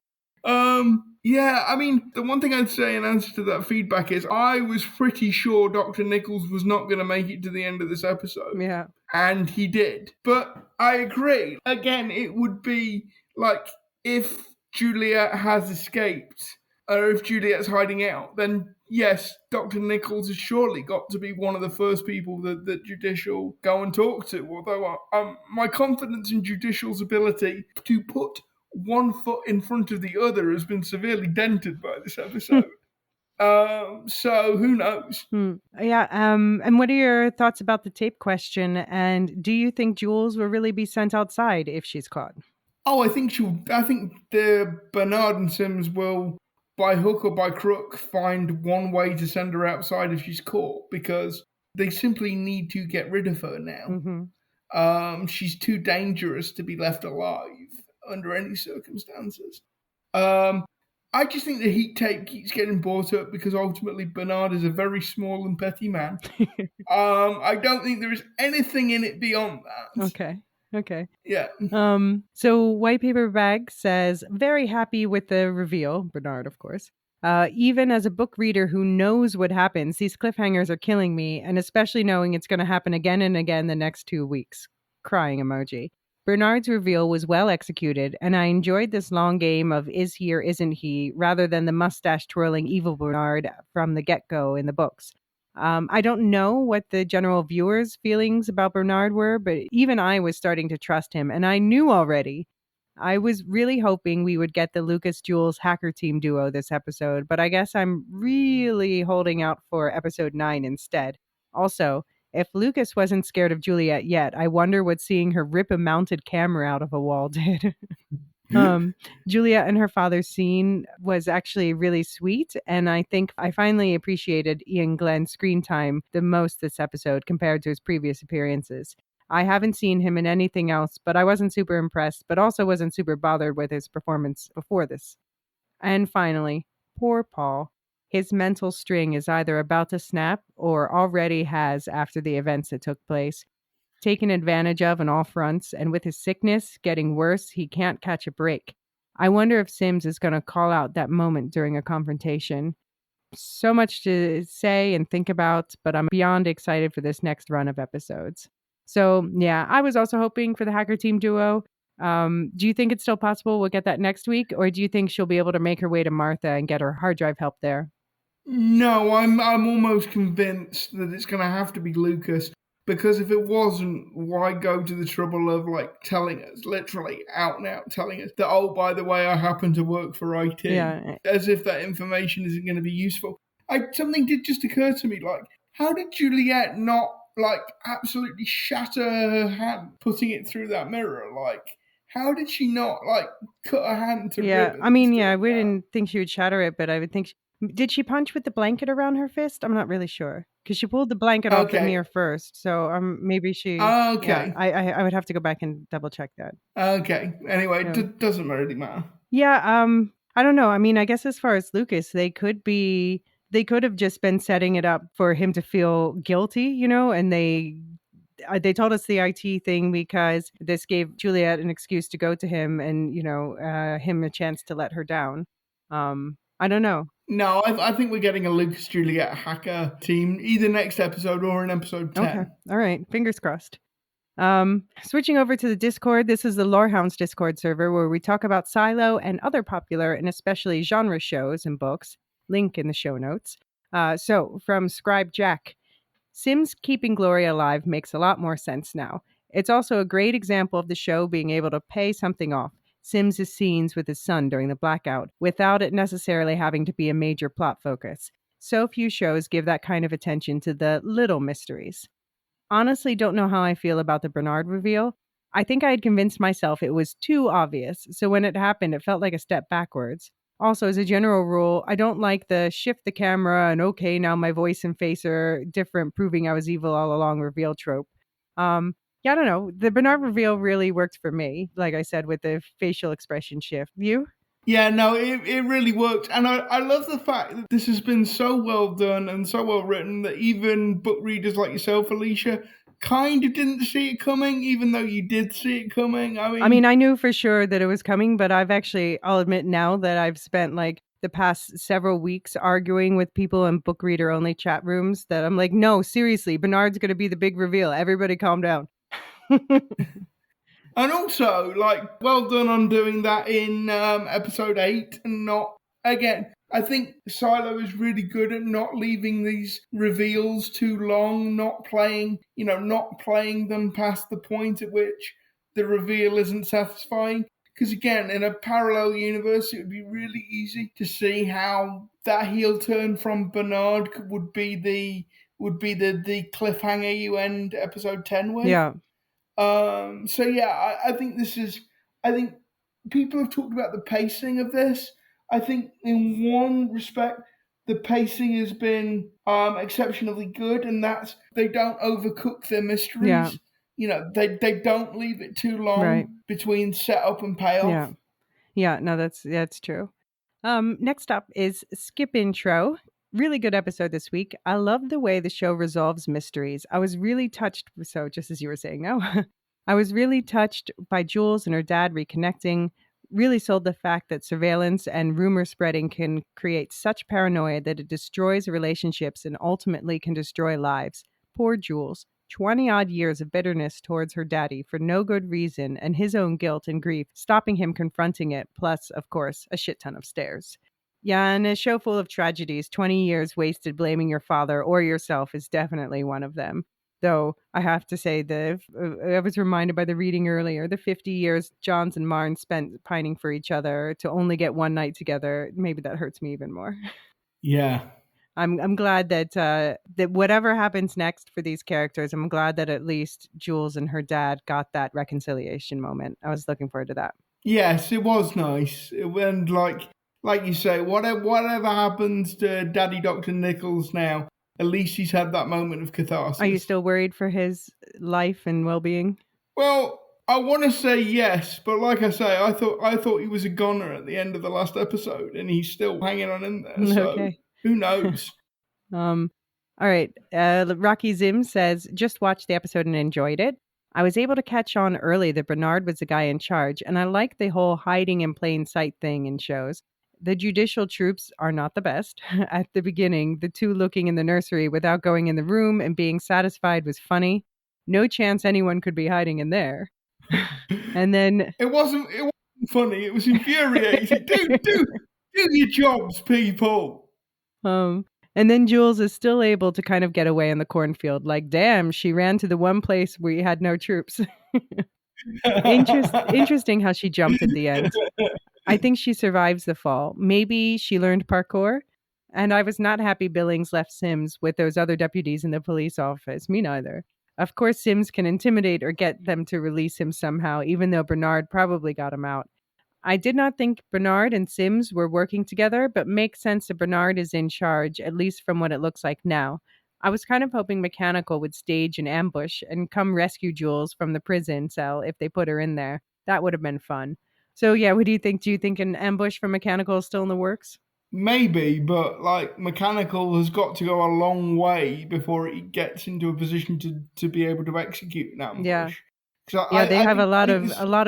Yeah, I mean, the one thing I'd say in answer to that feedback is I was pretty sure Dr. Nichols was not going to make it to the end of this episode. Yeah. And he did. But I agree. Again, it would be like if Juliet has escaped or if Juliet's hiding out, then yes, Dr. Nichols has surely got to be one of the first people that Judicial go and talk to. Although my confidence in Judicial's ability to put one foot in front of the other has been severely dented by this episode. So who knows? Yeah. And what are your thoughts about the tape question? And do you think Jules will really be sent outside if she's caught? Oh, I think the Bernard and Sims will, by hook or by crook, find one way to send her outside if she's caught because they simply need to get rid of her now. She's too dangerous to be left alive under any circumstances. I just think the heat tape keeps getting brought up because ultimately Bernard is a very small and petty man. I don't think there is anything in it beyond that. Okay. Yeah. So White Paper Bag says, very happy with the reveal, Bernard, of course. Even as a book reader who knows what happens, these cliffhangers are killing me, and especially knowing it's going to happen again and again the next 2 weeks. Crying emoji. Bernard's reveal was well executed, and I enjoyed this long game of is he or isn't he, rather than the mustache twirling evil Bernard from the get-go in the books. I don't know what the general viewers' feelings about Bernard were, but even I was starting to trust him, and I knew already. I was really hoping we would get the Lucas Jules hacker team duo this episode, but I guess I'm really holding out for episode 9 instead. Also, if Lucas wasn't scared of Juliet yet, I wonder what seeing her rip a mounted camera out of a wall did. Juliet and her father's scene was actually really sweet, and I think I finally appreciated Ian Glenn's screen time the most this episode compared to his previous appearances. I haven't seen him in anything else, but I wasn't super impressed, but also wasn't super bothered with his performance before this. And finally, poor Paul. His mental string is either about to snap or already has after the events that took place. Taken advantage of on all fronts, and with his sickness getting worse, he can't catch a break. I wonder if Sims is going to call out that moment during a confrontation. So much to say and think about, but I'm beyond excited for this next run of episodes. So, yeah, I was also hoping for the hacker team duo. Do you think it's still possible we'll get that next week, or do you think she'll be able to make her way to Martha and get her hard drive help there? No, I'm almost convinced that it's going to have to be Lucas because if it wasn't, why go to the trouble of like telling us, literally out and out telling us that, oh, by the way, I happen to work for IT, as if that information isn't going to be useful. Something did just occur to me, like, how did Juliet not like absolutely shatter her hand putting it through that mirror? Like, how did she not like cut her hand to ribbons? I mean, yeah, we didn't think she would shatter it, but I would think did she punch with the blanket around her fist? I'm not really sure because she pulled the blanket off the mirror first. So maybe she. Okay. Yeah, I would have to go back and double check that. Okay. Anyway, it doesn't really matter. Yeah. I don't know. I mean, I guess as far as Lucas, they could have just been setting it up for him to feel guilty, and they told us the IT thing because this gave Juliet an excuse to go to him and, him a chance to let her down. I don't know. No, I think we're getting a Lucas Juliet hacker team either next episode or in episode 10. Okay. All right. Fingers crossed. Switching over to the Discord, this is the Lorehounds Discord server where we talk about Silo and other popular and especially genre shows and books. Link in the show notes. So, from Scribe Jack, Sims keeping Gloria alive makes a lot more sense now. It's also a great example of the show being able to pay something off. Sims' scenes with his son during the blackout, without it necessarily having to be a major plot focus. So few shows give that kind of attention to the little mysteries. Honestly, don't know how I feel about the Bernard reveal. I think I had convinced myself it was too obvious, so when it happened, it felt like a step backwards. Also, as a general rule, I don't like the shift the camera and okay, now my voice and face are different, proving I was evil all along reveal trope. Yeah, I don't know. The Bernard reveal really worked for me, like I said, with the facial expression shift. You? Yeah, no, it really worked. And I love the fact that this has been so well done and so well written that even book readers like yourself, Elysia, kind of didn't see it coming, even though you did see it coming. I mean, I knew for sure that it was coming, but I'll admit now that I've spent like the past several weeks arguing with people in book reader only chat rooms that I'm like, no, seriously, Bernard's going to be the big reveal. Everybody calm down. And also, like, well done on doing that in episode 8 and not, again, I think Silo is really good at not leaving these reveals too long, not playing them past the point at which the reveal isn't satisfying. Because again, in a parallel universe, it would be really easy to see how that heel turn from Bernard would be the cliffhanger you end episode 10 with. Yeah. So yeah, I think I think people have talked about the pacing of this. I think in one respect, the pacing has been exceptionally good, and that's they don't overcook their mysteries. Yeah. You know, they don't leave it too long between setup and payoff. Yeah, no, that's true. Next up is Skip Intro. Really good episode this week. I love the way the show resolves mysteries. I was really touched. So, just as you were saying now, I was really touched by Jules and her dad reconnecting. Really sold the fact that surveillance and rumor spreading can create such paranoia that it destroys relationships and ultimately can destroy lives. Poor Jules. 20 odd years of bitterness towards her daddy for no good reason, and his own guilt and grief stopping him confronting it, plus, of course, a shit ton of stares. Yeah, and a show full of tragedies, 20 years wasted blaming your father or yourself is definitely one of them. Though I have to say, I was reminded by the reading earlier, the 50 years Johns and Marn spent pining for each other to only get one night together, maybe that hurts me even more. Yeah. I'm glad that that whatever happens next for these characters, I'm glad that at least Jules and her dad got that reconciliation moment. I was looking forward to that. Yes, it was nice. And like you say, whatever happens to Daddy Dr. Nichols now, at least he's had that moment of catharsis. Are you still worried for his life and well-being? Well, I want to say yes, but like I say, I thought he was a goner at the end of the last episode, and he's still hanging on in there. So Okay. Who knows? All right. Rocky Zim says, just watched the episode and enjoyed it. I was able to catch on early that Bernard was the guy in charge, and I like the whole hiding in plain sight thing in shows. The judicial troops are not the best. At the beginning, the two looking in the nursery without going in the room and being satisfied was funny. No chance anyone could be hiding in there. And then it wasn't funny. It was infuriating. do your jobs, people. And then Jules is still able to kind of get away in the cornfield. Like, damn, she ran to the one place where we had no troops. Interesting how she jumped at the end. I think she survives the fall. Maybe she learned parkour. And I was not happy Billings left Sims with those other deputies in the police office. Me neither. Of course, Sims can intimidate or get them to release him somehow, even though Bernard probably got him out. I did not think Bernard and Sims were working together, but makes sense that Bernard is in charge, at least from what it looks like now. I was kind of hoping Mechanical would stage an ambush and come rescue Jules from the prison cell if they put her in there. That would have been fun. So yeah, what do you think? Do you think an ambush for Mechanical is still in the works? Maybe, but like Mechanical has got to go a long way before it gets into a position to be able to execute an ambush. Yeah. They have a lot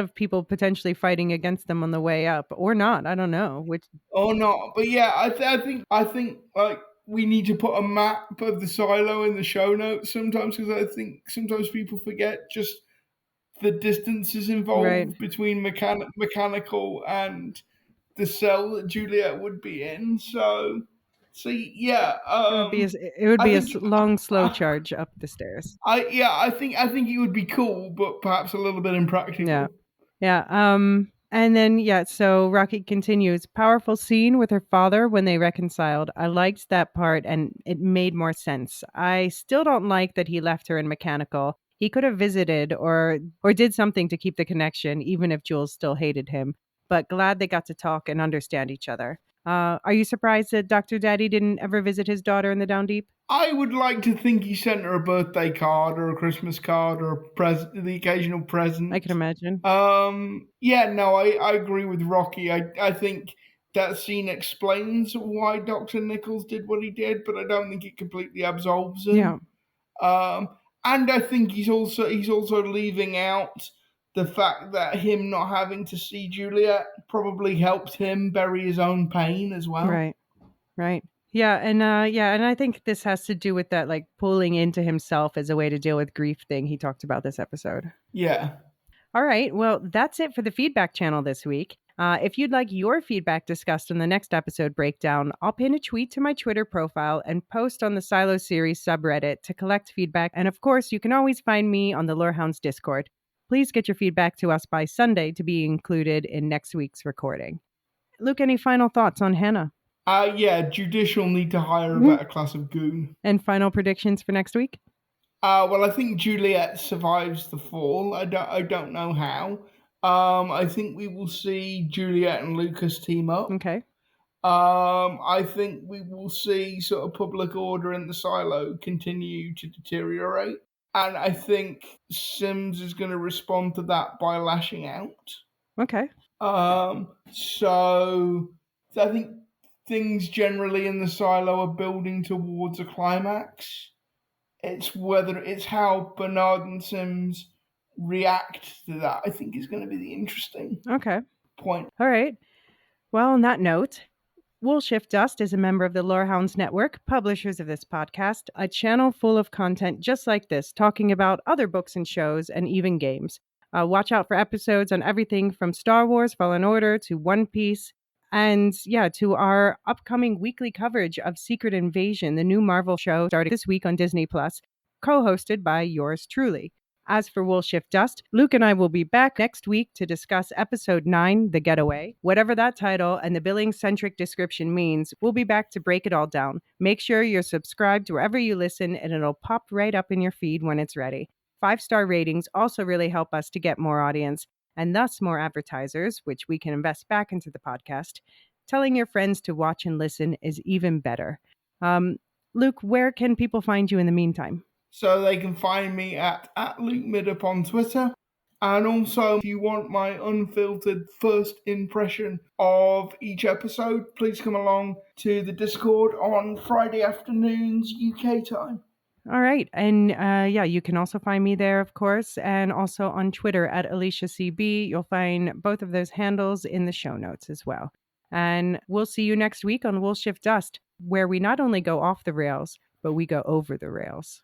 of people potentially fighting against them on the way up, or not. I don't know which. Or not, but yeah, I think like we need to put a map of the silo in the show notes sometimes, because I think sometimes people forget just the distances involved between mechanical and the cell that Juliet would be in. So yeah, it would I be a think long, slow charge up the stairs. I think it would be cool, but perhaps a little bit impractical. Yeah. And then, so Rocky continues. Powerful scene with her father when they reconciled. I liked that part and it made more sense. I still don't like that he left her in mechanical. He could have visited or did something to keep the connection, even if Jules still hated him. But glad they got to talk and understand each other. Are you surprised that Dr. Daddy didn't ever visit his daughter in the Down Deep? I would like to think he sent her a birthday card or a Christmas card or the occasional present. I can imagine. Yeah, no, I agree with Rocky. I think that scene explains why Dr. Nichols did what he did, but I don't think it completely absolves him. Yeah. And I think he's also leaving out the fact that him not having to see Juliet probably helped him bury his own pain as well. Right. Yeah, and I think this has to do with that like pulling into himself as a way to deal with grief thing he talked about this episode. Yeah. All right. Well, that's it for the feedback channel this week. If you'd like your feedback discussed in the next episode breakdown, I'll pin a tweet to my Twitter profile and post on the Silo series subreddit to collect feedback. And of course, you can always find me on the Lorehounds Discord. Please get your feedback to us by Sunday to be included in next week's recording. Luke, any final thoughts on Hanna? Yeah, Judicial need to hire a better class of goon. And final predictions for next week? Well, I think Juliet survives the fall. I don't know how. I think we will see Juliet and Lucas team up. Okay. I think we will see sort of public order in the silo continue to deteriorate. And I think Sims is going to respond to that by lashing out. Okay. So I think things generally in the silo are building towards a climax. It's how Bernard and Sims react to that, I think, is going to be the interesting point. All right. Well, on that note, Wool Shift Dust is a member of the Lorehounds Network, publishers of this podcast, a channel full of content just like this, talking about other books and shows and even games. Watch out for episodes on everything from Star Wars Fallen Order to One Piece, and to our upcoming weekly coverage of Secret Invasion, the new Marvel show starting this week on Disney+, co-hosted by yours truly. As for Wool Shift Dust, Luke and I will be back next week to discuss episode 9, The Getaway. Whatever that title and the billing-centric description means, we'll be back to break it all down. Make sure you're subscribed wherever you listen and it'll pop right up in your feed when it's ready. 5-star ratings also really help us to get more audience and thus more advertisers, which we can invest back into the podcast. Telling your friends to watch and listen is even better. Luke, where can people find you in the meantime? So they can find me at Luke Middup on Twitter. And also, if you want my unfiltered first impression of each episode, please come along to the Discord on Friday afternoons UK time. All right. And you can also find me there, of course, and also on Twitter at AliciaCB. You'll find both of those handles in the show notes as well. And we'll see you next week on Wool Shift Dust, where we not only go off the rails, but we go over the rails.